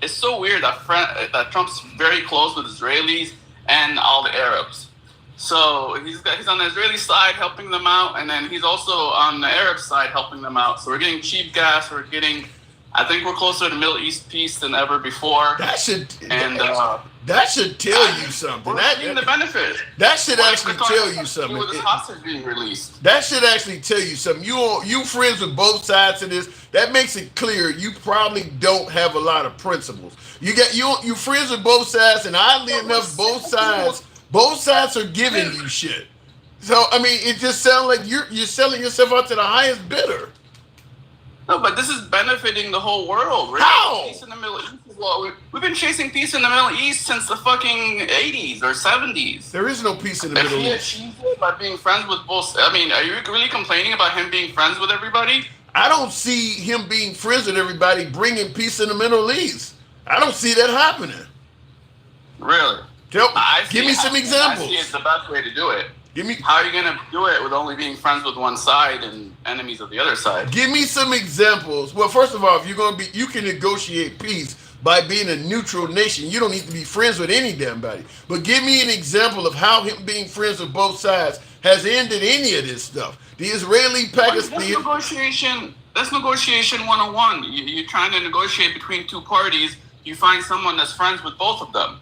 it's so weird that Trump's very close with Israelis and all the Arabs. So he's on the Israeli side helping them out, and then he's also on the Arab side helping them out. So we're getting cheap gas. I think we're closer to Middle East peace than ever before. That should tell you something. We're seeing the benefit. That should actually tell you something. With this hostage being released. That should actually tell you something. You friends with both sides of this. That makes it clear you probably don't have a lot of principles. You friends with both sides, and oddly enough, both sides are giving you shit. So I mean, it just sounds like you're selling yourself out to the highest bidder. No, but this is benefiting the whole world. Right? How? Peace in the Middle East. Well, we've been chasing peace in the Middle East since the fucking 80s or 70s. There is no peace in the Middle East. If he achieved it by being friends with both, I mean, are you really complaining about him being friends with everybody? I don't see him being friends with everybody bringing peace in the Middle East. I don't see that happening. Really? Give me some examples. I see it's the best way to do it. How are you going to do it with only being friends with one side and enemies of the other side? Give me some examples. Well, first of all, if you're going to you can negotiate peace by being a neutral nation. You don't need to be friends with any damn body. But give me an example of how him being friends with both sides has ended any of this stuff. The Israeli Pakistan. That's negotiation 101. You're trying to negotiate between two parties. You find someone that's friends with both of them.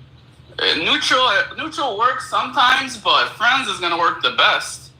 Neutral works sometimes, but friends is going to work the best.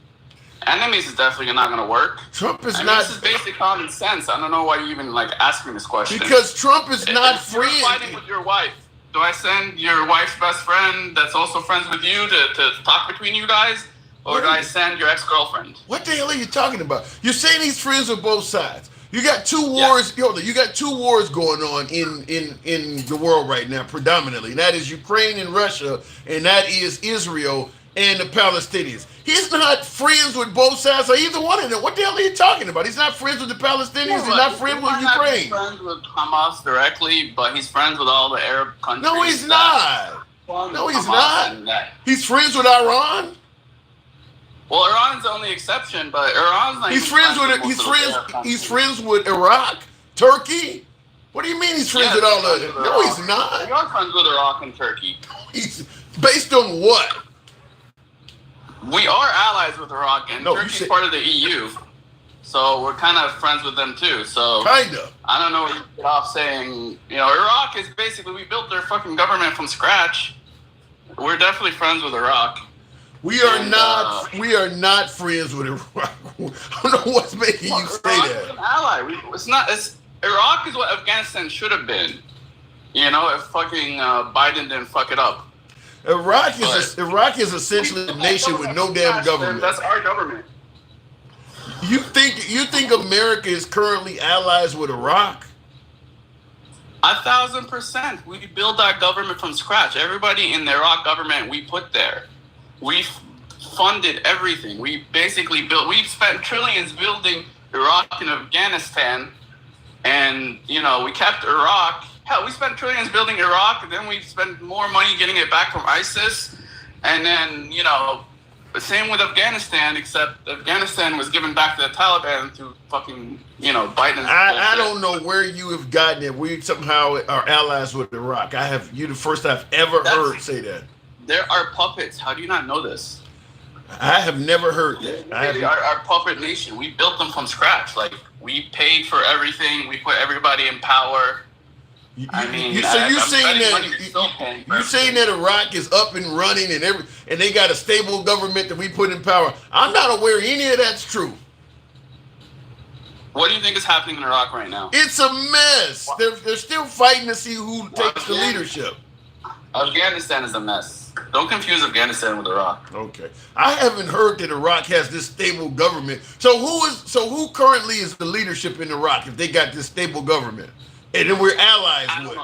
Enemies is definitely not going to work. Trump is This is basic common sense. I don't know why you even ask me this question. Because Trump is not free. You're fighting with your wife. Do I send your wife's best friend that's also friends with you to talk between you guys? Or do I send your ex-girlfriend? What the hell are you talking about? You're saying he's friends with both sides. You got two wars. Yeah. You got two wars going on in the world right now, predominantly. And that is Ukraine and Russia, and that is Israel and the Palestinians. He's not friends with both sides of either one of them. What the hell are you talking about? He's not friends with the Palestinians. He's not friends with Ukraine. He's friends with Hamas directly, but he's friends with all the Arab countries. No, he's not. No, he's not. He's friends with Iran. Well, Iran's the only exception, but Iran's not. He's friends with Iraq, Turkey. What do you mean he's friends with all of them? No, he's not. We are friends with Iraq and Turkey. He's based on what? We are allies with Iraq, and Turkey's part of the EU. So we're kind of friends with them too. So kind of. I don't know what you get off saying. You know, Iraq is basically, we built their fucking government from scratch. We're definitely friends with Iraq. We are not friends with Iraq. I don't know what's making you say Iraq that. is an ally. Iraq is what Afghanistan should have been. You know, if fucking Biden didn't fuck it up. Iraq is essentially a nation with no damn government. That's our government. You think America is currently allies with Iraq? 1,000%. We build our government from scratch. Everybody in the Iraq government we put there. We funded everything. We basically we've spent trillions building Iraq and Afghanistan, and you know, we kept Iraq. Hell, we spent trillions building Iraq, and then we spent more money getting it back from ISIS, and then, you know, the same with Afghanistan, except Afghanistan was given back to the Taliban through fucking, you know, Biden's I don't know where you have gotten it. We somehow are allies with Iraq. You're the first I've ever heard say that. There are puppets. How do you not know this? I have never heard that. Our puppet nation. We built them from scratch. Like, we paid for everything. We put everybody in power. You're saying that Iraq is up and running and they got a stable government that we put in power. I'm not aware any of that's true. What do you think is happening in Iraq right now? It's a mess. They're still fighting to see who takes the leadership. Afghanistan is a mess. Don't confuse Afghanistan with Iraq. Okay. I haven't heard that Iraq has this stable government. So who currently is the leadership in Iraq if they got this stable government? And then we're allies with.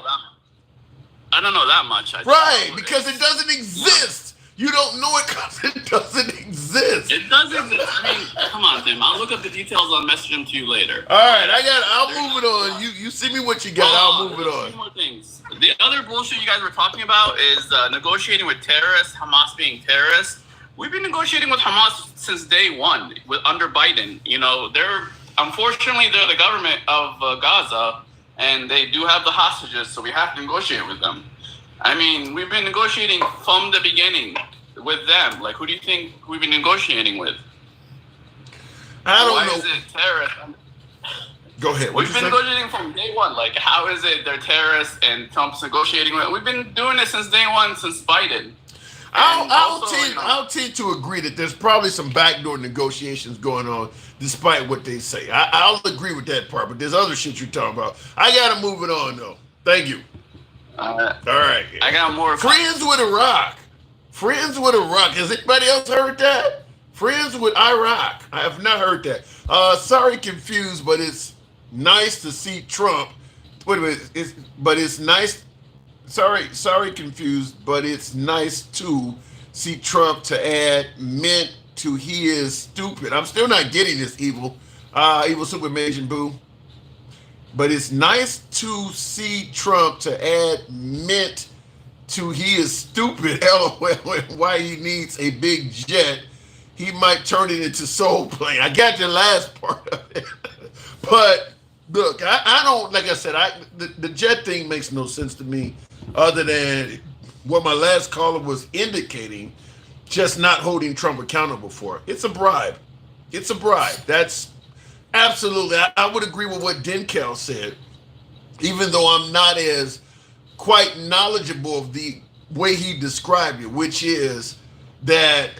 I don't know that much. Right, because it doesn't exist. You don't know it because it doesn't exist. It does exist. I mean, come on, Tim. I'll look up the details. I'll message them to you later. All right, I'll move it on. You see me what you got. I'll move it on. Two more things. The other bullshit you guys were talking about is negotiating with terrorists, Hamas being terrorists. We've been negotiating with Hamas since day one under Biden. You know, unfortunately they're the government of Gaza. And they do have the hostages, so we have to negotiate with them. I mean, we've been negotiating from the beginning with them. Like, who do you think we've been negotiating with? I don't know. Why is it terrorists? Go ahead. We've been negotiating from day one. Like, how is it they're terrorists and Trump's negotiating with? We've been doing it since day one, since Biden. I'll tend to agree that there's probably some backdoor negotiations going on, despite what they say. I'll agree with that part, but there's other shit you're talking about. I gotta move it on though. Thank you. All right. I got more. Friends with Iraq. Friends with Iraq. Has anybody else heard that? Friends with Iraq. I have not heard that. Sorry, confused, but it's nice to see Trump. Wait a minute. But it's nice. Sorry, confused, but it's nice to see Trump to add mint to he is stupid. I'm still not getting this evil super Majin Boo. But it's nice to see Trump to add mint to he is stupid. LOL, why he needs a big jet. He might turn it into soul plane. I got the last part of it. But look, I don't, like I said, the jet thing makes no sense to me. Other than what my last caller was indicating, just not holding Trump accountable for it. It's a bribe. It's a bribe. That's absolutely, I would agree with what Denkel said, even though I'm not as quite knowledgeable of the way he described it, which is that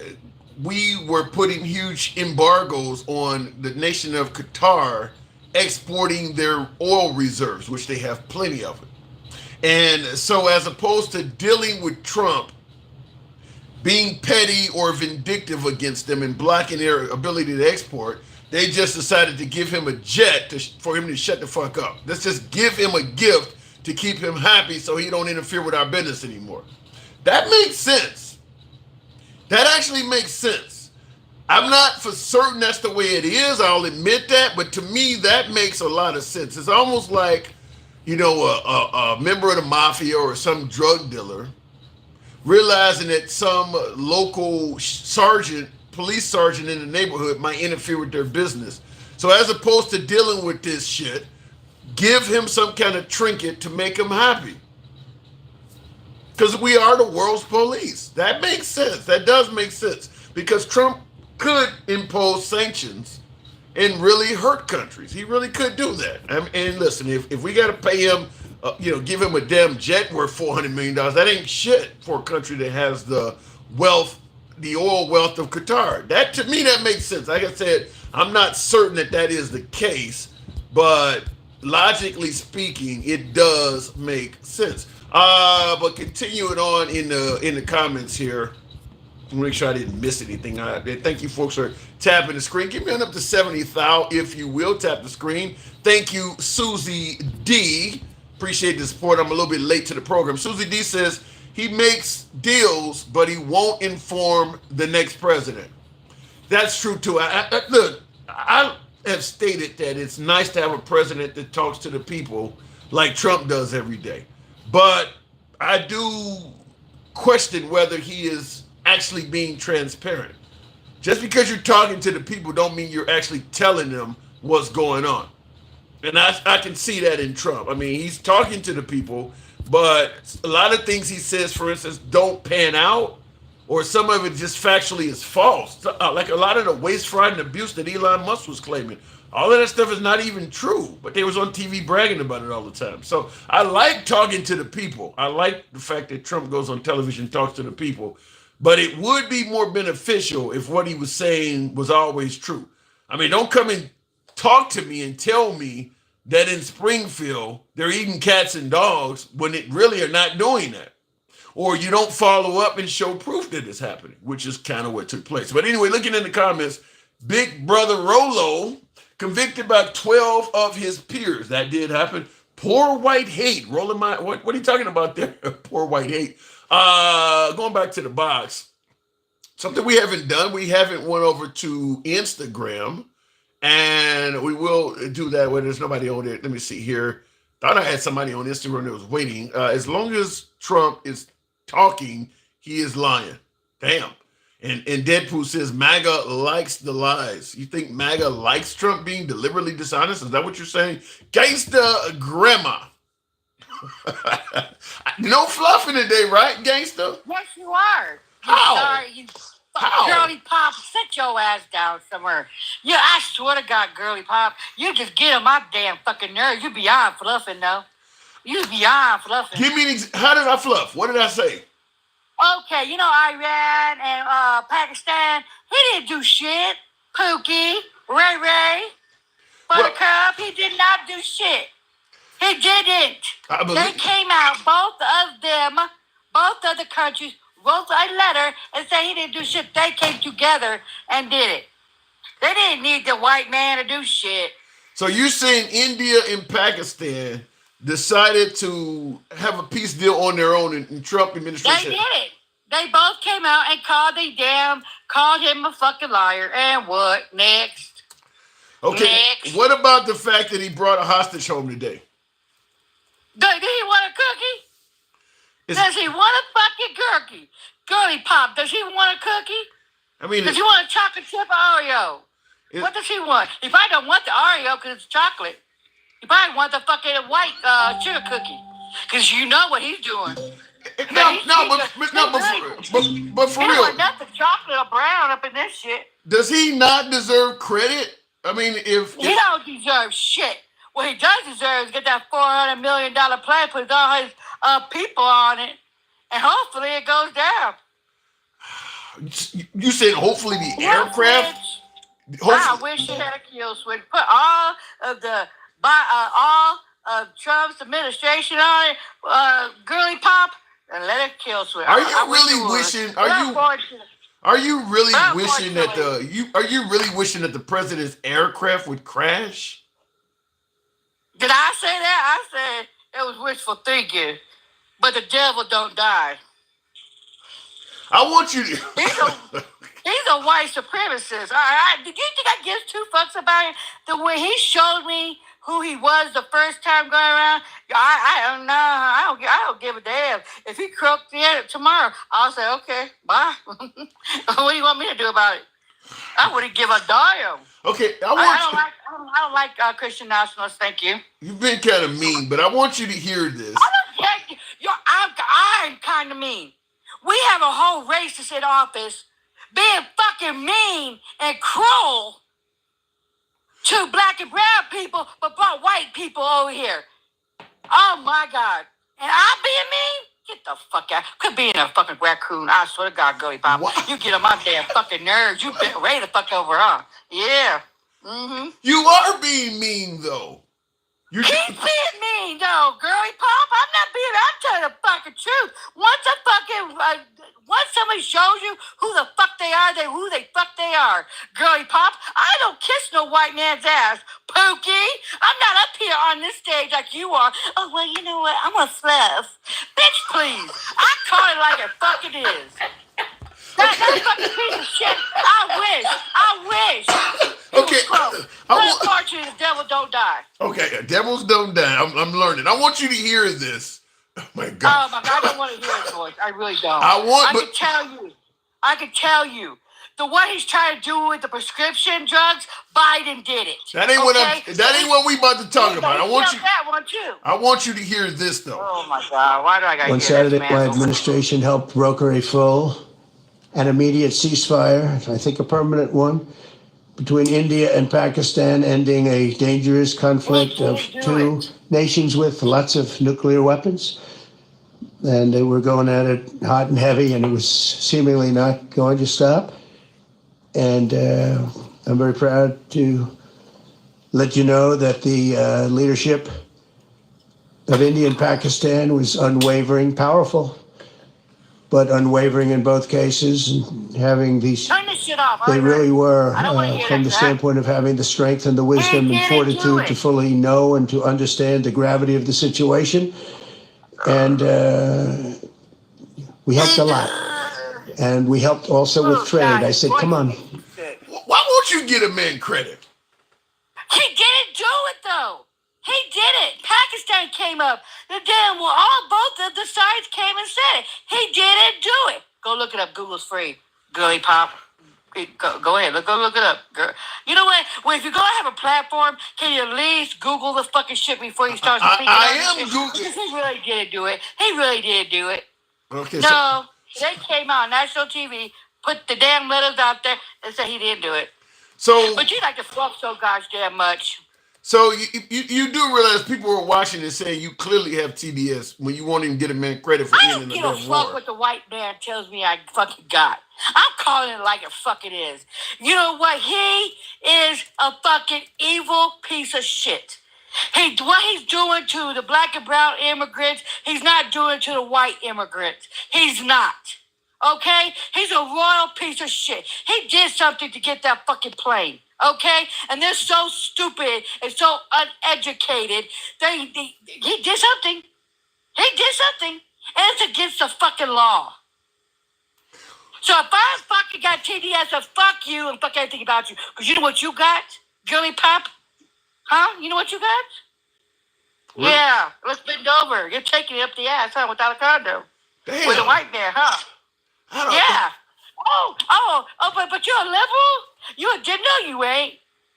we were putting huge embargoes on the nation of Qatar exporting their oil reserves, which they have plenty of it. And so as opposed to dealing with Trump, being petty or vindictive against them and blocking their ability to export, they just decided to give him a jet for him to shut the fuck up. Let's just give him a gift to keep him happy so he don't interfere with our business anymore. That makes sense. That actually makes sense. I'm not for certain that's the way it is, I'll admit that, but to me that makes a lot of sense. It's almost like, you know, a member of the mafia or some drug dealer realizing that some local police sergeant in the neighborhood might interfere with their business. So as opposed to dealing with this shit, give him some kind of trinket to make him happy. Because we are the world's police. That makes sense. That does make sense. Because Trump could impose sanctions and really hurt countries. He really could do that. And listen, if we got to pay him, give him a damn jet worth $400 million, that ain't shit for a country that has the wealth, the oil wealth of Qatar. That, to me, that makes sense. Like I said, I'm not certain that is the case, but logically speaking, it does make sense. But continuing on in the comments here, make sure I didn't miss anything. Thank you, folks, for tapping the screen. Give me on up to 70,000, if you will. Tap the screen. Thank you, Susie D. Appreciate the support. I'm a little bit late to the program. Susie D says he makes deals, but he won't inform the next president. That's true, too. Look, I have stated that it's nice to have a president that talks to the people like Trump does every day. But I do question whether he is actually being transparent. Just because you're talking to the people don't mean you're actually telling them what's going on. And I can see that in Trump. I mean, he's talking to the people, but a lot of things he says, for instance, don't pan out, or some of it just factually is false. Like a lot of the waste, fraud, and abuse that Elon Musk was claiming. All of that stuff is not even true, but they was on TV bragging about it all the time. So I like talking to the people. I like the fact that Trump goes on television and talks to the people, but it would be more beneficial if what he was saying was always true. I mean, don't come and talk to me and tell me that in Springfield, they're eating cats and dogs when it really are not doing that. Or you don't follow up and show proof that it's happening, which is kind of what took place. But anyway, looking in the comments, Big Brother Rolo convicted by 12 of his peers. That did happen. Poor white hate. Rolling my, what are you talking about there? Poor white hate. Going back to the box. Something we haven't done. We haven't went over to Instagram. And we will do that when there's nobody on there. Let me see here. Thought I had somebody on Instagram that was waiting. As long as Trump is talking, he is lying. Damn. And Deadpool says MAGA likes the lies. You think MAGA likes Trump being deliberately dishonest? Is that what you're saying? Gangsta grandma. No fluffing today, right, gangsta? Yes, you are. How? How? Girly Pop, sit your ass down somewhere. Yeah, I swear to God, Girly Pop, you just get on my damn fucking nerves. You beyond fluffing, though. You beyond fluffing. Give me how did I fluff? What did I say? Okay, you know Iran and Pakistan, he didn't do shit. Pookie, Ray, Buttercup, he did not do shit. He didn't. They came out, both of the countries, wrote a letter and said he didn't do shit. They came together and did it. They didn't need the white man to do shit. So you're saying India and Pakistan decided to have a peace deal on their own in Trump administration? They did it. They both came out and called him a fucking liar. And what? Next. Okay. Next. What about the fact that he brought a hostage home today? Did he want a cookie? Does he want a fucking cookie? Girly Pop, does he want a cookie? I mean, does he want a chocolate chip Oreo? What does he want? He probably don't want the Oreo because it's chocolate. He probably wants the fucking white sugar cookie. Because you know what he's doing. But for real. He nothing chocolate or brown up in this shit. Does he not deserve credit? I mean, He don't deserve shit. What he does deserve is get that $400 million plan, put all his people on it, and hopefully it goes down. You said hopefully the aircraft? I wish he had a kill switch. Put all of Trump's administration on it, Girly Pop, and let it kill switch. Are you really wishing? Are you really wishing that the president's aircraft would crash? Did I say that? I said it was wishful thinking, but the devil don't die. I want you to. He's a white supremacist. Did you think I give two fucks about it? The way he showed me who he was the first time going around, I don't know. I don't give a damn. If he croaked it tomorrow, I'll say, okay, bye. What do you want me to do about it? I wouldn't give a damn. Okay, I don't like Christian nationalists. Thank you. You've been kind of mean, but I want you to hear this. I'm kind of mean. We have a whole racist in office being fucking mean and cruel to black and brown people, but brought white people over here. Oh my God. And I'm being mean? Get the fuck out. Quit being a fucking raccoon. I swear to God, Gully Pop. What? You get on my damn fucking nerves. You been ready to fuck over, huh? Yeah. Mm-hmm. You are being mean, though. Keep being mean, though, Girly Pop. I'm telling the fucking truth. Once somebody shows you who the fuck they are, who they are. Girly Pop, I don't kiss no white man's ass. Pookie, I'm not up here on this stage like you are. Oh, well, you know what? I'm a fluff. Bitch, please. I call it like it fucking is. That fucking piece of shit. I wish. Okay. Unfortunately, the devil don't die. Okay, devils don't die. I'm learning. I want you to hear this. Oh my God. Oh my God, I don't want to hear his voice. I really don't. I can tell you. The what he's trying to do with the prescription drugs, Biden did it. That ain't what we about to talk about. I want you that one too. I want you to hear this though. Oh my God, why do I got to hear On this, Saturday, man? my administration helped broker a full and immediate ceasefire, I think a permanent one, between India and Pakistan, ending a dangerous conflict of two nations with lots of nuclear weapons. And they were going at it hot and heavy, and it was seemingly not going to stop. And I'm very proud to let you know that the leadership of India and Pakistan was unwavering, powerful, but unwavering in both cases, and having these. Turn this shit off. They really were, from the standpoint of having the strength and the wisdom and fortitude to fully know and to understand the gravity of the situation. And we helped a lot. And we helped also with trade. I said, come on. Why won't you get a man credit? He didn't do it, though. He did it. Pakistan came up. Both of the sides came and said it. He didn't do it. Go look it up. Google's free. Girly Pop. Go ahead. Go look it up. Girl. You know what? Well, if you're going to have a platform, can you at least Google the fucking shit before you start speaking? I am Googling. Because he really didn't do it. He really didn't do it. Okay. No. They came out on national TV, put the damn letters out there, and said he didn't do it. But you like to fuck so gosh damn much. So you do realize people are watching and saying you clearly have TDS when you won't even get a man credit for ending the damn war. I don't give a fuck what the white man tells me I fucking got. I'm calling it like it fucking is. You know what? He is a fucking evil piece of shit. What he's doing to the black and brown immigrants, he's not doing to the white immigrants. He's not. Okay? He's a royal piece of shit. He did something to get that fucking plane. Okay? And they're so stupid and so uneducated. He did something. He did something. And it's against the fucking law. So if I fucking got TDS, then fuck you and fuck everything about you. Because you know what you got? Girly Pop? Huh? You know what you got? Really? Yeah. Let's bend over. You're taking it up the ass, huh? Without a condom. Damn. With a white man, huh? Yeah. But you're a liberal? No, you ain't.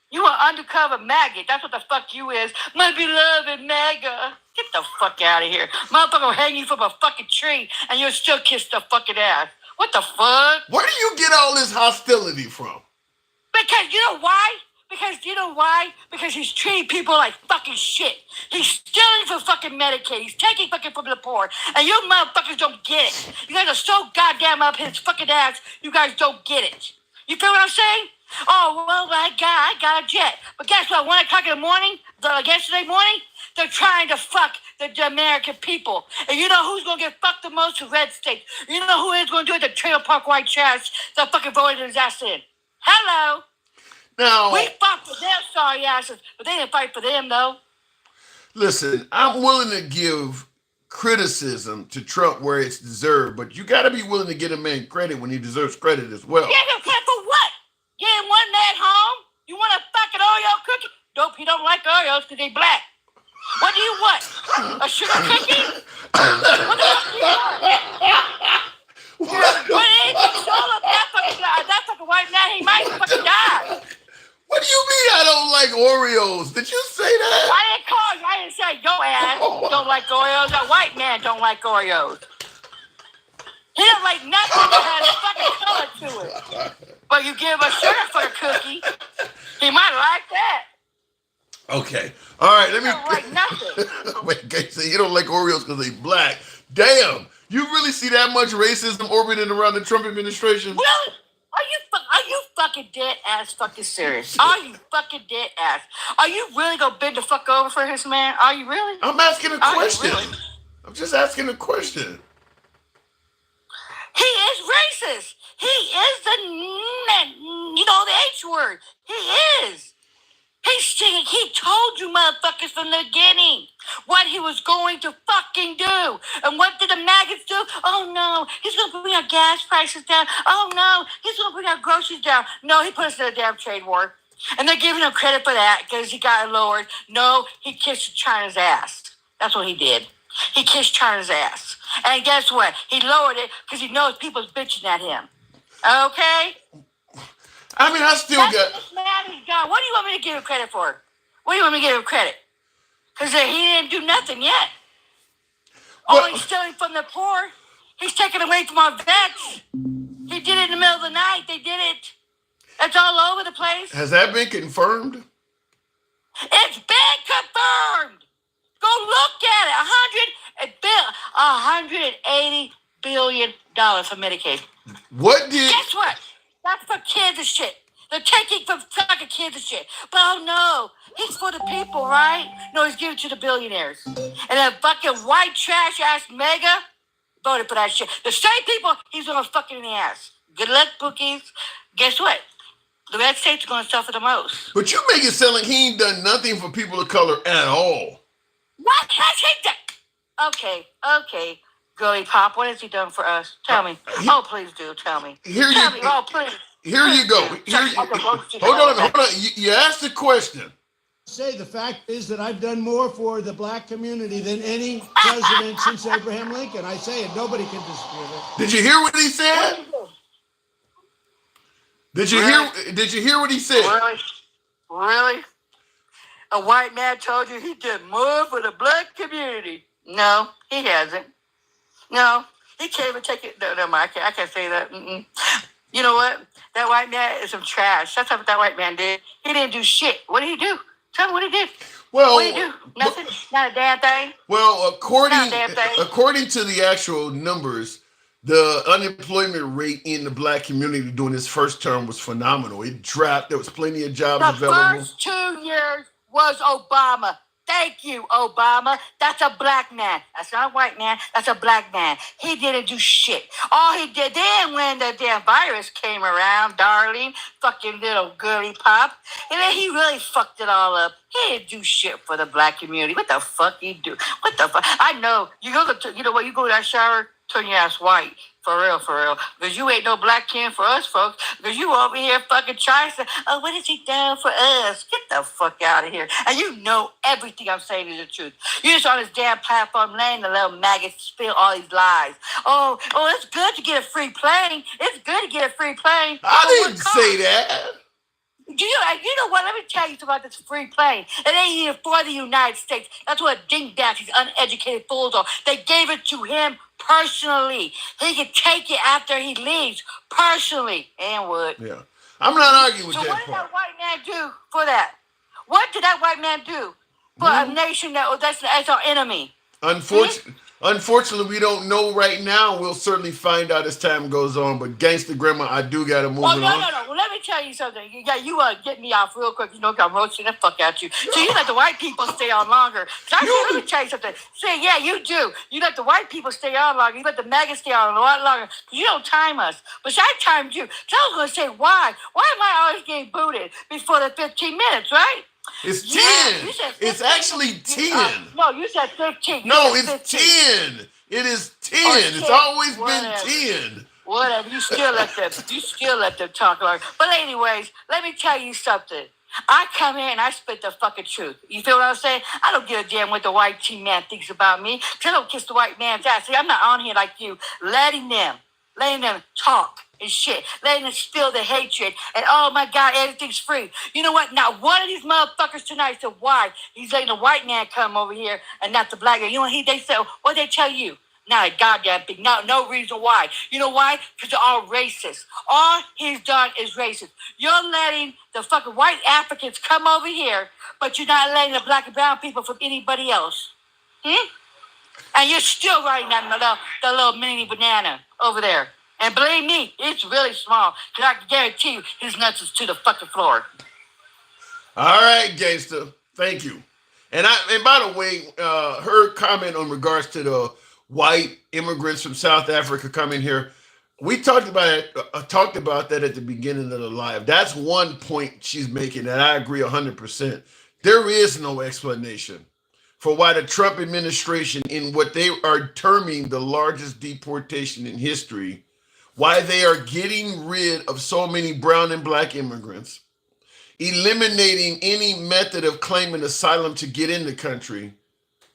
You an undercover maggot. That's what the fuck you is. My beloved MAGA. Get the fuck out of here. Motherfucker will hang you from a fucking tree and you'll still kiss the fucking ass. What the fuck? Where do you get all this hostility from? Because you know why? Because he's treating people like fucking shit. He's stealing from fucking Medicaid. He's taking fucking from the poor. And you motherfuckers don't get it. You guys are so goddamn up his fucking ass, you guys don't get it. You feel what I'm saying? Oh, well, I got a jet. But guess what? 1 o'clock in the morning, yesterday morning, they're trying to fuck the American people. And you know who's going to get fucked the most? The red states. You know who is going to do it? The trailer park white trash that fucking voted his ass in. Hello. Now, we fought for their sorry asses, but they didn't fight for them, though. Listen, I'm willing to give criticism to Trump where it's deserved, but you got to be willing to get a man credit when he deserves credit as well. Yeah, credit for what? Getting one man home? You want a fucking Oreo cookie? Nope, he don't like Oreos because they black. What do you want? A sugar cookie? What the fuck do you want? But anything stole up that fucking white man, he might fucking die. What do you mean I don't like Oreos? Did you say that? I didn't call you. I didn't say your ass don't like Oreos. A white man don't like Oreos. He don't like nothing that has fucking color to it. But you give him a sugar for the cookie, he might like that. Okay. All right. Let me. Don't like nothing. Wait, okay, so you don't like Oreos because they black. Damn. You really see that much racism orbiting around the Trump administration? Really? Are you fucking dead ass fucking serious? Are you fucking dead ass? Are you really gonna bend the fuck over for his man? Are you really? I'm asking a question. Really? I'm just asking a question. He is racist. He is the H word. He is. He told you motherfuckers from the beginning what he was going to fucking do. And what did the maggots do? Oh no, he's going to bring our gas prices down. Oh no, he's going to bring our groceries down. No, he put us in a damn trade war. And they're giving him credit for that because he got it lowered. No, he kissed China's ass. That's what he did. He kissed China's ass. And guess what? He lowered it because he knows people's bitching at him. Okay? I mean, I still got... What do you want me to give him credit for? What do you want me to give him credit? Because he didn't do nothing yet. Well, he's stealing from the poor. He's taking away from our vets. He did it in the middle of the night. They did it. It's all over the place. Has that been confirmed? It's been confirmed. Go look at it. $180 billion for Medicaid. What did... Guess what? That's for kids and shit. They're taking from fucking kids and shit. But oh no, he's for the people, right? No, he's giving it to the billionaires. And that fucking white trash ass mega voted for that shit. The same people he's gonna fucking in the ass. Good luck, bookies. Guess what? The red states are gonna suffer the most. But you make it sound like he ain't done nothing for people of color at all. What has he done? Okay. Girly Pop, what has he done for us? Tell me. Please do. Tell me. Please. Here you go. Hold on. You asked the question. Say the fact is that I've done more for the black community than any president since Abraham Lincoln. I say it. Nobody can dispute it. Did you hear what he said? Did you hear what he said? Really? A white man told you he did more for the black community. No, he hasn't. No, he can't even take it. No, I can't say that. Mm-mm. You know what? That white man is some trash. That's what that white man did. He didn't do shit. What did he do? Tell me what he did. Well, what did he do? Nothing? Not a damn thing? Well, according to the actual numbers, the unemployment rate in the black community during his first term was phenomenal. It dropped. There was plenty of jobs available. The first 2 years was Obama. Thank you, Obama. That's a black man. That's not a white man. That's a black man. He didn't do shit. All he did then when the damn virus came around, darling, fucking little girly pop, and then he really fucked it all up. He didn't do shit for the black community. What the fuck he do? What the fuck? I know. You know what? You go to that shower, turn your ass white. For real. Because you ain't no black king for us, folks. Because you over here fucking trying to say, oh, what has he done for us? Get the fuck out of here. And you know everything I'm saying is the truth. You just on this damn platform laying the little maggots spill all these lies. Oh, it's good to get a free plane. It's good to get a free plane. I didn't say that. You know what? Let me tell you about this free plane. It ain't even for the United States. That's what dingdats, these uneducated fools are. They gave it to him personally. He can take it after he leaves personally. And would. Yeah. I'm not arguing with that. So what did that white man do for that? What did that white man do for a nation that's our enemy? Unfortunately, we don't know right now. We'll certainly find out as time goes on. But Gangsta Grandma, I do got to move on. No. Well, let me tell you something. You get me off real quick. You know, I'm roasting the fuck out you. So you let the white people stay on longer. Let me tell you something. Say, yeah, you do. You let the white people stay on longer. You let the maggots stay on a lot longer. You don't time us. But I timed you. So I was going to say, why? Why am I always getting booted before the 15 minutes, right? It's 10. It's actually 10. No, you said 15. No, it's 10. It is 10. It's always been 10. Whatever. You still let them talk like. But anyways, let me tell you something. I come here and I spit the fucking truth. You feel what I'm saying? I don't give a damn what the white team man thinks about me. Cause I don't kiss the white man's ass. See, I'm not on here like you, letting them talk and shit, letting instill the hatred and oh my God, everything's free. You know what? Not one of these motherfuckers tonight said why he's letting the white man come over here and not the black man. You know what they said? What they tell you? Not a goddamn thing. No reason why. You know why? Because they're all racist. All he's done is racist. You're letting the fucking white Africans come over here, but you're not letting the black and brown people from anybody else. And you're still riding that little mini banana over there. And believe me, it's really small. Because I can guarantee you his nuts is to the fucking floor. All right, gangster. Thank you. And by the way, her comment on regards to the white immigrants from South Africa coming here, we talked about it. Talked about that at the beginning of the live. That's one point she's making, and I agree 100%. There is no explanation for why the Trump administration, in what they are terming the largest deportation in history, why they are getting rid of so many brown and black immigrants, eliminating any method of claiming asylum to get in the country,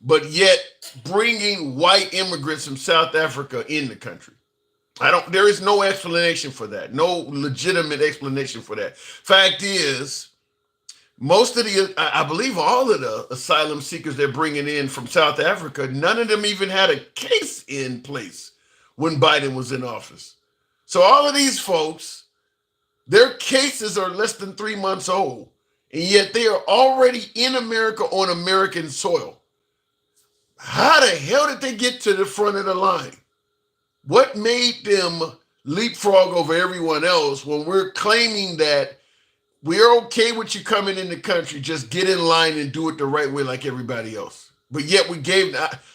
but yet bringing white immigrants from South Africa in the country. There is no explanation for that. No legitimate explanation for that. Fact is, most of I believe all of the asylum seekers they're bringing in from South Africa, none of them even had a case in place when Biden was in office. So all of these folks, their cases are less than 3 months old, and yet they are already in America on American soil. How the hell did they get to the front of the line? What made them leapfrog over everyone else when we're claiming that we're okay with you coming in the country, just get in line and do it the right way like everybody else? But yet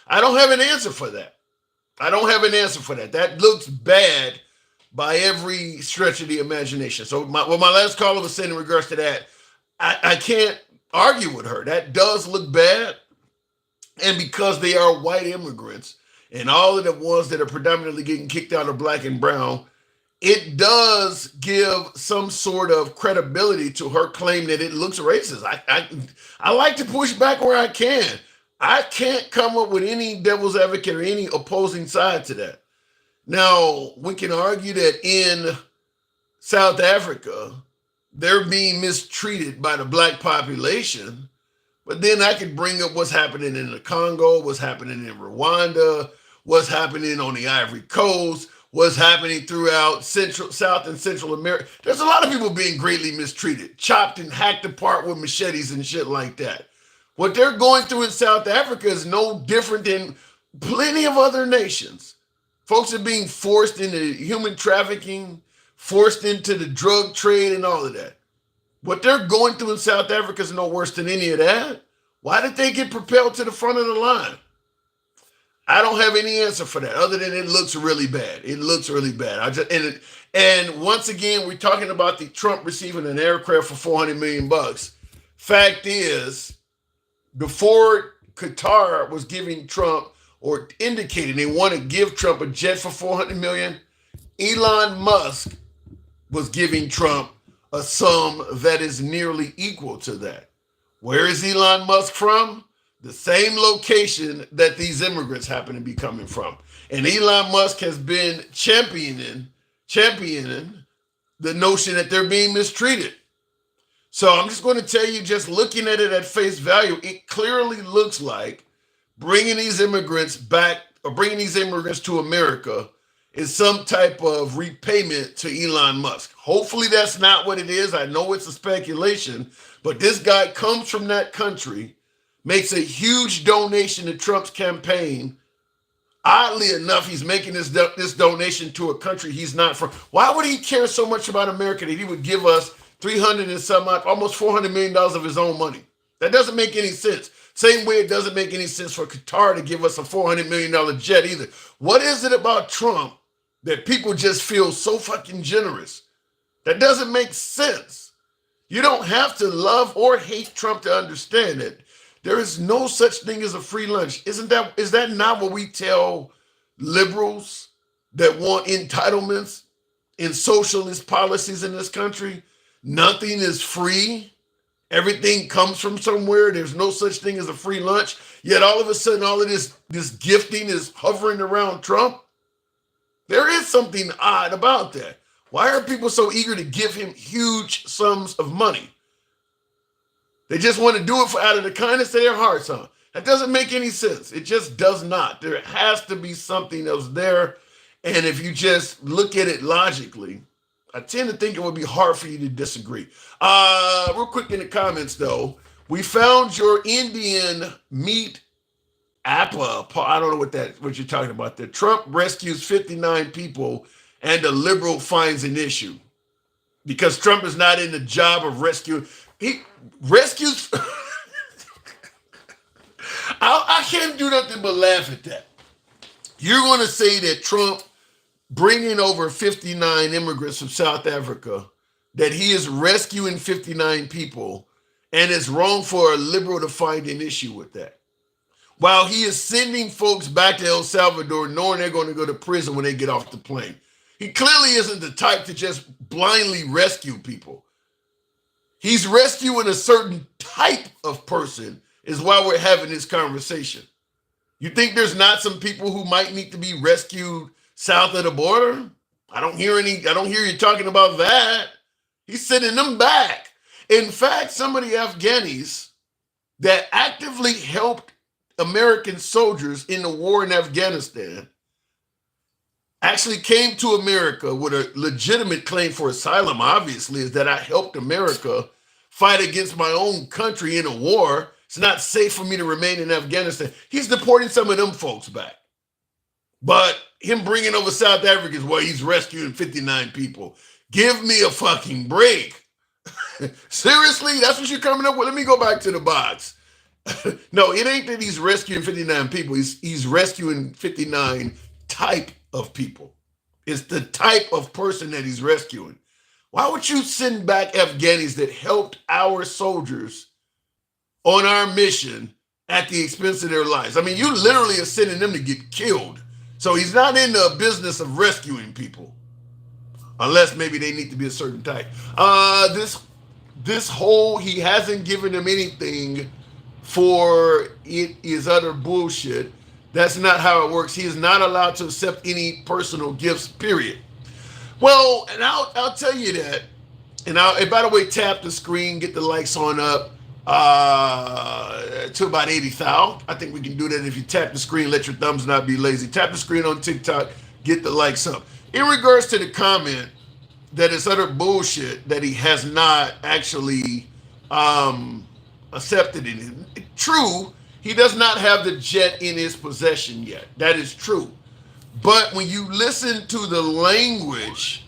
I don't have an answer for that. I don't have an answer for that. That looks bad by every stretch of the imagination. So what my last caller was saying in regards to that, I can't argue with her. That does look bad. And because they are white immigrants and all of the ones that are predominantly getting kicked out are black and brown, it does give some sort of credibility to her claim that it looks racist. I like to push back where I can. I can't come up with any devil's advocate or any opposing side to that. Now, we can argue that in South Africa, they're being mistreated by the black population, but then I could bring up what's happening in the Congo, what's happening in Rwanda, what's happening on the Ivory Coast, what's happening throughout South and Central America. There's a lot of people being greatly mistreated, chopped and hacked apart with machetes and shit like that. What they're going through in South Africa is no different than plenty of other nations. Folks are being forced into human trafficking, forced into the drug trade and all of that. What they're going through in South Africa is no worse than any of that. Why did they get propelled to the front of the line? I don't have any answer for that other than it looks really bad. It looks really bad. And once again, we're talking about the Trump receiving an aircraft for $400 million. Fact is, before Qatar was giving Trump or indicating they want to give Trump a jet for $400 million, Elon Musk was giving Trump a sum that is nearly equal to that. Where is Elon Musk from? The same location that these immigrants happen to be coming from. And Elon Musk has been championing the notion that they're being mistreated. So I'm just going to tell you, just looking at it at face value, it clearly looks like bringing these immigrants back or bringing these immigrants to America is some type of repayment to Elon Musk. Hopefully that's not what it is. I know it's a speculation, but this guy comes from that country, makes a huge donation to Trump's campaign. Oddly enough, he's making this donation to a country he's not from. Why would he care so much about America that he would give us almost $400 million of his own money? That doesn't make any sense. Same way it doesn't make any sense for Qatar to give us a $400 million jet either. What is it about Trump that people just feel so fucking generous? That doesn't make sense. You don't have to love or hate Trump to understand it. There is no such thing as a free lunch. Is that not what we tell liberals that want entitlements in socialist policies in this country? Nothing is free. Everything comes from somewhere. There's no such thing as a free lunch. Yet all of a sudden, all of this gifting is hovering around Trump. There is something odd about that. Why are people so eager to give him huge sums of money? They just want to do it out of the kindness of their hearts, huh? That doesn't make any sense. It just does not. There has to be something else there. And if you just look at it logically, I tend to think it would be hard for you to disagree. Real quick in the comments, though, we found your Indian meat appa. I don't know what you're talking about. The Trump rescues 59 people and the liberal finds an issue because Trump is not in the job of rescuing. He rescues. I can't do nothing but laugh at that. You're going to say that Trump bringing over 59 immigrants from South Africa, that he is rescuing 59 people, and it's wrong for a liberal to find an issue with that. While he is sending folks back to El Salvador knowing they're going to go to prison when they get off the plane. He clearly isn't the type to just blindly rescue people. He's rescuing a certain type of person is why we're having this conversation. You think there's not some people who might need to be rescued south of the border? I don't hear you talking about that. He's sending them back. In fact, some of the Afghanis that actively helped American soldiers in the war in Afghanistan actually came to America with a legitimate claim for asylum, obviously, is that I helped America fight against my own country in a war. It's not safe for me to remain in Afghanistan. He's deporting some of them folks back. But him bringing over South Africa is why he's rescuing 59 people. Give me a fucking break. Seriously? That's what you're coming up with? Let me go back to the box. No, it ain't that he's rescuing 59 people. He's rescuing 59 type of people. It's the type of person that he's rescuing. Why would you send back Afghanis that helped our soldiers on our mission at the expense of their lives? I mean, you literally are sending them to get killed. So he's not in the business of rescuing people. Unless maybe they need to be a certain type. This whole, he hasn't given them anything for it is utter bullshit. That's not how it works. He is not allowed to accept any personal gifts, period. Well, and I'll tell you that. And by the way, tap the screen, get the likes on up to about 80,000. I think we can do that if you tap the screen, let your thumbs not be lazy. Tap the screen on TikTok, get the likes up. In regards to the comment that it's utter bullshit that he has not actually accepted it. True, he does not have the jet in his possession yet. That is true. But when you listen to the language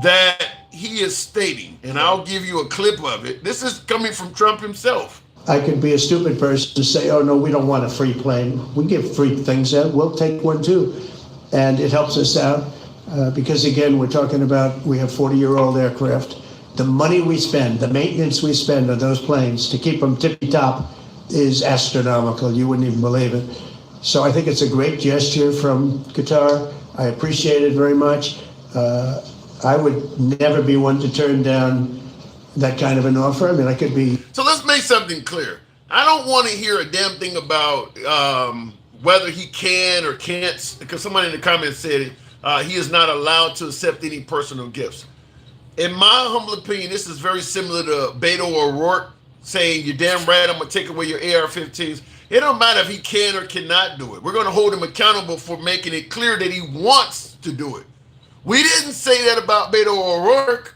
that he is stating, and I'll give you a clip of it. This is coming from Trump himself. I could be a stupid person to say, oh, no, we don't want a free plane. We give free things out. We'll take one, too. And it helps us out because, again, we're talking about we have 40-year-old aircraft. The money we spend, the maintenance we spend on those planes to keep them tippy-top is astronomical. You wouldn't even believe it. So I think it's a great gesture from Qatar. I appreciate it very much. I would never be one to turn down that kind of an offer. I mean, I could be. So let's make something clear. I don't want to hear a damn thing about whether he can or can't, because somebody in the comments said he is not allowed to accept any personal gifts. In my humble opinion, this is very similar to Beto O'Rourke saying, you're damn right, I'm going to take away your AR-15s. It don't matter if he can or cannot do it. We're going to hold him accountable for making it clear that he wants to do it. We didn't say that about Beto O'Rourke.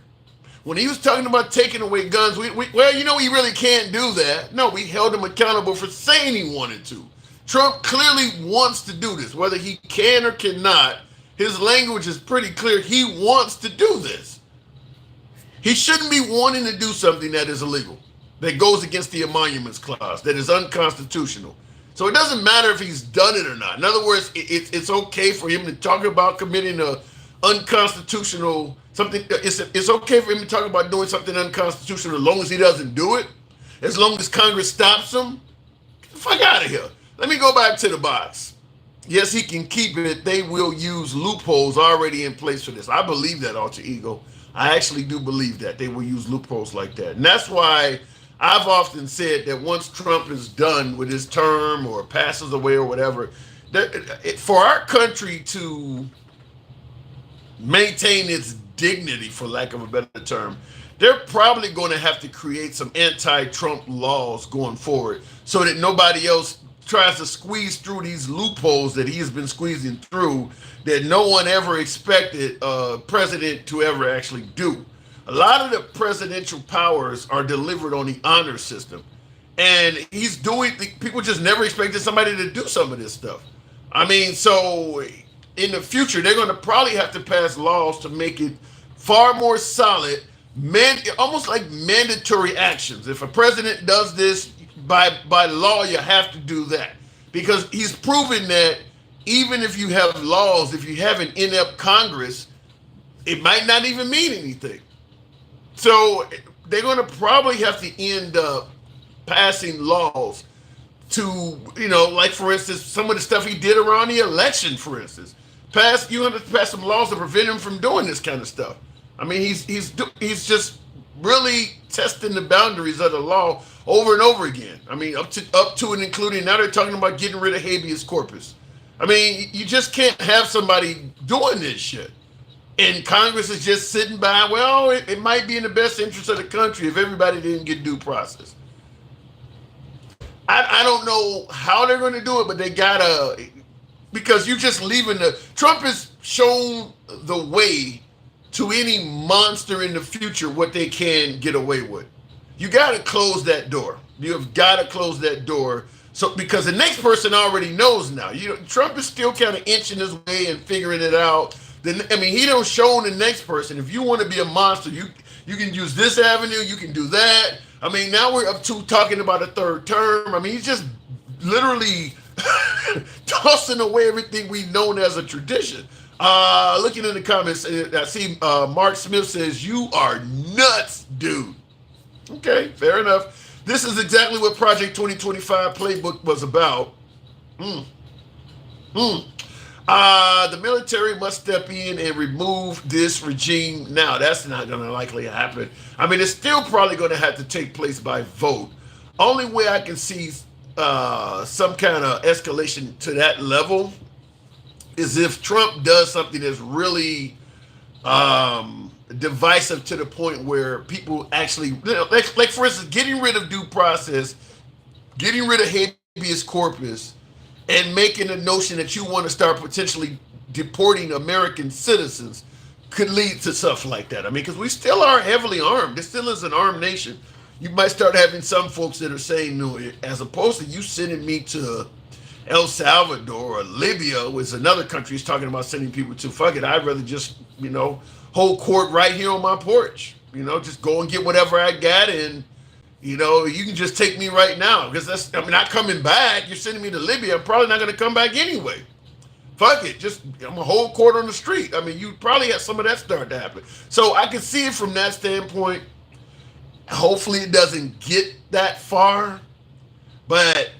When he was talking about taking away guns, well, you know, he really can't do that. No, we held him accountable for saying he wanted to. Trump clearly wants to do this, whether he can or cannot. His language is pretty clear. He wants to do this. He shouldn't be wanting to do something that is illegal, that goes against the Emoluments Clause, that is unconstitutional. So it doesn't matter if he's done it or not. In other words, it's okay for him to talk about committing a unconstitutional something. It's okay for him to talk about doing something unconstitutional as long as he doesn't do it, as long as Congress stops him. Get the fuck out of here. Let me go back to the box. Yes, he can keep it. They will use loopholes already in place for this. I believe that, Alter Ego. I actually do believe that they will use loopholes like that. And that's why I've often said that once Trump is done with his term or passes away or whatever, that for our country to maintain its dignity, for lack of a better term, they're probably going to have to create some anti-Trump laws going forward so that nobody else tries to squeeze through these loopholes that he has been squeezing through that no one ever expected a president to ever actually do. A lot of the presidential powers are delivered on the honor system. And he's doing, people just never expected somebody to do some of this stuff. I mean, so in the future, they're going to probably have to pass laws to make it far more solid, almost like mandatory actions. If a president does this, by law, you have to do that. Because he's proven that even if you have laws, if you have an inept Congress, it might not even mean anything. So they're going to probably have to end up passing laws to, like, for instance, some of the stuff he did around the election, for instance. You have to pass some laws to prevent him from doing this kind of stuff. I mean, he's just really testing the boundaries of the law over and over again. I mean, up to and including, now they're talking about getting rid of habeas corpus. I mean, you just can't have somebody doing this shit. And Congress is just sitting by, well, it might be in the best interest of the country if everybody didn't get due process. I don't know how they're going to do it, but they gotta, because you're just leaving Trump has shown the way to any monster in the future what they can get away with. You got to close that door. You have got to close that door. So, because the next person already knows now. Trump is still kind of inching his way and figuring it out. He don't show the next person. If you want to be a monster, you can use this avenue. You can do that. I mean, now we're up to talking about a third term. I mean, he's just literally tossing away everything we've known as a tradition. Looking in the comments, I see Mark Smith says, "You are nuts, dude." Okay, fair enough. This is exactly what Project 2025 playbook was about. The military must step in and remove this regime now. That's not going to likely happen. I mean, it's still probably going to have to take place by vote. Only way I can see some kind of escalation to that level is if Trump does something that's really divisive to the point where people actually, like for instance, getting rid of due process, getting rid of habeas corpus, and making the notion that you want to start potentially deporting American citizens could lead to stuff like that. I mean, because we still are heavily armed. This still is an armed nation. You might start having some folks that are saying, no, as opposed to you sending me to El Salvador or Libya, which is another country he's talking about sending people to, fuck it, I'd rather just, hold court right here on my porch. Just go and get whatever I got, and you can just take me right now, because not coming back. You're sending me to Libya. I'm probably not going to come back anyway. Fuck it. I'm a whole court on the street. I mean, you probably have some of that start to happen. So I can see it from that standpoint. Hopefully it doesn't get that far. But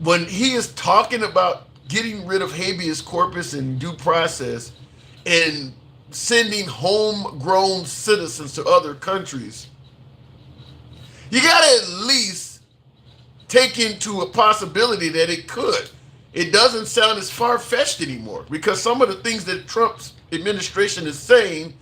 when he is talking about getting rid of habeas corpus and due process and sending homegrown citizens to other countries, you got to at least take into a possibility that it could. It doesn't sound as far-fetched anymore, because some of the things that Trump's administration is saying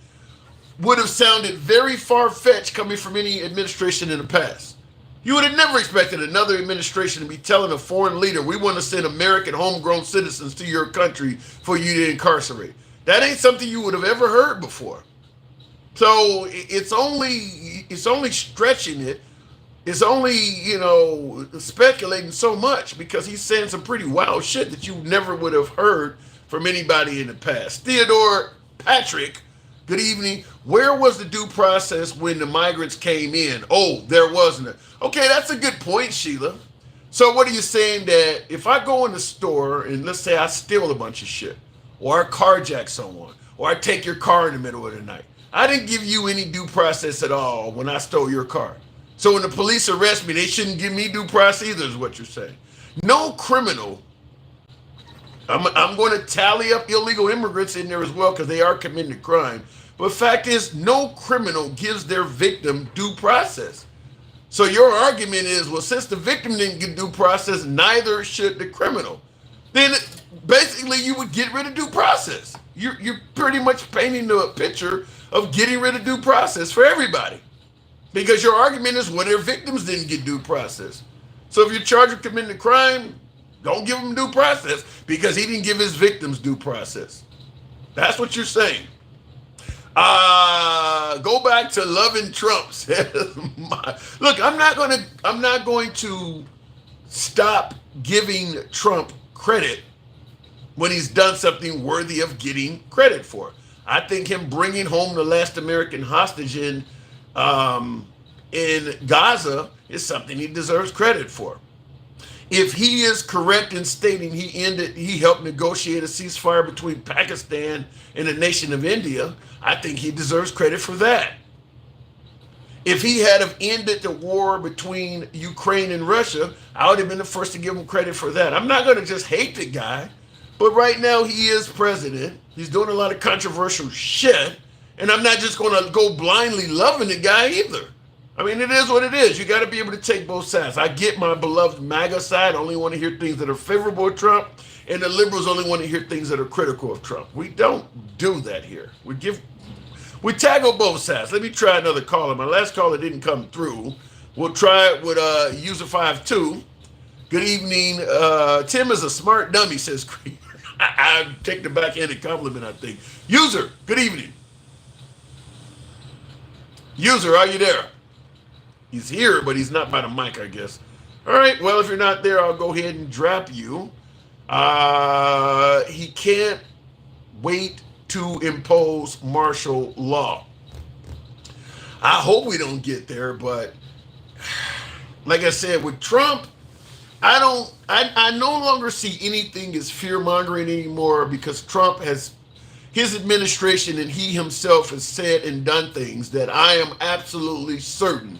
would have sounded very far-fetched coming from any administration in the past. You would have never expected another administration to be telling a foreign leader, we want to send American homegrown citizens to your country for you to incarcerate. That ain't something you would have ever heard before. So it's only stretching it. It's only, speculating so much, because he's saying some pretty wild shit that you never would have heard from anybody in the past. Theodore Patrick, good evening. Where was the due process when the migrants came in? Oh, there wasn't. Okay, that's a good point, Sheila. So what are you saying, that if I go in the store and let's say I steal a bunch of shit, or I carjack someone, or I take your car in the middle of the night, I didn't give you any due process at all when I stole your car. So when the police arrest me, they shouldn't give me due process either, is what you're saying. No criminal, I'm going to tally up illegal immigrants in there as well, because they are committing a crime. But fact is, no criminal gives their victim due process. So your argument is, well, since the victim didn't get due process, neither should the criminal. Then basically you would get rid of due process. you're pretty much painting a picture of getting rid of due process for everybody. Because your argument is, well, their victims didn't get due process. So if you're charged with committing a crime, don't give him due process because he didn't give his victims due process. That's what you're saying. Go back to loving Trump. Look, I'm not going to stop giving Trump credit when he's done something worthy of getting credit for. I think him bringing home the last American hostage in Gaza is something he deserves credit for. If he is correct in stating he helped negotiate a ceasefire between Pakistan and the nation of India, I think he deserves credit for that. If he had have ended the war between Ukraine and Russia, I would have been the first to give him credit for that. I'm not going to just hate the guy, but right now he is president. He's doing a lot of controversial shit, and I'm not just going to go blindly loving the guy either. I mean, it is what it is. You got to be able to take both sides. I get my beloved MAGA side. I only want to hear things that are favorable to Trump, and the liberals only want to hear things that are critical of Trump. We don't do that here. We tackle both sides. Let me try another caller. My last caller didn't come through. We'll try it with user 52. Good evening. Tim is a smart dummy, says Creed. I take the backhanded compliment, I think. User, good evening. User, are you there? He's here, but he's not by the mic, I guess. All right, well, if you're not there, I'll go ahead and drop you. He can't wait to impose martial law. I hope we don't get there, but like I said, with Trump, I no longer see anything as fear-mongering anymore because Trump his administration and he himself has said and done things that I am absolutely certain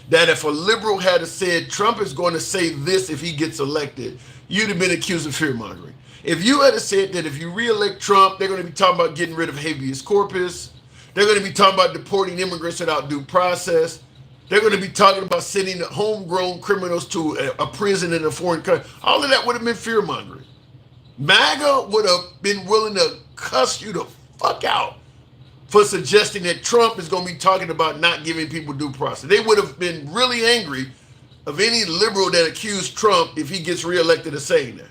that if a liberal had said Trump is going to say this if he gets elected, you'd have been accused of fear-mongering. If you had said that if you re-elect Trump, they're going to be talking about getting rid of habeas corpus, they're going to be talking about deporting immigrants without due process, they're going to be talking about sending homegrown criminals to a prison in a foreign country, all of that would have been fear-mongering. MAGA would have been willing to cuss you the fuck out for suggesting that Trump is going to be talking about not giving people due process. They would have been really angry of any liberal that accused Trump if he gets reelected of saying that.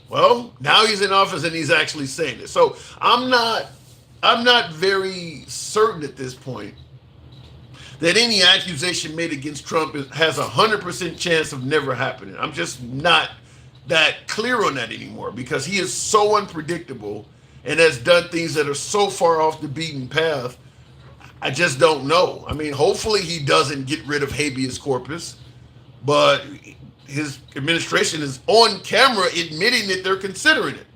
Well, now he's in office and he's actually saying it. So I'm not very certain at this point that any accusation made against Trump has 100% chance of never happening. I'm just not that clear on that anymore because he is so unpredictable and has done things that are so far off the beaten path. I just don't know. I mean, hopefully he doesn't get rid of habeas corpus, but his administration is on camera admitting that they're considering it.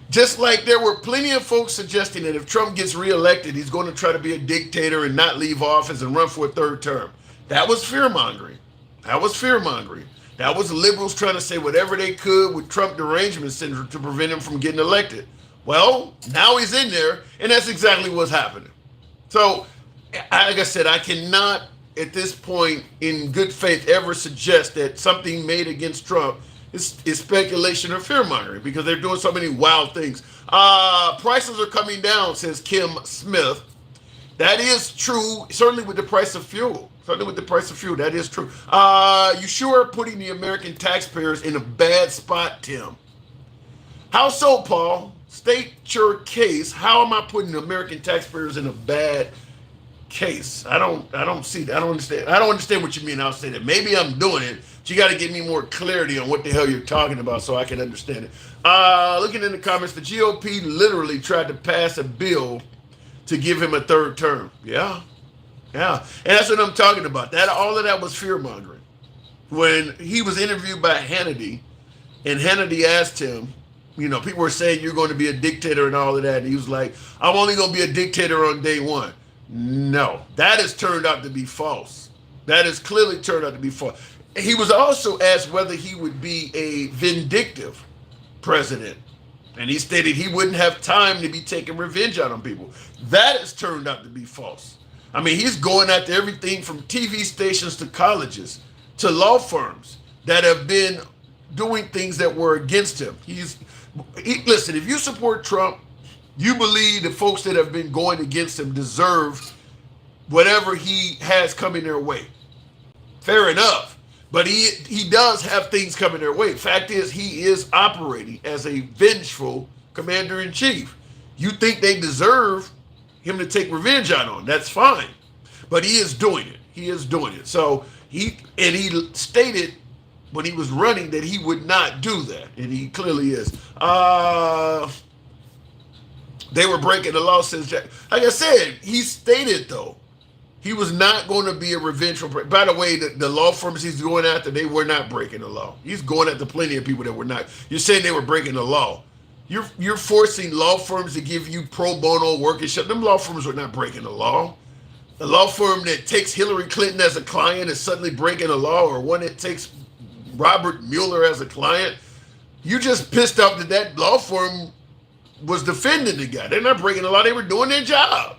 Just like there were plenty of folks suggesting that if Trump gets reelected, he's going to try to be a dictator and not leave office and run for a third term. That was fear-mongering. That was liberals trying to say whatever they could with Trump derangement syndrome to prevent him from getting elected. Well, now he's in there, and that's exactly what's happening. So, like I said, I cannot, at this point, in good faith, ever suggest that something made against Trump is speculation or fear-mongering because they're doing so many wild things. Prices are coming down, says Kim Smith. That is true, certainly with the price of fuel. That is true. You sure are putting the American taxpayers in a bad spot, Tim. How so, Paul? State your case. How am I putting the American taxpayers in a bad case? I don't see that. I don't understand what you mean. I'll say that. Maybe I'm doing it, but you got to give me more clarity on what the hell you're talking about so I can understand it. Looking in the comments, the GOP literally tried to pass a bill to give him a third term. Yeah. And that's what I'm talking about. All of that was fear-mongering. When he was interviewed by Hannity, and Hannity asked him, people were saying you're going to be a dictator and all of that. And he was like, I'm only going to be a dictator on day one. No, that has turned out to be false. That has clearly turned out to be false. He was also asked whether he would be a vindictive president. And he stated he wouldn't have time to be taking revenge out on people. That has turned out to be false. I mean, he's going after everything from TV stations to colleges to law firms that have been doing things that were against him. Listen, if you support Trump, You believe the folks that have been going against him deserve whatever he has coming their way. Fair enough. But he does have things coming their way. Fact is, he is operating as a vengeful commander-in-chief. You think they deserve him to take revenge out on. That's fine. But he is doing it. He is doing it. So he stated when he was running that he would not do that. And he clearly is. They were breaking the law since Jack. Like I said, he stated, though, he was not going to be a revengeful. By the way, the law firms he's going after, they were not breaking the law. He's going after plenty of people that were not. You're saying they were breaking the law. You're forcing law firms to give you pro bono work and shit. Them law firms were not breaking the law. The law firm that takes Hillary Clinton as a client is suddenly breaking the law, or one that takes Robert Mueller as a client. You just pissed off that law firm was defending the guy. They're not breaking the law. They were doing their job.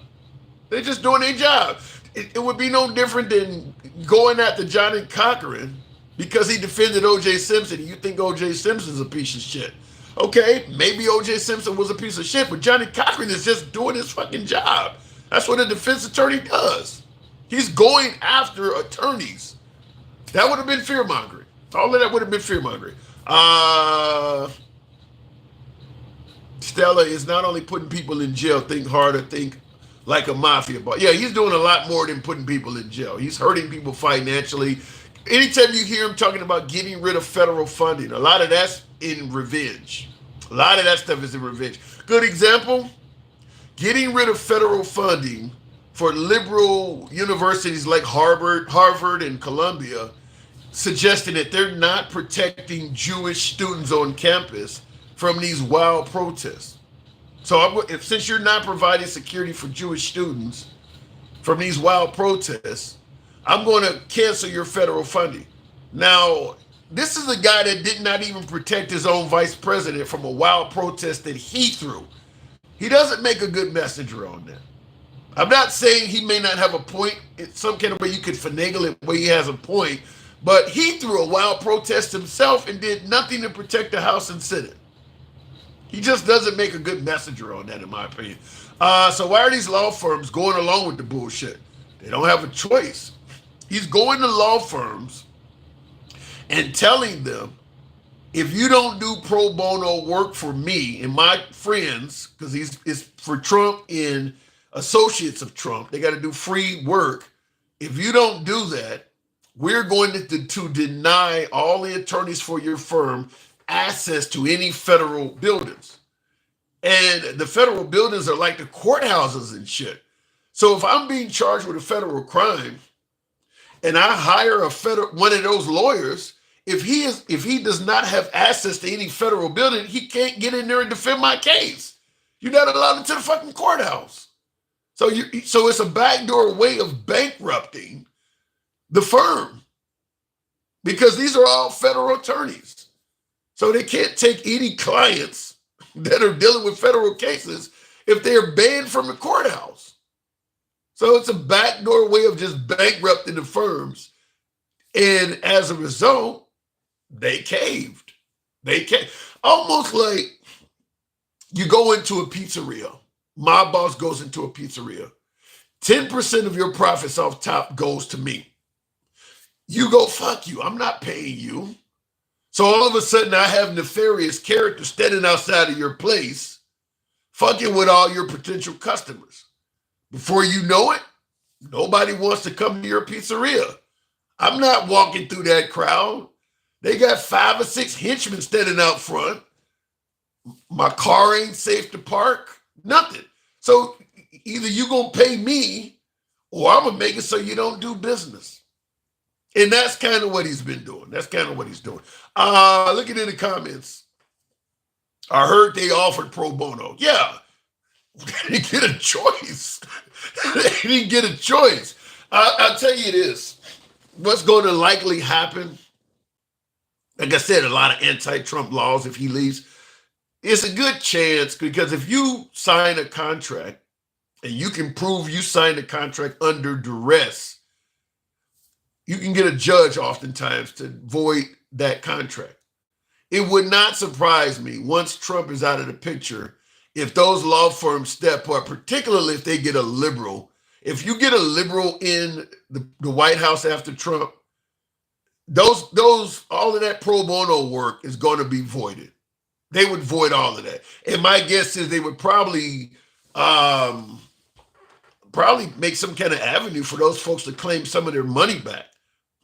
They're just doing their job. It would be no different than going after Johnny Cochran because he defended O.J. Simpson. You think O.J. Simpson's a piece of shit. Okay, maybe O.J. Simpson was a piece of shit, but Johnny Cochran is just doing his fucking job. That's what a defense attorney does. He's going after attorneys. That would have been fear-mongering. All of that would have been fear-mongering. Stella is not only putting people in jail, think harder, think like a mafia boss. Yeah, he's doing a lot more than putting people in jail. He's hurting people financially. Anytime you hear him talking about getting rid of federal funding, a lot of that's in revenge. A lot of that stuff is in revenge. Good example, getting rid of federal funding for liberal universities like Harvard and Columbia, suggesting that they're not protecting Jewish students on campus from these wild protests. So since you're not providing security for Jewish students from these wild protests, I'm going to cancel your federal funding. Now, this is a guy that did not even protect his own vice president from a wild protest that he threw. He doesn't make a good messenger on that. I'm not saying he may not have a point. In some kind of way you could finagle it where he has a point, but he threw a wild protest himself and did nothing to protect the House and Senate. He just doesn't make a good messenger on that, in my opinion. So why are these law firms going along with the bullshit? They don't have a choice. He's going to law firms and telling them, if you don't do pro bono work for me and my friends, because it's for Trump and associates of Trump, they got to do free work. If you don't do that, we're going to deny all the attorneys for your firm access to any federal buildings. And the federal buildings are like the courthouses and shit. So if I'm being charged with a federal crime and I hire one of those lawyers, if he does not have access to any federal building, he can't get in there and defend my case. You're not allowed into the fucking courthouse. So it's a backdoor way of bankrupting the firm because these are all federal attorneys. So they can't take any clients that are dealing with federal cases if they're banned from the courthouse. So it's a backdoor way of just bankrupting the firms. And as a result, they caved. Almost like you go into a pizzeria. My boss goes into a pizzeria. 10% of your profits off top goes to me. You go, fuck you. I'm not paying you. So all of a sudden I have nefarious characters standing outside of your place, fucking with all your potential customers. Before you know it, nobody wants to come to your pizzeria. I'm not walking through that crowd. They got 5 or 6 henchmen standing out front. My car ain't safe to park, nothing. So either you gonna pay me or I'm gonna make it so you don't do business. And that's kind of what he's been doing. Looking in the comments. I heard they offered pro bono. Yeah, they didn't get a choice. They didn't get a choice. I'll tell you this. What's going to likely happen, like I said, a lot of anti-Trump laws if he leaves. It's a good chance because if you sign a contract and you can prove you signed a contract under duress, you can get a judge oftentimes to void that contract. It would not surprise me once Trump is out of the picture if those law firms step up, particularly if they get a liberal. If you get a liberal in the White House after Trump, those all of that pro bono work is going to be voided. They would void all of that. And my guess is they would probably make some kind of avenue for those folks to claim some of their money back.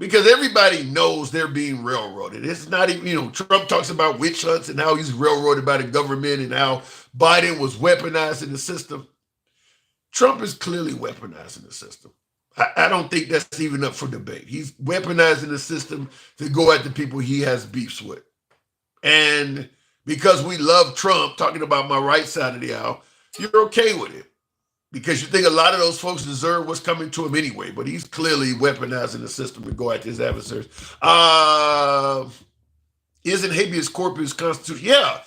Because everybody knows they're being railroaded. It's not even, Trump talks about witch hunts and how he's railroaded by the government and how Biden was weaponizing the system. Trump is clearly weaponizing the system. I don't think that's even up for debate. He's weaponizing the system to go at the people he has beefs with. And because we love Trump, talking about my right side of the aisle, you're okay with it. Because you think a lot of those folks deserve what's coming to him anyway. But he's clearly weaponizing the system to go at his adversaries. Isn't habeas corpus constitutional? Yeah.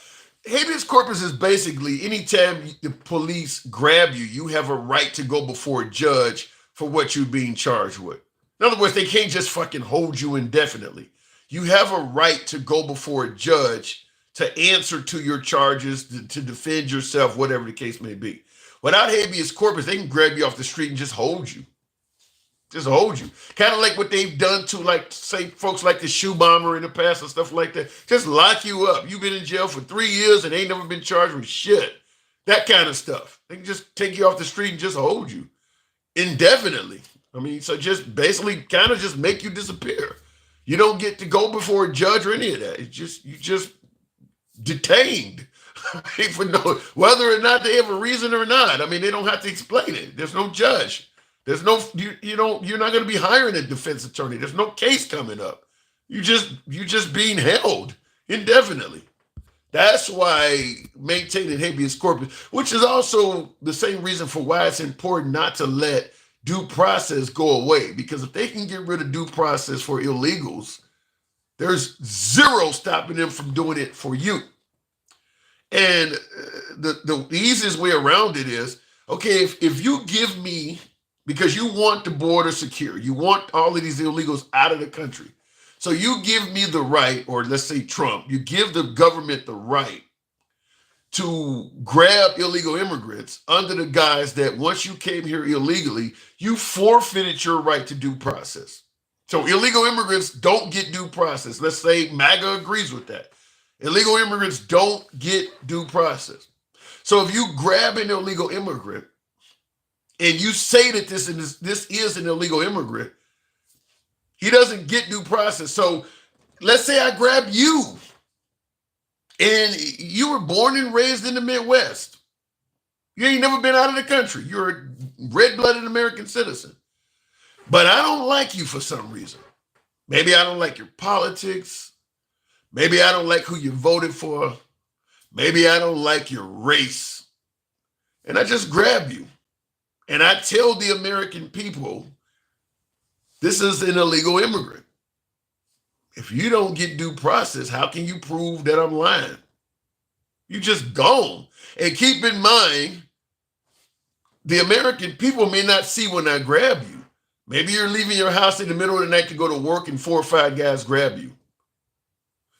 Habeas corpus is basically anytime the police grab you, you have a right to go before a judge for what you're being charged with. In other words, they can't just fucking hold you indefinitely. You have a right to go before a judge to answer to your charges, to defend yourself, whatever the case may be. Without habeas corpus, they can grab you off the street and just hold you. Just hold you. Kind of like what they've done to, like, say, folks like the shoe bomber in the past and stuff like that. Just lock you up. You've been in jail for 3 years and ain't never been charged with shit. That kind of stuff. They can just take you off the street and just hold you indefinitely. I mean, so just basically kind of just make you disappear. You don't get to go before a judge or any of that. It's just, you just detained. For whether or not they have a reason or not. I mean, they don't have to explain it. There's no judge. There's no, you're not going to be hiring a defense attorney. There's no case coming up. You just being held indefinitely. That's why maintaining habeas corpus, which is also the same reason for why it's important not to let due process go away. Because if they can get rid of due process for illegals, there's zero stopping them from doing it for you. And the easiest way around it is, okay, if you give me, because you want the border secure, you want all of these illegals out of the country. So you give me the right, or let's say Trump, you give the government the right to grab illegal immigrants under the guise that once you came here illegally, you forfeited your right to due process. So illegal immigrants don't get due process. Let's say MAGA agrees with that. Illegal immigrants don't get due process. So if you grab an illegal immigrant and you say that this is an illegal immigrant, he doesn't get due process. So let's say I grab you and you were born and raised in the Midwest. You ain't never been out of the country. You're a red-blooded American citizen. But I don't like you for some reason. Maybe I don't like your politics. Maybe I don't like who you voted for. Maybe I don't like your race. And I just grab you. And I tell the American people, this is an illegal immigrant. If you don't get due process, how can you prove that I'm lying? You just gone. And keep in mind, the American people may not see when I grab you. Maybe you're leaving your house in the middle of the night to go to work and 4 or 5 guys grab you.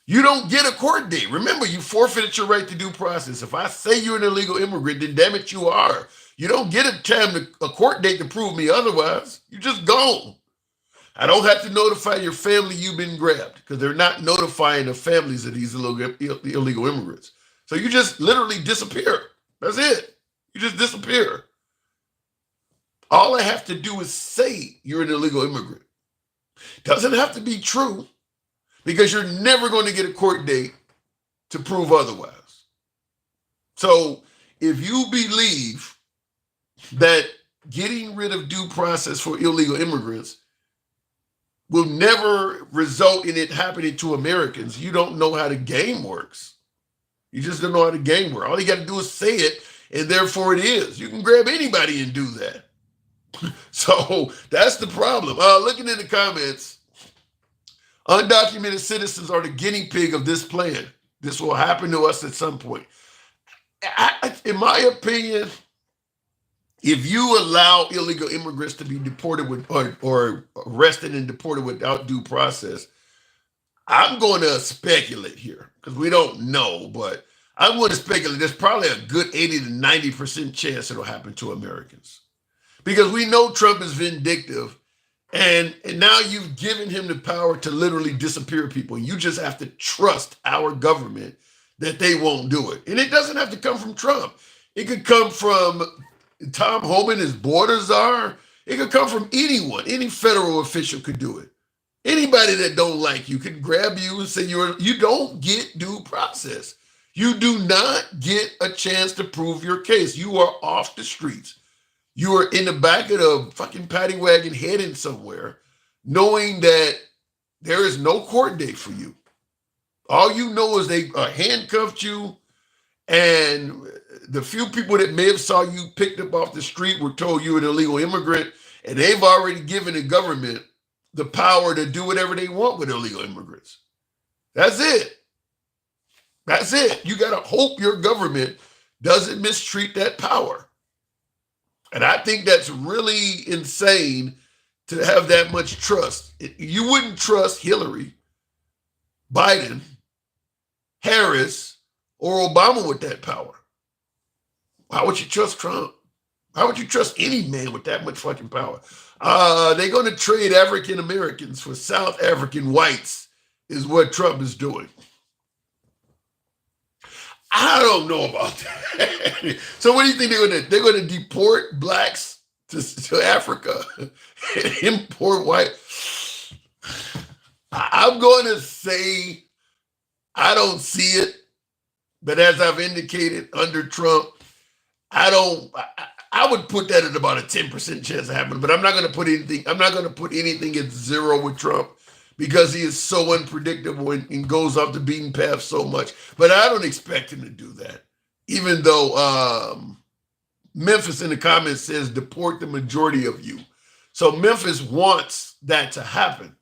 You don't get a court date. Remember, you forfeited your right to due process. If I say you're an illegal immigrant, then damn it, you are. You don't get a court date to prove me otherwise. You're just gone. I don't have to notify your family you've been grabbed because they're not notifying the families of these illegal immigrants. So you just literally disappear. That's it. You just disappear. All I have to do is say you're an illegal immigrant. Doesn't have to be true. Because you're never going to get a court date to prove otherwise. So if you believe that getting rid of due process for illegal immigrants will never result in it happening to Americans, you don't know how the game works. You just don't know how the game works. All you got to do is say it, and therefore it is. You can grab anybody and do that. So that's the problem. Looking in the comments, undocumented citizens are the guinea pig of this plan. This will happen to us at some point. In my opinion, if you allow illegal immigrants to be deported or arrested and deported without due process, I'm going to speculate here because we don't know, but I wouldn't speculate. There's probably a good 80 to 90% chance it'll happen to Americans. Because we know Trump is vindictive, and now you've given him the power to literally disappear people. You just have to trust our government that they won't do it. And it doesn't have to come from Trump. It could come from Tom Homan, his border czar. It could come from anyone. Any federal official could do it. Anybody that don't like you could grab you and say you don't get due process. You do not get a chance to prove your case. You are off the streets. You are in the back of the fucking paddy wagon heading somewhere, knowing that there is no court date for you. All you know is they handcuffed you, and the few people that may have saw you picked up off the street were told you were an illegal immigrant, and they've already given the government the power to do whatever they want with illegal immigrants. That's it. That's it. You got to hope your government doesn't mistreat that power. And I think that's really insane to have that much trust. You wouldn't trust Hillary, Biden, Harris, or Obama with that power. Why would you trust Trump? Why would you trust any man with that much fucking power? They're going to trade African Americans for South African whites is what Trump is doing. I don't know about that. So what do you think they're going to deport blacks to Africa and import white? I'm going to say I don't see it, but as I've indicated under Trump, I would put that at about a 10% chance of happening, but I'm not going to put anything at zero with Trump because he is so unpredictable and goes off the beaten path so much. But I don't expect him to do that, even though Memphis in the comments says deport the majority of you. So Memphis wants that to happen.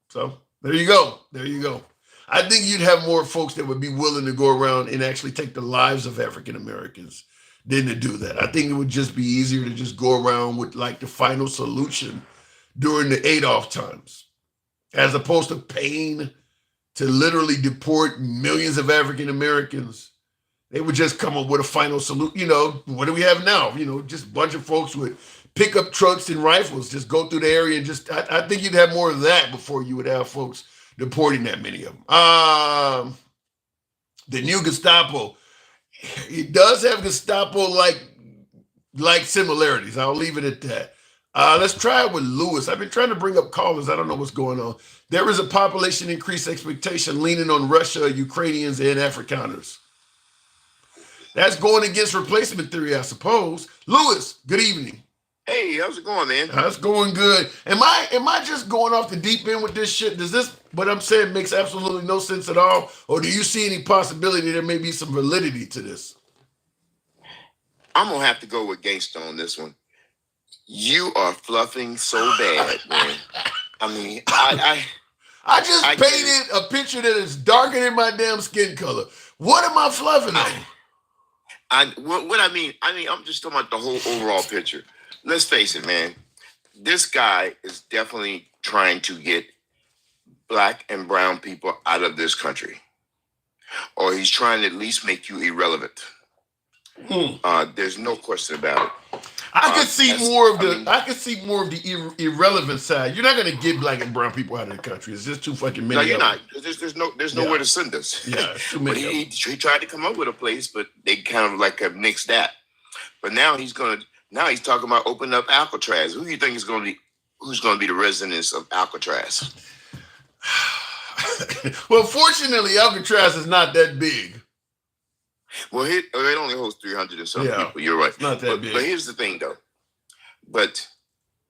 So there you go. There you go. I think you'd have more folks that would be willing to go around and actually take the lives of African Americans than to do that. I think it would just be easier to just go around with like the final solution during the Adolf times, as opposed to paying to literally deport millions of African Americans. They would just come up with a final solution. You know, what do we have now? You know, just a bunch of folks with pickup trucks and rifles just go through the area and just, I think you'd have more of that before you would have folks deporting that many of them. The new Gestapo, it does have Gestapo-like similarities. I'll leave it at that. Let's try it with Lewis. I've been trying to bring up callers. I don't know what's going on. There is a population increase expectation leaning on Russia, Ukrainians, and Afrikaners. That's going against replacement theory, I suppose. Lewis, good evening. Hey, how's it going, man? That's going good. Am I just going off the deep end with this shit? Does this, what I'm saying, makes absolutely no sense at all? Or do you see any possibility there may be some validity to this? I'm going to have to go with Gangsta on this one. You are fluffing so bad, man. I mean, I just painted a picture that is darker than my damn skin color. What am I fluffing on? What I mean, I'm just talking about the whole overall picture. Let's face it, man. This guy is definitely trying to get black and brown people out of this country. Or he's trying to at least make you irrelevant. There's no question about it. I could see more of the irrelevant side. You're not going to get black and brown people out of the country. It's just too fucking many. No, you're not. There's nowhere to send us. Yeah, too many. But he tried to come up with a place, but they kind of like have nixed that. But now he's talking about opening up Alcatraz. Who do you think is going to be? Who's going to be the residents of Alcatraz? Well, fortunately, Alcatraz is not that big. Well, it only holds 300 and some people. You're right. It's not that big. But here's the thing, though. But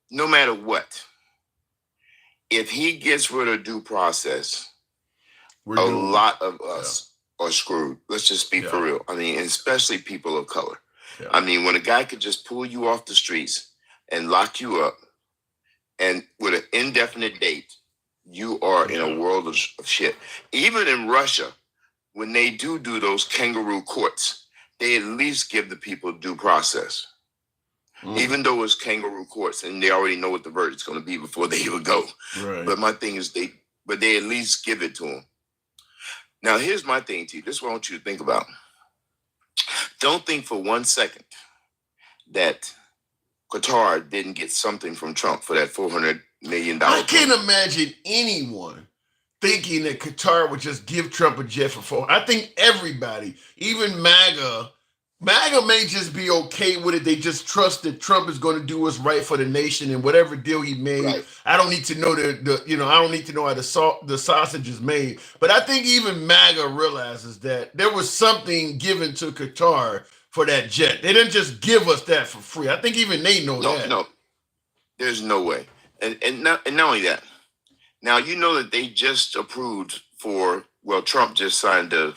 no matter what, if he gets rid of due process, a lot of us are screwed. Let's just be for real. I mean, especially people of color. Yeah. I mean, when a guy could just pull you off the streets and lock you up, and with an indefinite date, you are in a world of shit. Even in Russia, when they do those kangaroo courts, they at least give the people due process. Even though it's kangaroo courts and they already know what the verdict's going to be before they even go. Right. But my thing is they at least give it to them. Now, here's my thing, T. This is what I want you to think about. Don't think for 1 second that Qatar didn't get something from Trump for that $400 million. I can't imagine anyone thinking that Qatar would just give Trump a jet for $400. I think everybody, even MAGA may just be okay with it. They just trust that Trump is going to do what's right for the nation, and whatever deal he made, right. I don't need to know I don't need to know how the sausage is made. But I think even MAGA realizes that there was something given to Qatar for that jet. They didn't just give us that for free. I think even they know that. No, there's no way. And not only that. Now, you know that they just approved Trump just signed a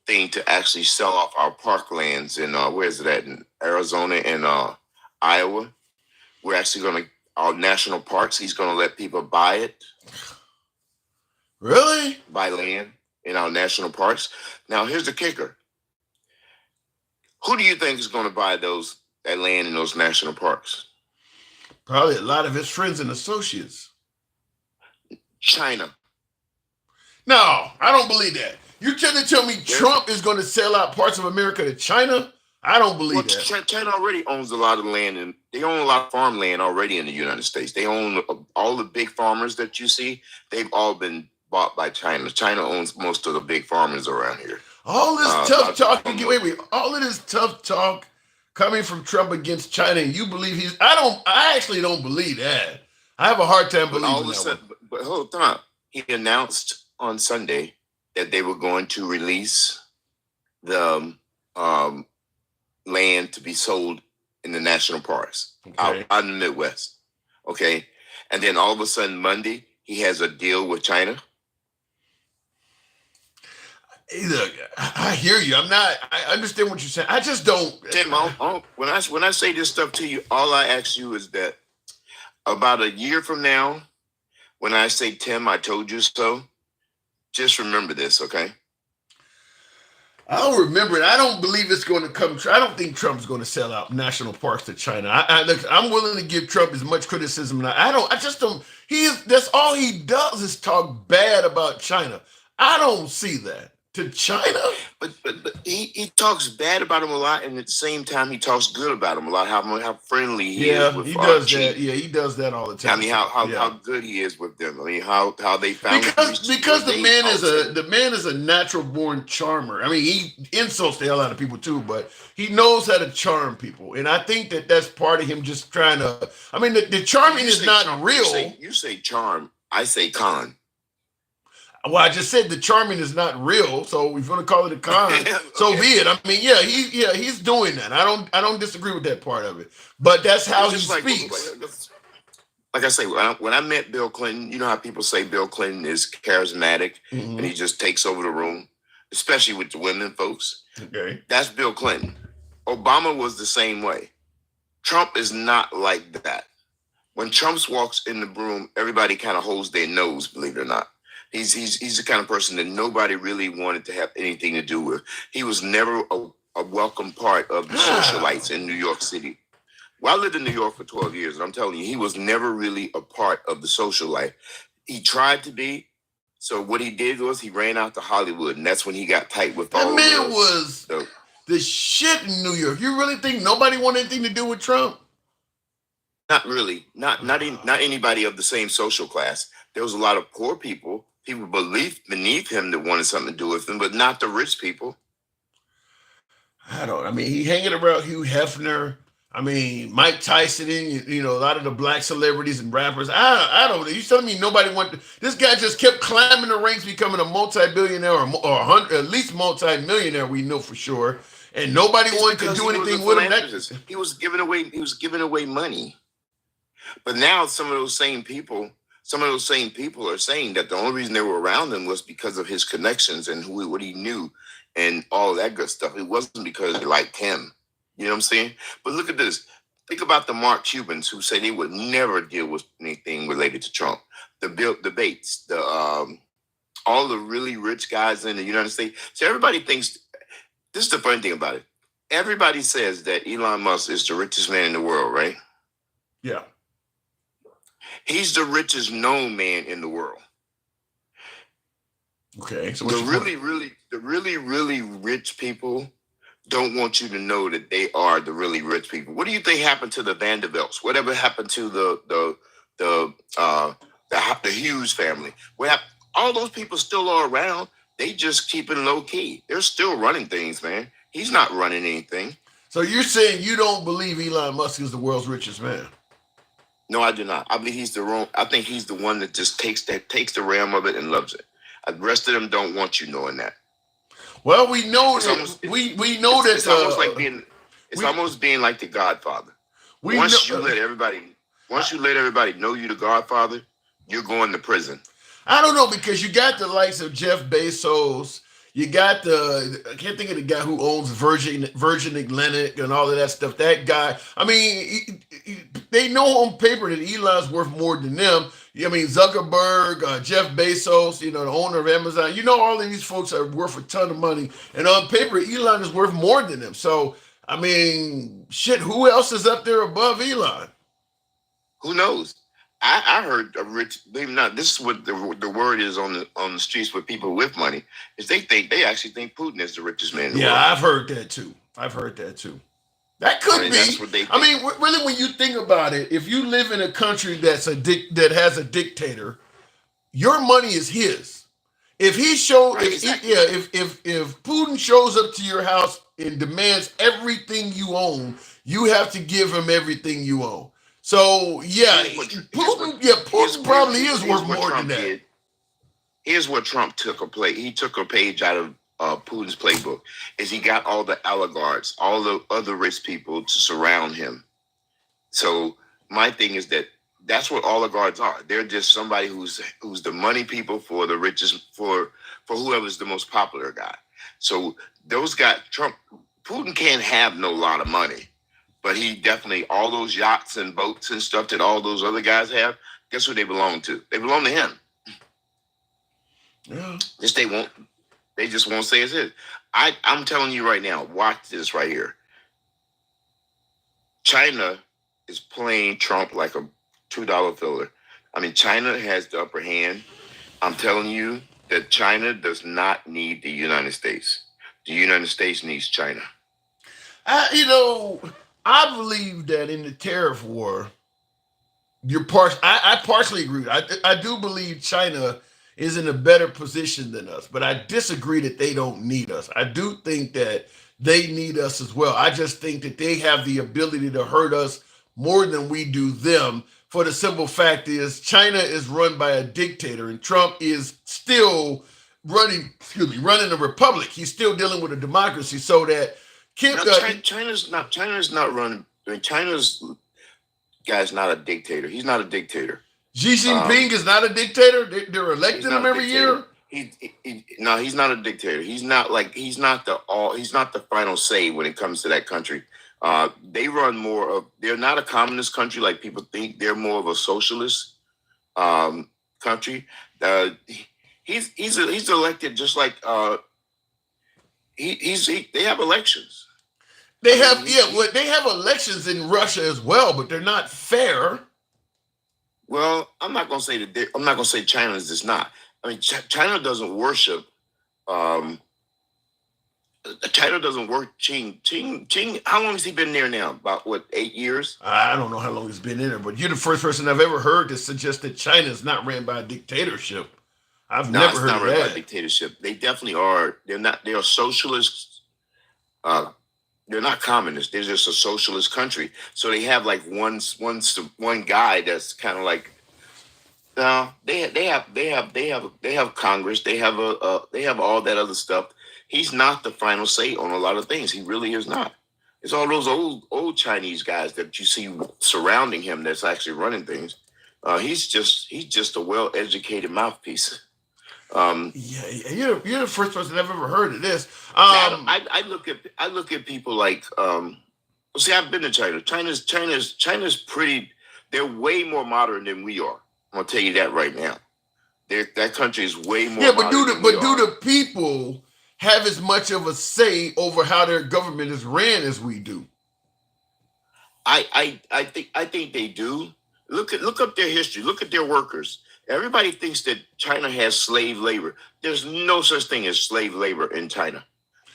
thing to actually sell off our parklands in, where is it at? In Arizona and Iowa. We're actually going to, our national parks, he's going to let people buy it. Really? Buy land in our national parks. Now, here's the kicker. Who do you think is going to buy that land in those national parks? Probably a lot of his friends and associates. China. No, I don't believe that. You're trying to tell me Trump is going to sell out parts of America to China? I don't believe that. China already owns a lot of land, and they own a lot of farmland already in the United States. They own all the big farmers that you see. They've all been bought by China. China owns most of the big farmers around here. All this tough talk. Wait. All of this tough talk coming from Trump against China, and you believe I actually don't believe that. I have a hard time believing that. But hold on. He announced on Sunday that they were going to release the land to be sold in the national parks out in the Midwest. Okay. And then all of a sudden Monday, he has a deal with China. Hey, look, I hear you. I understand what you're saying. I just don't. Tim, when I say this stuff to you, all I ask you is that about a year from now, when I say, Tim, I told you so, just remember this, okay? I'll remember it. I don't believe it's going to come. I don't think Trump's going to sell out national parks to China. I'm willing to give Trump as much criticism. I just don't. That's all he does is talk bad about China. I don't see that. To China? But he talks bad about him a lot, and at the same time he talks good about him a lot. How friendly he is with he does that. Yeah, he does that all the time. I mean, how good he is with them. I mean, how they found because the man is a natural born charmer. I mean, he insults the hell out of people too, but he knows how to charm people, and I think that's part of him just trying to. I mean, the charming is not real. You say charm. I say con. Well, I just said the charming is not real, so if you want to call it a con, so be it. I mean, he's doing that. I don't disagree with that part of it, but that's how he speaks. Like I say, when I met Bill Clinton, you know how people say Bill Clinton is charismatic and he just takes over the room, especially with the women folks. Okay, that's Bill Clinton. Obama was the same way. Trump is not like that. When Trump walks in the room, everybody kind of holds their nose, believe it or not. He's the kind of person that nobody really wanted to have anything to do with. He was never a welcome part of the socialites in New York City. Well, I lived in New York for 12 years, and I'm telling you, he was never really a part of the social life. He tried to be. So what he did was he ran out to Hollywood, and that's when he got tight with all of that. Man was the shit in New York. You really think nobody wanted anything to do with Trump? Not really. Not anybody of the same social class. There was a lot of poor people beneath him that wanted something to do with him, but not the rich people. I mean, he hanging around Hugh Hefner. I mean, Mike Tyson, a lot of the black celebrities and rappers. I don't know. You telling me nobody wanted this guy just kept climbing the ranks, becoming a multi-billionaire or at least multi-millionaire, we know for sure. And nobody wanted to do anything with him. He was giving away money. But now some of those same people are saying that the only reason they were around him was because of his connections and what he knew and all that good stuff. It wasn't because they liked him. You know what I'm saying? But look at this. Think about the Mark Cubans who say they would never deal with anything related to Trump. The Bill Bates, all the really rich guys in the United States. So everybody thinks, this is the funny thing about it. Everybody says that Elon Musk is the richest man in the world, right? Yeah. He's the richest known man in the world. Okay. So the really, really rich people, don't want you to know that they are the really rich people. What do you think happened to the Vanderbilts? Whatever happened to the Hughes family? What happened? All those people still are around. They just keep it low key. They're still running things, man. He's not running anything. So you're saying you don't believe Elon Musk is the world's richest man? No, I do not. I believe he's the wrong. I think he's the one that just takes the ram of it and loves it. The rest of them don't want you knowing that. Well, we know that we know that it's almost like being almost being like the Godfather. Once you let everybody know you the Godfather, you're going to prison. I don't know, because you got the likes of Jeff Bezos. You got I can't think of the guy who owns Virgin Atlantic and all of that stuff. That guy, I mean, they know on paper that Elon's worth more than them. I mean, Zuckerberg, Jeff Bezos, the owner of Amazon. All of these folks are worth a ton of money. And on paper, Elon is worth more than them. So, I mean, shit, who else is up there above Elon? Who knows? I heard a rich. This is what the word is on the streets with people with money is they actually think Putin is the richest man in the world. Yeah, I've heard that too. That could be. That's what they think. I mean, really, when you think about it, if you live in a country that has a dictator, your money is his. If if Putin shows up to your house and demands everything you own, you have to give him everything you own. So Putin probably is worth more than that. Here's what Trump took He took a page out of Putin's playbook. Is he got all the oligarchs, all the other rich people to surround him. So my thing is that's what oligarchs are. They're just somebody who's the money people for the richest, for whoever's the most popular guy. So those guys, Putin can't have no lot of money. But he definitely, all those yachts and boats and stuff that all those other guys have, guess who they belong to? They belong to him. Yeah. They just won't say it's his. I'm telling you right now, watch this right here. China is playing Trump like a $2 filler. I mean, China has the upper hand. I'm telling you that China does not need the United States. The United States needs China. I believe that in the tariff war, I partially agree. I do believe China is in a better position than us, but I disagree that they don't need us. I do think that they need us as well. I just think that they have the ability to hurt us more than we do them. For the simple fact is, China is run by a dictator, and Trump is still running a republic. He's still dealing with a democracy, so that. China's not running. I mean, China's guy's not a dictator. He's not a dictator. Xi Jinping is not a dictator. They're electing him every year. No, he's not a dictator. He's not the final say when it comes to that country. They run more of. They're not a communist country like people think. They're more of a socialist country. He's elected just like they have elections. They have elections in Russia as well, but they're not fair. Well, I'm not gonna say China is just not. I mean, China doesn't worship. China doesn't work. Qing. How long has he been there now? About 8 years? I don't know how long he's been in there, but you're the first person I've ever heard to suggest that China is not ran by a dictatorship. I've never heard of that. By a dictatorship. They definitely are. They're not. They are socialists. They're not communists. They're just a socialist country. So they have like one guy that's kind of like. No, they have Congress. They have all that other stuff. He's not the final say on a lot of things. He really is not. It's all those old Chinese guys that you see surrounding him that's actually running things. He's just a well-educated mouthpiece. You're the first person I've ever heard of this. I look at people like see, I've been to China. China's pretty. They're way more modern than we are. I'm gonna tell you that right now. That country is way more. Yeah, but do the people have as much of a say over how their government is ran as we do? I think they do. Look up their history. Look at their workers. Everybody thinks that China has slave labor. There's no such thing as slave labor in China.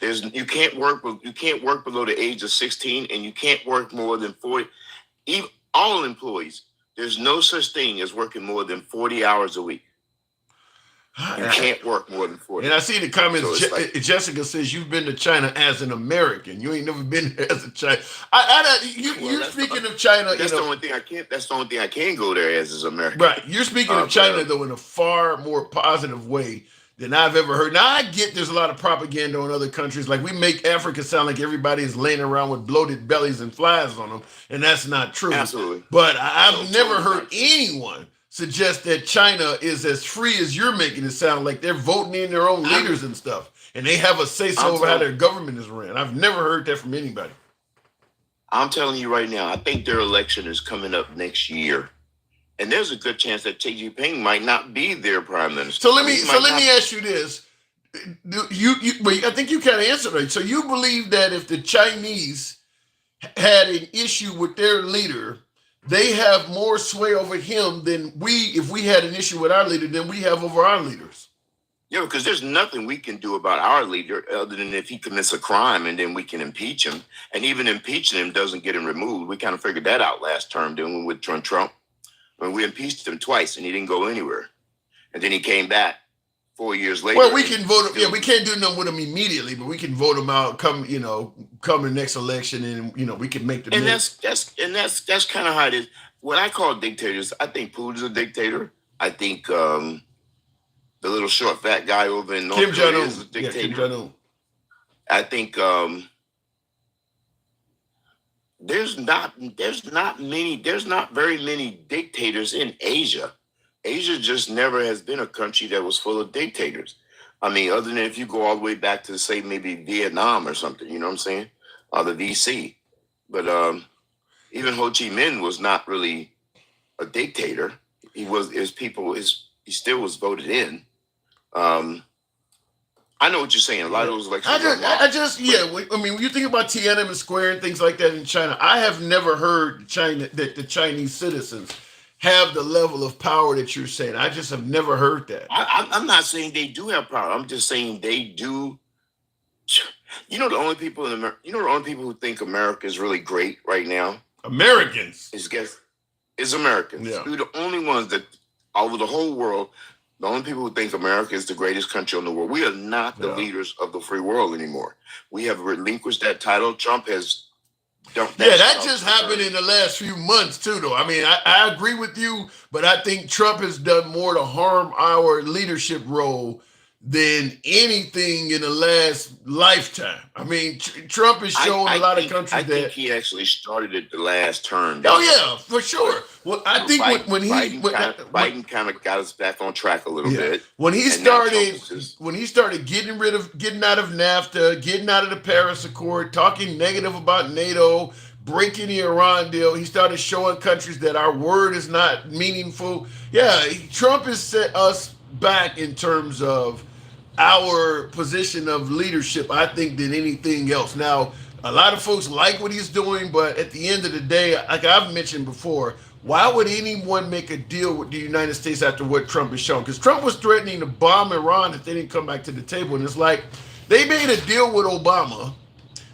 You can't work below the age of 16, and you can't work more than 40. Even all employees, there's no such thing as working more than 40 hours a week. You can't work more than 40. And I see the comments. So Jessica says you've been to China as an American. You ain't never been there as a China. You're speaking of China. That's the only thing I can't. That's the only thing I can go there as is American. Right. You're speaking of China though in a far more positive way than I've ever heard. Now I get there's a lot of propaganda on other countries. Like we make Africa sound like everybody is laying around with bloated bellies and flies on them, and that's not true. Absolutely. But I've never heard anyone suggest that China is as free as you're making it sound, like they're voting in their own leaders and stuff, and they have a say-so over how their government is ran. I've never heard that from anybody. I'm telling you right now, I think their election is coming up next year, and there's a good chance that Xi Jinping might not be their prime minister. So let me ask you this: I think you kind of answered it. So you believe that if the Chinese had an issue with their leader, they have more sway over him than if we had an issue with our leader, than we have over our leaders? Yeah, because there's nothing we can do about our leader other than if he commits a crime, and then we can impeach him. And even impeaching him doesn't get him removed. We kind of figured that out last term, didn't we, with Trump? When we impeached him twice and he didn't go anywhere. And then he came back 4 years later. Well, we can vote him. Yeah, we can't do nothing with him immediately, but we can vote him out come the next election, and we can make the. And that's kind of how it is. What I call dictators, I think Putin's a dictator. I think the little short fat guy over in North Korea is a dictator. Yeah, Kim Jong-un. I think there's not very many dictators in Asia. Asia just never has been a country that was full of dictators. I mean, other than if you go all the way back to, say, maybe Vietnam or something, you know what I'm saying? Or the VC. But even Ho Chi Minh was not really a dictator. He still was voted in. I know what you're saying. A lot of those elections. when you think about Tiananmen Square and things like that in China, I have never heard that the Chinese citizens have the level of power that you're saying. I just have never heard that. I'm not saying they do have power. I'm just saying they do. The only people in America. The only people who think America is really great right now. Americans is Americans. Yeah. We're the only ones that over the whole world. The only people who think America is the greatest country in the world. We are not the leaders of the free world anymore. We have relinquished that title. Trump has. That just happened in the last few months too, though. I mean, I agree with you, but I think Trump has done more to harm our leadership role than anything in the last lifetime. I mean, Trump has shown a lot of countries I think he actually started it the last term. Oh yeah, for sure. Well, I think Biden kind of got us back on track a little bit. When he started getting out of NAFTA, getting out of the Paris Accord, talking negative about NATO, breaking the Iran deal, he started showing countries that our word is not meaningful. Yeah, Trump has set us back in terms of our position of leadership, I think, than anything else. Now, a lot of folks like what he's doing, but at the end of the day, like I've mentioned before, why would anyone make a deal with the United States after what Trump has shown? Because Trump was threatening to bomb Iran if they didn't come back to the table. And it's like, they made a deal with Obama.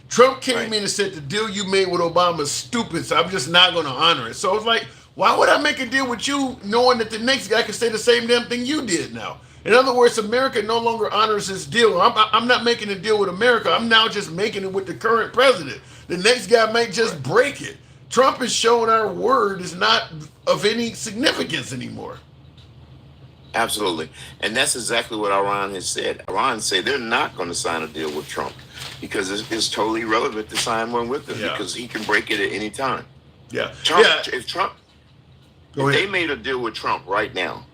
Trump came in and said, the deal you made with Obama is stupid, so I'm just not going to honor it. So it's like, why would I make a deal with you knowing that the next guy can say the same damn thing you did now? In other words, America no longer honors this deal. I'm not making a deal with America. I'm now just making it with the current president. The next guy might just break it. Trump has shown our word is not of any significance anymore. Absolutely. And that's exactly what Iran has said. Iran said they're not going to sign a deal with Trump because it's totally irrelevant to sign one with him because he can break it at any time. Yeah. If they made a deal with Trump right now,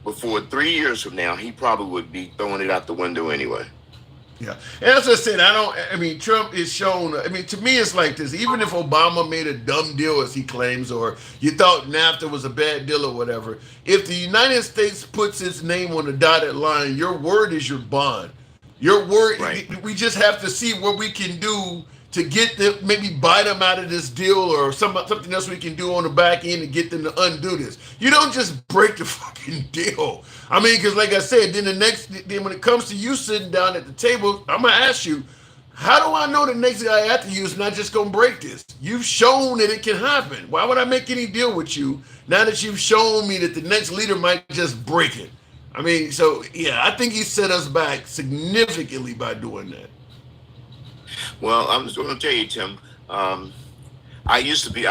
before 3 years from now, he probably would be throwing it out the window anyway. Yeah. And as I said, Trump is shown, to me, it's like this. Even if Obama made a dumb deal, as he claims, or you thought NAFTA was a bad deal or whatever, if the United States puts its name on the dotted line, your word is your bond. Your word, we just have to see what we can do to get them, maybe buy them out of this deal or something else we can do on the back end to get them to undo this. You don't just break the fucking deal. Because like I said, then when it comes to you sitting down at the table, I'm going to ask you, How do I know the next guy after you is not just going to break this? You've shown that it can happen. Why would I make any deal with you now that you've shown me that the next leader might just break it? I mean, so yeah, I think he set us back significantly by doing that. Well, I'm just going to tell you, Tim. I used to be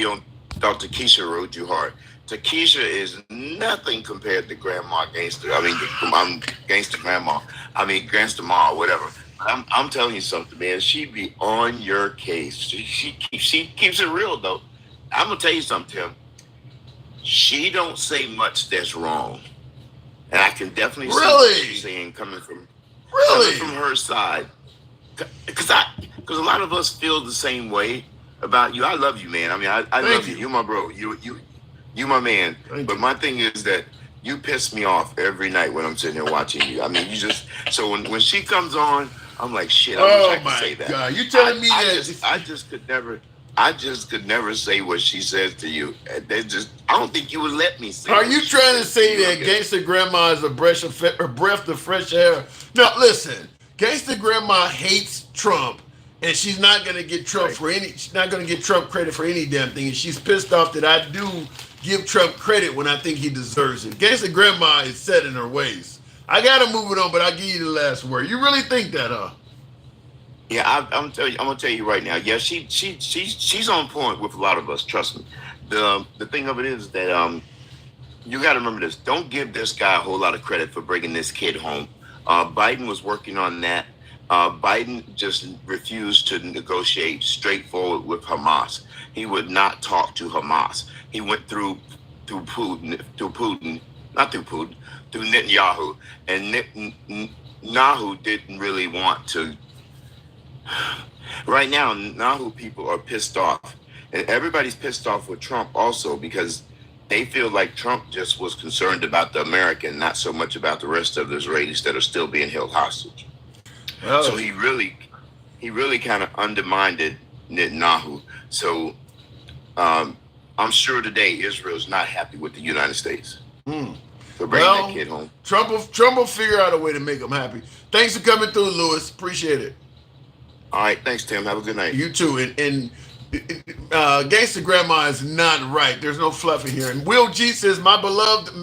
on Dr. Keisha Rode You Hard. Takesha is nothing compared to Grandma Gangster. I mean, Gangster Grandma. I mean, Gangster Ma, whatever. I'm telling you something, man. She be on your case. She keeps it real, though. I'm gonna tell you something, Tim. She don't say much that's wrong, and I can definitely see what she's saying coming from her side. Because a lot of us feel the same way about you. I love you, man. I mean, I love you. You're my bro. You my man. But my thing is that you piss me off every night when I'm sitting here watching you. I mean, you just so when she comes on, I'm like, shit. I wish I could say that. God, you telling me that? I just could never say what she says to you. I don't think you would let me say. Are you trying to say that Gangster Grandma is a breath of fresh air? No, listen. Gangster Grandma hates Trump, and she's not gonna get Trump She's not gonna get Trump credit for any damn thing. And she's pissed off that I do give Trump credit when I think he deserves it. Gangster Grandma is set in her ways. I gotta move it on, but I'll give you the last word. You really think that, huh? Yeah, I'm gonna tell you right now. Yeah, she's on point with a lot of us. Trust me. The thing of it is that you got to remember this. Don't give this guy a whole lot of credit for bringing this kid home. Biden was working on that. Biden just refused to negotiate straightforward with Hamas. He would not talk to Hamas. He went through Netanyahu, and Netanyahu didn't really want to. Right now, Netanyahu people are pissed off, and everybody's pissed off with Trump also because they feel like Trump just was concerned about the American, not so much about the rest of the Israelis that are still being held hostage. Oh. So he really kind of undermined Netanyahu. So I'm sure today Israel's not happy with the United States for bringing that kid home. Trump will figure out a way to make him happy. Thanks for coming through, Lewis. Appreciate it. All right, thanks, Tim. Have a good night. You too. And Gangster Grandma is not right. There's no fluff in here. And Will G says, my beloved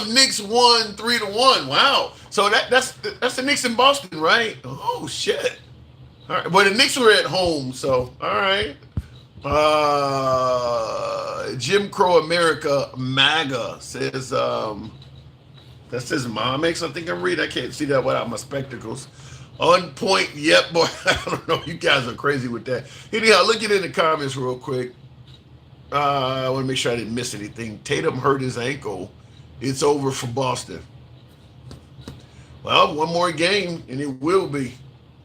Knicks won 3-1. Wow. So that's the Knicks in Boston, right? Oh shit. All right. Well, the Knicks were at home, so all right. Jim Crow America MAGA says that says Momex. I think I'm reading. I can't see that without my spectacles. On point, yep, boy. I don't know. You guys are crazy with that. Anyhow, look at it in the comments real quick. I want to make sure I didn't miss anything. Tatum hurt his ankle. It's over for Boston. Well, one more game, and it will be.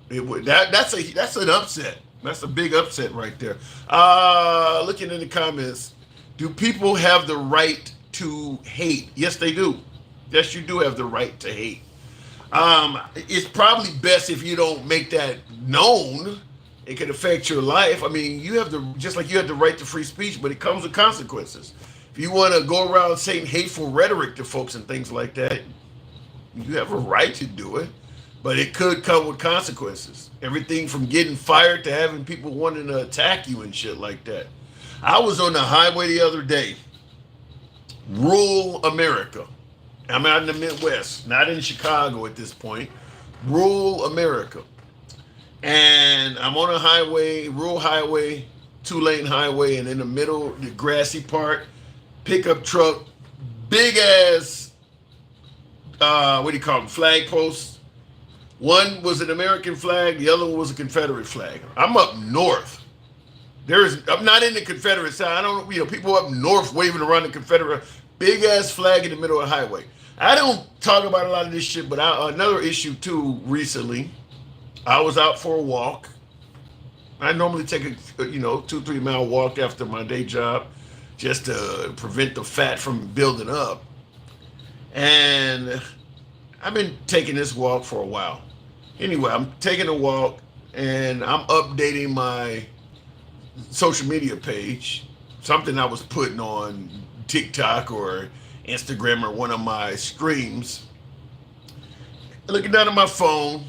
That's an upset. That's a big upset right there. Looking in the comments, do people have the right to hate? Yes, they do. Yes, you do have the right to hate. It's probably best if you don't make that known. It could affect your life. I mean, just like you have the right to free speech, but it comes with consequences. If you want to go around saying hateful rhetoric to folks and things like that, you have a right to do it, but it could come with consequences. Everything from getting fired to having people wanting to attack you and shit like that. I was on the highway the other day, rural America. I'm out in the Midwest, not in Chicago at this point, rural America. And I'm on a highway, rural highway, 2-lane highway, and in the middle, the grassy part, pickup truck, big ass, flag posts. One was an American flag, the other one was a Confederate flag. I'm up north. I'm not in the Confederate side. People up north waving around the Confederate, big ass flag in the middle of the highway. I don't talk about a lot of this shit, but another issue too recently, I was out for a walk. I normally take a 2-3 mile walk after my day job just to prevent the fat from building up. And I've been taking this walk for a while. Anyway, I'm taking a walk and I'm updating my social media page, something I was putting on TikTok or Instagram or one of my streams. Looking down at my phone,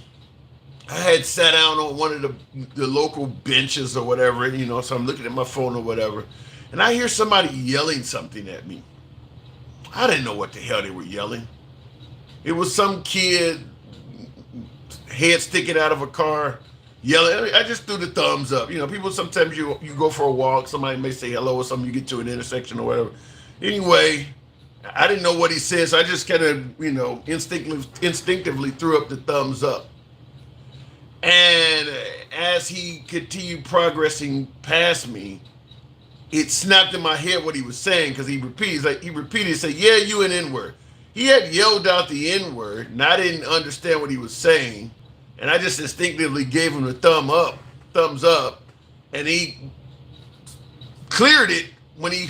I had sat down on one of the local benches or whatever, you know, so I'm looking at my phone or whatever, and I hear somebody yelling something at me. I didn't know what the hell they were yelling. It was some kid, head sticking out of a car, yelling. I just threw the thumbs up. You know, people, sometimes you go for a walk, somebody may say hello or something, you get to an intersection or whatever. Anyway, I didn't know what he said, so I just kind of, you know, instinctively threw up the thumbs up. And as he continued progressing past me, it snapped in my head what he was saying, because he repeated, said, "Yeah, you an N-word." He had yelled out the N-word, and I didn't understand what he was saying, and I just instinctively gave him the thumbs up, and he cleared it when he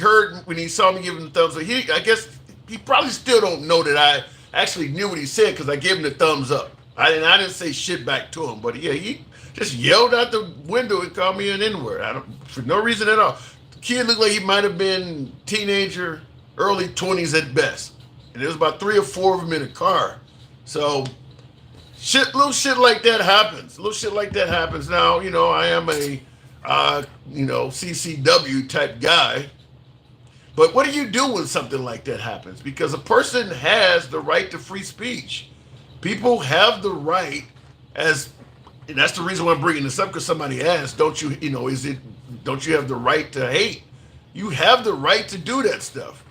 saw me give him the thumbs up. I guess he probably still don't know that I actually knew what he said, because I gave him the thumbs up. I didn't say shit back to him, but yeah, he just yelled out the window and called me an N-word. For no reason at all. The kid looked like he might have been teenager, early 20s at best. And there was about 3 or 4 of them in a car. So little shit like that happens. Now, you know, I am a CCW type guy. But what do you do when something like that happens? Because a person has the right to free speech. People have the right, and that's the reason why I'm bringing this up, because somebody asked, don't you have the right to hate? You have the right to do that stuff.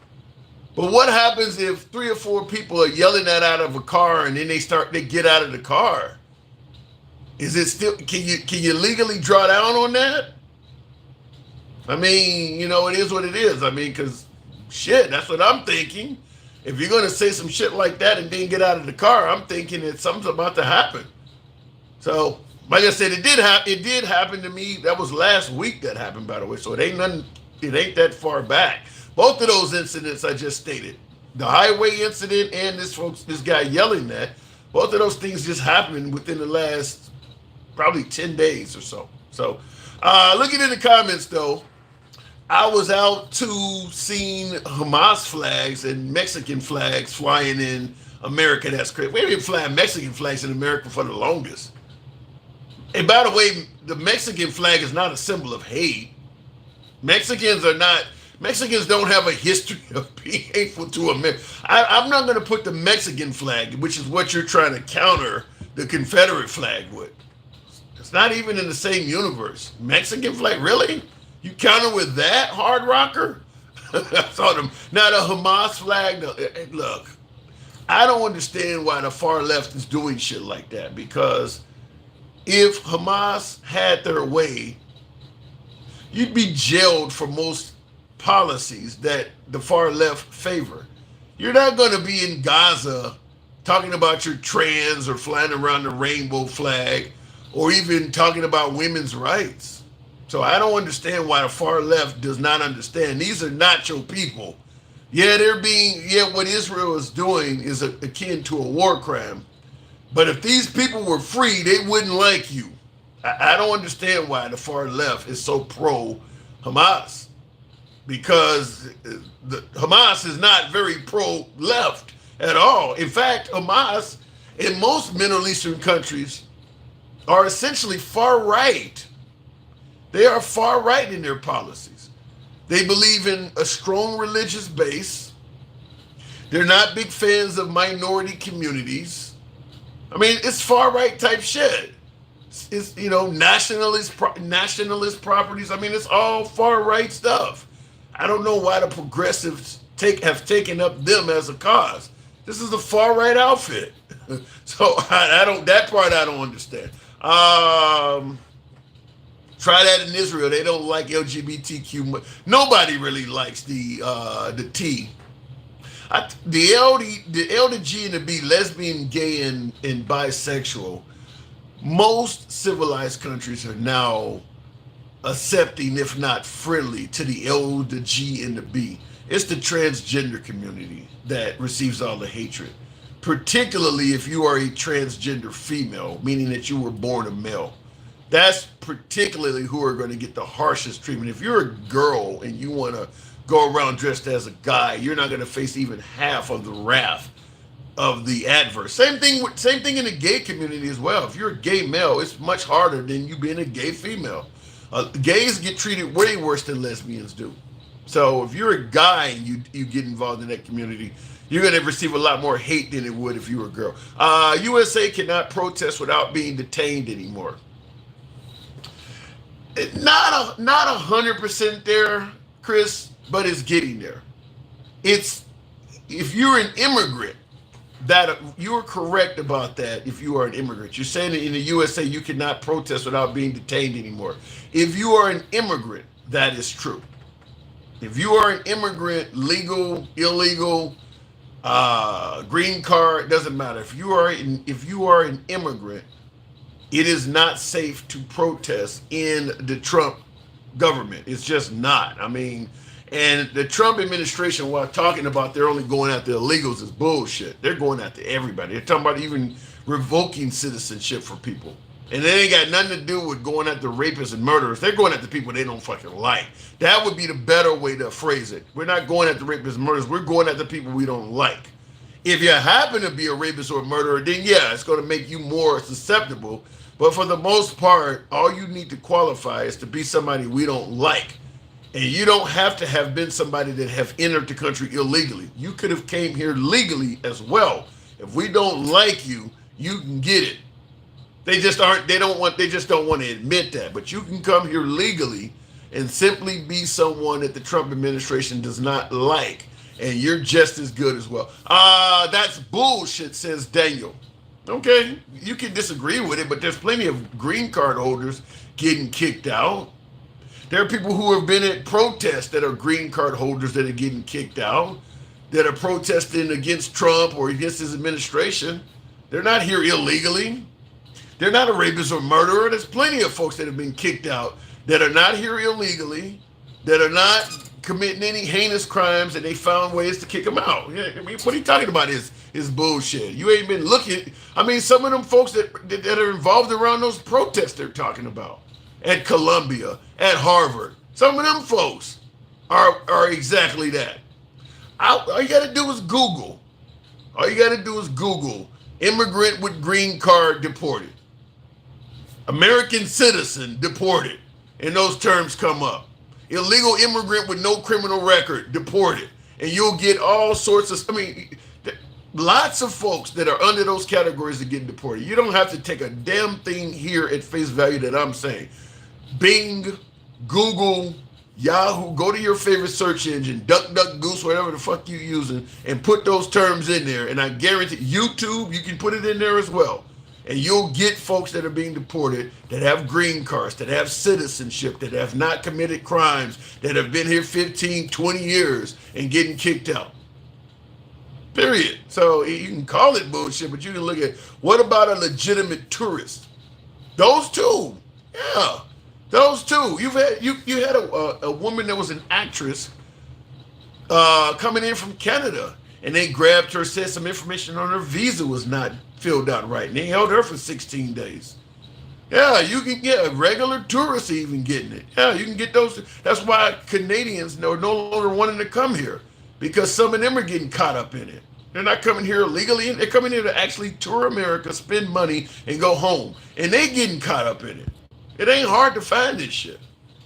But what happens if 3 or 4 people are yelling that out of a car, and then they get out of the car? Is it still, can you legally draw down on that? I mean, you know, it is what it is. I mean, because shit, that's what I'm thinking. If you're going to say some shit like that and then get out of the car, I'm thinking that something's about to happen. So, like I said, it did happen to me. That was last week that happened, by the way. So it ain't that far back. Both of those incidents I just stated, the highway incident and this guy yelling that, both of those things just happened within the last probably 10 days or so. So, looking in the comments though, I was out seeing Hamas flags and Mexican flags flying in America. That's crazy. We haven't been flying Mexican flags in America for the longest. And by the way, the Mexican flag is not a symbol of hate. Mexicans don't have a history of being hateful to America. I'm not going to put the Mexican flag, which is what you're trying to counter the Confederate flag with. It's not even in the same universe. Mexican flag, really? You counter with that, hard rocker? I saw them. Now the Hamas flag, look, I don't understand why the far left is doing shit like that, because if Hamas had their way, you'd be jailed for most policies that the far left favor. You're not going to be in Gaza talking about your trans or flying around the rainbow flag or even talking about women's rights. So I don't understand why the far left does not understand. These are not your people. Yeah, what Israel is doing is akin to a war crime. But if these people were free, they wouldn't like you. I don't understand why the far left is so pro-Hamas. Because Hamas is not very pro-left at all. In fact, Hamas in most Middle Eastern countries are essentially far right. They are far right in their policies. They believe in a strong religious base. They're not big fans of minority communities. I mean, it's far right type shit. It's nationalist properties. I mean, it's all far right stuff. I don't know why the progressives have taken up them as a cause. This is a far right outfit. So that part I don't understand. Try that in Israel. They don't like LGBTQ. Nobody really likes the T. The L, the G, and the B, lesbian, gay, and bisexual. Most civilized countries are now accepting, if not friendly, to the L, the G, and the B. It's the transgender community that receives all the hatred, particularly if you are a transgender female, meaning that you were born a male. That's particularly who are going to get the harshest treatment. If you're a girl and you want to go around dressed as a guy, you're not going to face even half of the wrath of the adverse. Same thing in the gay community as well. If you're a gay male, it's much harder than you being a gay female. Gays get treated way worse than lesbians do. So if you're a guy and you get involved in that community, you're going to receive a lot more hate than it would if you were a girl. USA cannot protest without being detained anymore. Not 100% there, Chris, but it's getting there. It's if you're an immigrant, that you're correct about that. If you are an immigrant, you're saying that in the USA you cannot protest without being detained anymore. If you are an immigrant, that is true. If you are an immigrant, legal, illegal, green card, doesn't matter. If you are an immigrant, it is not safe to protest in the Trump government. It's just not. I mean, and the Trump administration, while talking about they're only going after illegals, is bullshit. They're going after everybody. They're talking about even revoking citizenship for people. And it ain't got nothing to do with going after rapists and murderers. They're going after people they don't fucking like. That would be the better way to phrase it. We're not going after rapists and murderers. We're going after people we don't like. If you happen to be a rapist or a murderer, then yeah, it's going to make you more susceptible. But for the most part, all you need to qualify is to be somebody we don't like. And you don't have to have been somebody that have entered the country illegally. You could have came here legally as well. If we don't like you, you can get it. They just don't want to admit that. But you can come here legally and simply be someone that the Trump administration does not like. And you're just as good as well. That's bullshit, says Daniel. Okay, you can disagree with it, but there's plenty of green card holders getting kicked out. There are people who have been at protests that are green card holders that are getting kicked out, that are protesting against Trump or against his administration. They're not here illegally. They're not a rapist or murderer. There's plenty of folks that have been kicked out that are not here illegally, that are not committing any heinous crimes, and they found ways to kick them out. Yeah, I mean, what are you talking about is bullshit. You ain't been looking. I mean, some of them folks that are involved around those protests they're talking about at Columbia, at Harvard, some of them folks are exactly that. All you got to do is Google. All you got to do is Google immigrant with green card deported, American citizen deported, and those terms come up. Illegal immigrant with no criminal record deported, and you'll get all sorts of, lots of folks that are under those categories that get deported. You don't have to take a damn thing here at face value that I'm saying. Bing, Google, Yahoo, go to your favorite search engine, DuckDuckGoose, whatever the fuck you're using, and put those terms in there. And I guarantee YouTube, you can put it in there as well. And you'll get folks that are being deported that have green cards, that have citizenship, that have not committed crimes, that have been here 15, 20 years and getting kicked out. Period. So you can call it bullshit, but you can look at, what about a legitimate tourist? Those two. Yeah. Those two. You had a woman that was an actress coming in from Canada, and they grabbed her, said some information on her visa was not filled out right, and they held her for 16 days. Yeah, you can get a regular tourist even getting it. Yeah, you can get those. That's why Canadians are no longer wanting to come here, because some of them are getting caught up in it. They're not coming here illegally. They're coming here to actually tour America, spend money, and go home. And they getting caught up in it. It ain't hard to find this shit.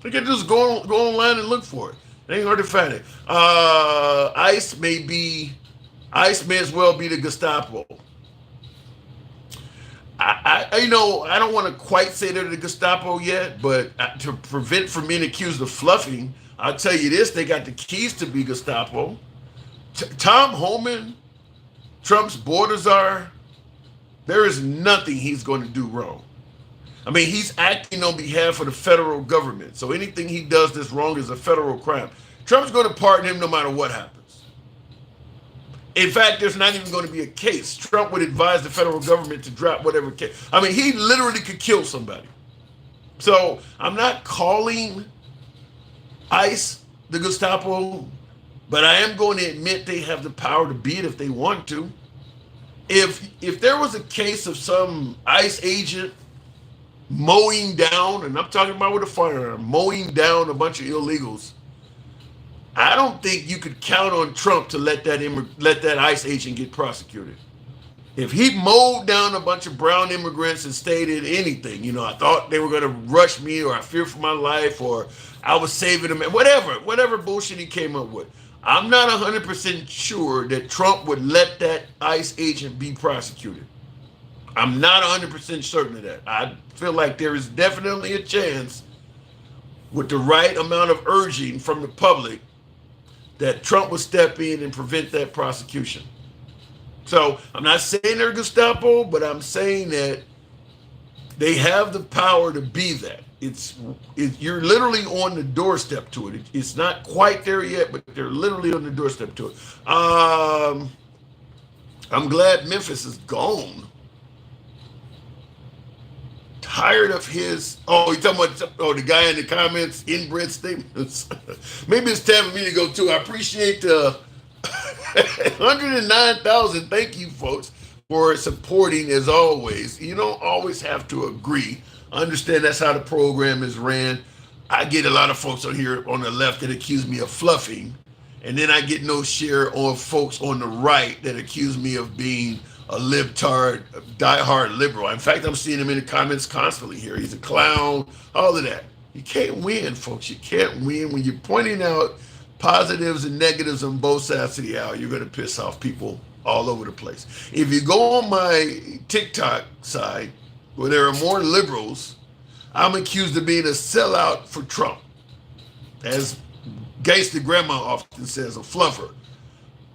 You can just go online and look for it. It ain't hard to find it. ICE may as well be the Gestapo. I don't want to quite say they're the Gestapo yet, but to prevent from being accused of fluffing, I'll tell you this: they got the keys to be Gestapo. Tom Homan, Trump's border czar, there is nothing he's going to do wrong. I mean, he's acting on behalf of the federal government, so anything he does that's wrong is a federal crime. Trump's going to pardon him no matter what happens. In fact, there's not even going to be a case. Trump would advise the federal government to drop whatever case. I mean, he literally could kill somebody. So I'm not calling ICE the Gestapo, but I am going to admit they have the power to be it if they want to. If there was a case of some ICE agent mowing down, and I'm talking about with a firearm, mowing down a bunch of illegals, I don't think you could count on Trump to let that ICE agent get prosecuted. If he mowed down a bunch of brown immigrants and stated anything, I thought they were going to rush me, or I fear for my life, or I was saving them, whatever bullshit he came up with. I'm not 100% sure that Trump would let that ICE agent be prosecuted. I'm not 100% certain of that. I feel like there is definitely a chance, with the right amount of urging from the public, that Trump would step in and prevent that prosecution. So I'm not saying they're Gestapo, but I'm saying that they have the power to be that. You're literally on the doorstep to it. It's not quite there yet, but they're literally on the doorstep to it. I'm glad Memphis is gone. Tired of his. Oh, you talking about the guy in the comments, inbred statements? Maybe it's time for me to go too. I appreciate the 109,000. Thank you, folks, for supporting as always. You don't always have to agree. I understand that's how the program is ran. I get a lot of folks on here on the left that accuse me of fluffing, and then I get no share on folks on the right that accuse me of being a libtard, a diehard liberal. In fact, I'm seeing him in the comments constantly here. He's a clown, all of that. You can't win, folks. You can't win. When you're pointing out positives and negatives on both sides of the aisle, you're going to piss off people all over the place. If you go on my TikTok side, where there are more liberals, I'm accused of being a sellout for Trump. As Gangsta Grandma often says, a fluffer.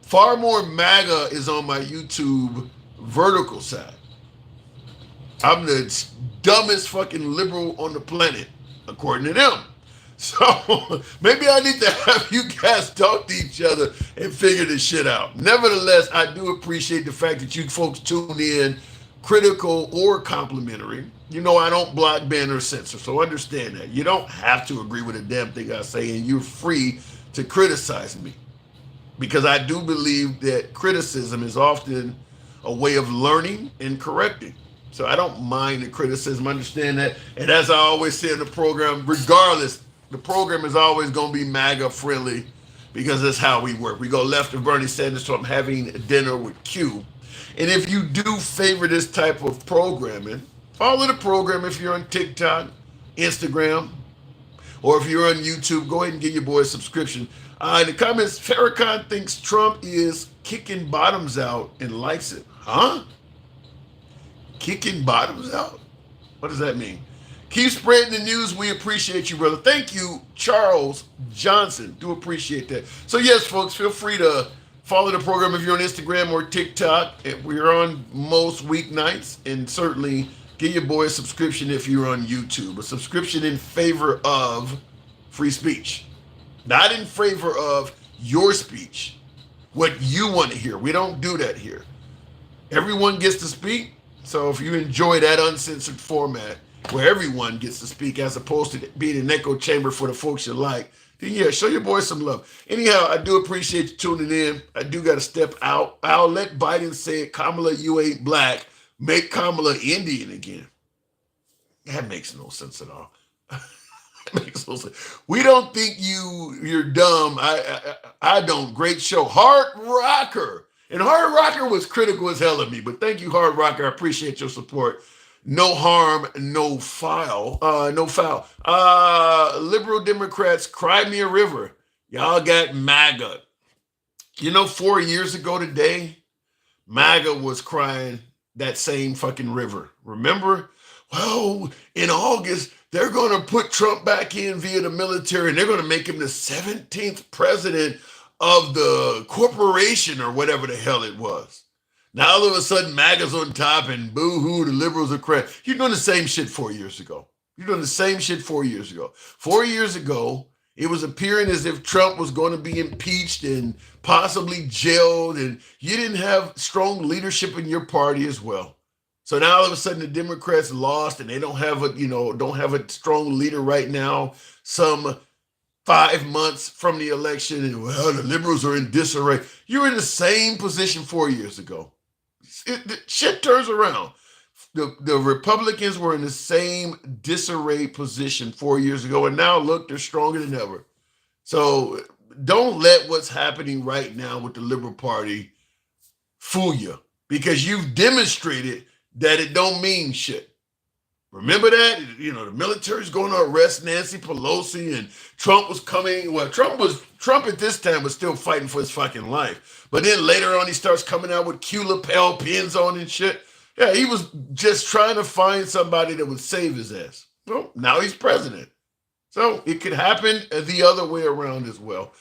Far more MAGA is on my YouTube vertical side. I'm the dumbest fucking liberal on the planet, according to them. So maybe I need to have you guys talk to each other and figure this shit out. Nevertheless, I do appreciate the fact that you folks tune in, critical or complimentary. I don't block, ban, or censor, so understand that. You don't have to agree with a damn thing I say, and you're free to criticize me. Because I do believe that criticism is often a way of learning and correcting. So I don't mind the criticism, understand that. And as I always say in the program, regardless, the program is always going to be MAGA friendly, because that's how we work. We go left of Bernie Sanders, so I'm having dinner with Q. And if you do favor this type of programming, follow the program if you're on TikTok, Instagram, or if you're on YouTube, go ahead and give your boy a subscription. In the comments, Farrakhan thinks Trump is kicking bottoms out and likes it. Huh? Kicking bottoms out? What does that mean? Keep spreading the news. We appreciate you, brother. Thank you, Charles Johnson. Do appreciate that. So yes, folks, feel free to follow the program if you're on Instagram or TikTok. We're on most weeknights, and certainly give your boy a subscription if you're on YouTube. A subscription in favor of free speech. Not in favor of your speech, what you want to hear. We don't do that here. Everyone gets to speak. So if you enjoy that uncensored format where everyone gets to speak as opposed to being an echo chamber for the folks you like, then yeah, show your boy some love. Anyhow, I do appreciate you tuning in. I do got to step out. I'll let Biden say it. Kamala, you ain't black. Make Kamala Indian again. That makes no sense at all. Makes no sense. We don't think you're dumb. I don't. Great show. Hard Rocker. And Hard Rocker was critical as hell of me, but thank you, Hard Rocker. I appreciate your support. No harm, no foul. No foul. Liberal Democrats, cry me a river. Y'all got MAGA. 4 years ago today, MAGA was crying that same fucking river. Remember? Well, in August, they're going to put Trump back in via the military, and they're going to make him the 17th president of the corporation or whatever the hell it was. Now, all of a sudden, MAGA's on top, and boo-hoo, the liberals are crying. You're doing the same shit 4 years ago. 4 years ago. 4 years ago, it was appearing as if Trump was going to be impeached and possibly jailed, and you didn't have strong leadership in your party as well. So now all of a sudden the Democrats lost, and they don't have a strong leader right now. Some 5 months from the election, and well, the liberals are in disarray. You were in the same position 4 years ago. Shit turns around. The Republicans were in the same disarray position 4 years ago, and now look, they're stronger than ever. So don't let what's happening right now with the Liberal Party fool you. because you've demonstrated that it don't mean shit. Remember that? You know, the military's going to arrest Nancy Pelosi and Trump was coming. Well, Trump at this time was still fighting for his fucking life. But then later on, he starts coming out with Q lapel pins on and shit. Yeah, he was just trying to find somebody that would save his ass. Well, now he's president. So it could happen the other way around as well.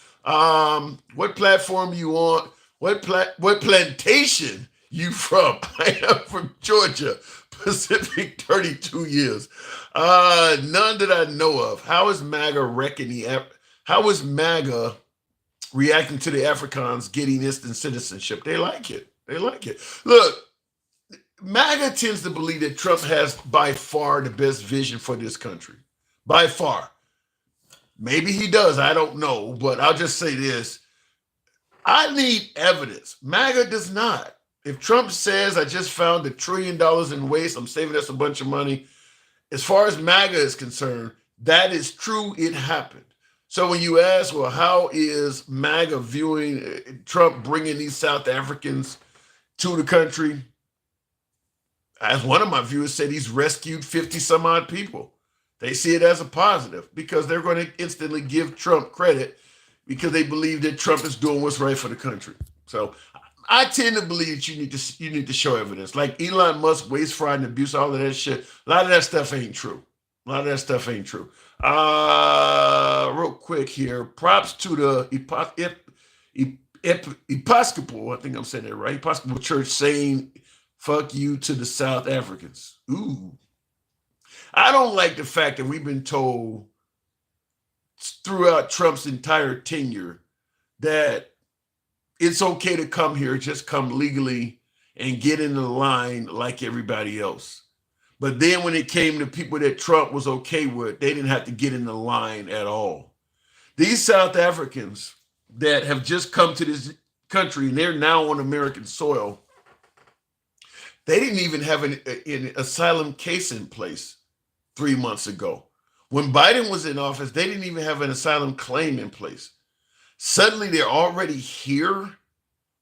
What platform you on? What plantation you from? I am from Georgia, Pacific, 32 years. None that I know of. How is MAGA reacting to the Afrikaans getting instant citizenship? They like it. They like it. Look, MAGA tends to believe that Trump has by far the best vision for this country. By far. Maybe he does. I don't know. But I'll just say this. I need evidence. MAGA does not. If Trump says, I just found $1 trillion in waste, I'm saving us a bunch of money. As far as MAGA is concerned, that is true. It happened. So when you ask, well, how is MAGA viewing Trump bringing these South Africans to the country? As one of my viewers said, he's rescued 50 some odd people. They see it as a positive because they're going to instantly give Trump credit because they believe that Trump is doing what's right for the country. So I tend to believe that you need to show evidence. Like Elon Musk, waste, fraud, and abuse, all of that shit. A lot of that stuff ain't true. Real quick here, props to the Episcopal, I think I'm saying that right, Episcopal Church saying fuck you to the South Africans. Ooh. I don't like the fact that we've been told throughout Trump's entire tenure that it's okay to come here, just come legally and get in the line like everybody else. But then when it came to people that Trump was okay with, they didn't have to get in the line at all. These South Africans that have just come to this country and they're now on American soil, they didn't even have an asylum case in place 3 months ago. When Biden was in office, they didn't even have an asylum claim in place. Suddenly they're already here.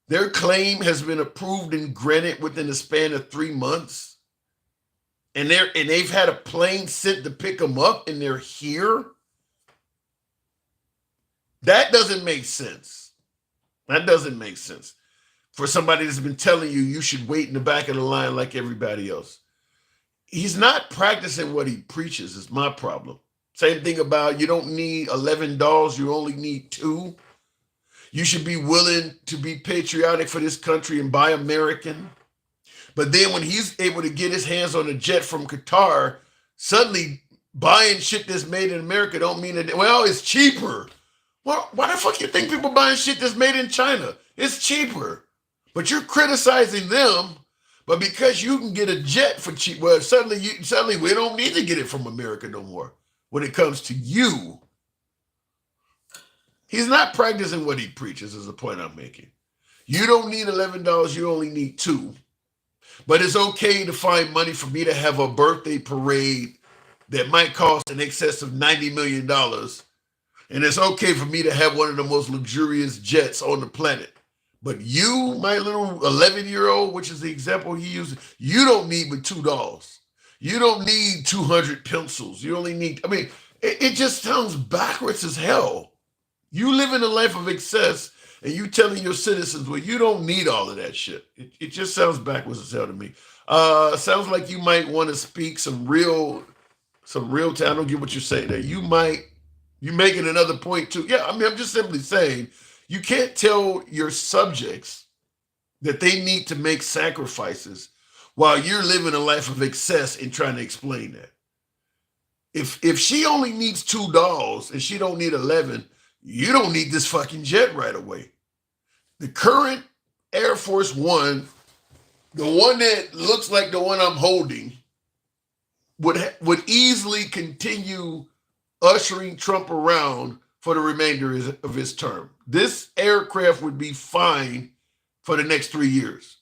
Their claim has been approved and granted within the span of 3 months. And they've had a plane sent to pick them up and they're here. That doesn't make sense. That doesn't make sense. For somebody that's been telling you should wait in the back of the line like everybody else. He's not practicing what he preaches is my problem. Same thing about you don't need 11 dolls, you only need 2. You should be willing to be patriotic for this country and buy American. But then when he's able to get his hands on a jet from Qatar, suddenly buying shit that's made in America don't mean that, well, it's cheaper. Well, why the fuck you think people buying shit that's made in China? It's cheaper. But you're criticizing them, but because you can get a jet for cheap, well, suddenly we don't need to get it from America no more when it comes to you. He's not practicing what he preaches is the point I'm making. You don't need $11, you only need 2. But it's okay to find money for me to have a birthday parade that might cost in excess of $90 million. And it's okay for me to have one of the most luxurious jets on the planet. But you, my little 11-year-old, which is the example he uses, you don't need but $2. You don't need 200 pencils. You only need, it just sounds backwards as hell. You live in a life of excess and you telling your citizens, well, you don't need all of that shit. It just sounds backwards as hell to me. Sounds like you might want to speak some real time. I don't get what you're saying there. You making another point too. Yeah, I'm just simply saying, you can't tell your subjects that they need to make sacrifices while you're living a life of excess and trying to explain that. If she only needs $2 and she don't need 11, you don't need this fucking jet right away. The current Air Force One, the one that looks like the one I'm holding, would easily continue ushering Trump around for the remainder of his term. This aircraft would be fine for the next 3 years.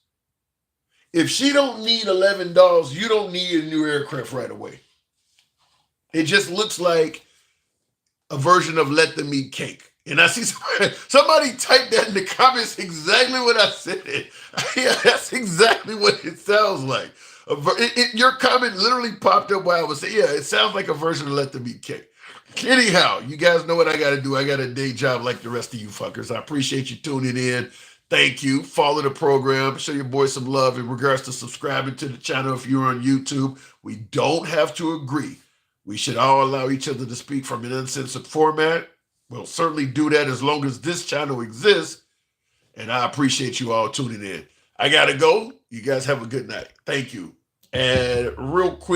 If she don't need $11, you don't need a new aircraft right away. It just looks like a version of let them eat cake. And I see somebody typed that in the comments exactly what I said. Yeah, that's exactly what it sounds like. Your comment literally popped up while I was saying, yeah, it sounds like a version of Let Them Eat Cake. Anyhow, you guys know what I got to do. I got a day job like the rest of you fuckers. I appreciate you tuning in. Thank you. Follow the program. Show your boy some love in regards to subscribing to the channel if you're on YouTube. We don't have to agree. We should all allow each other to speak from an uncensored format. We'll certainly do that as long as this channel exists. And I appreciate you all tuning in. I got to go. You guys have a good night. Thank you. And real quick.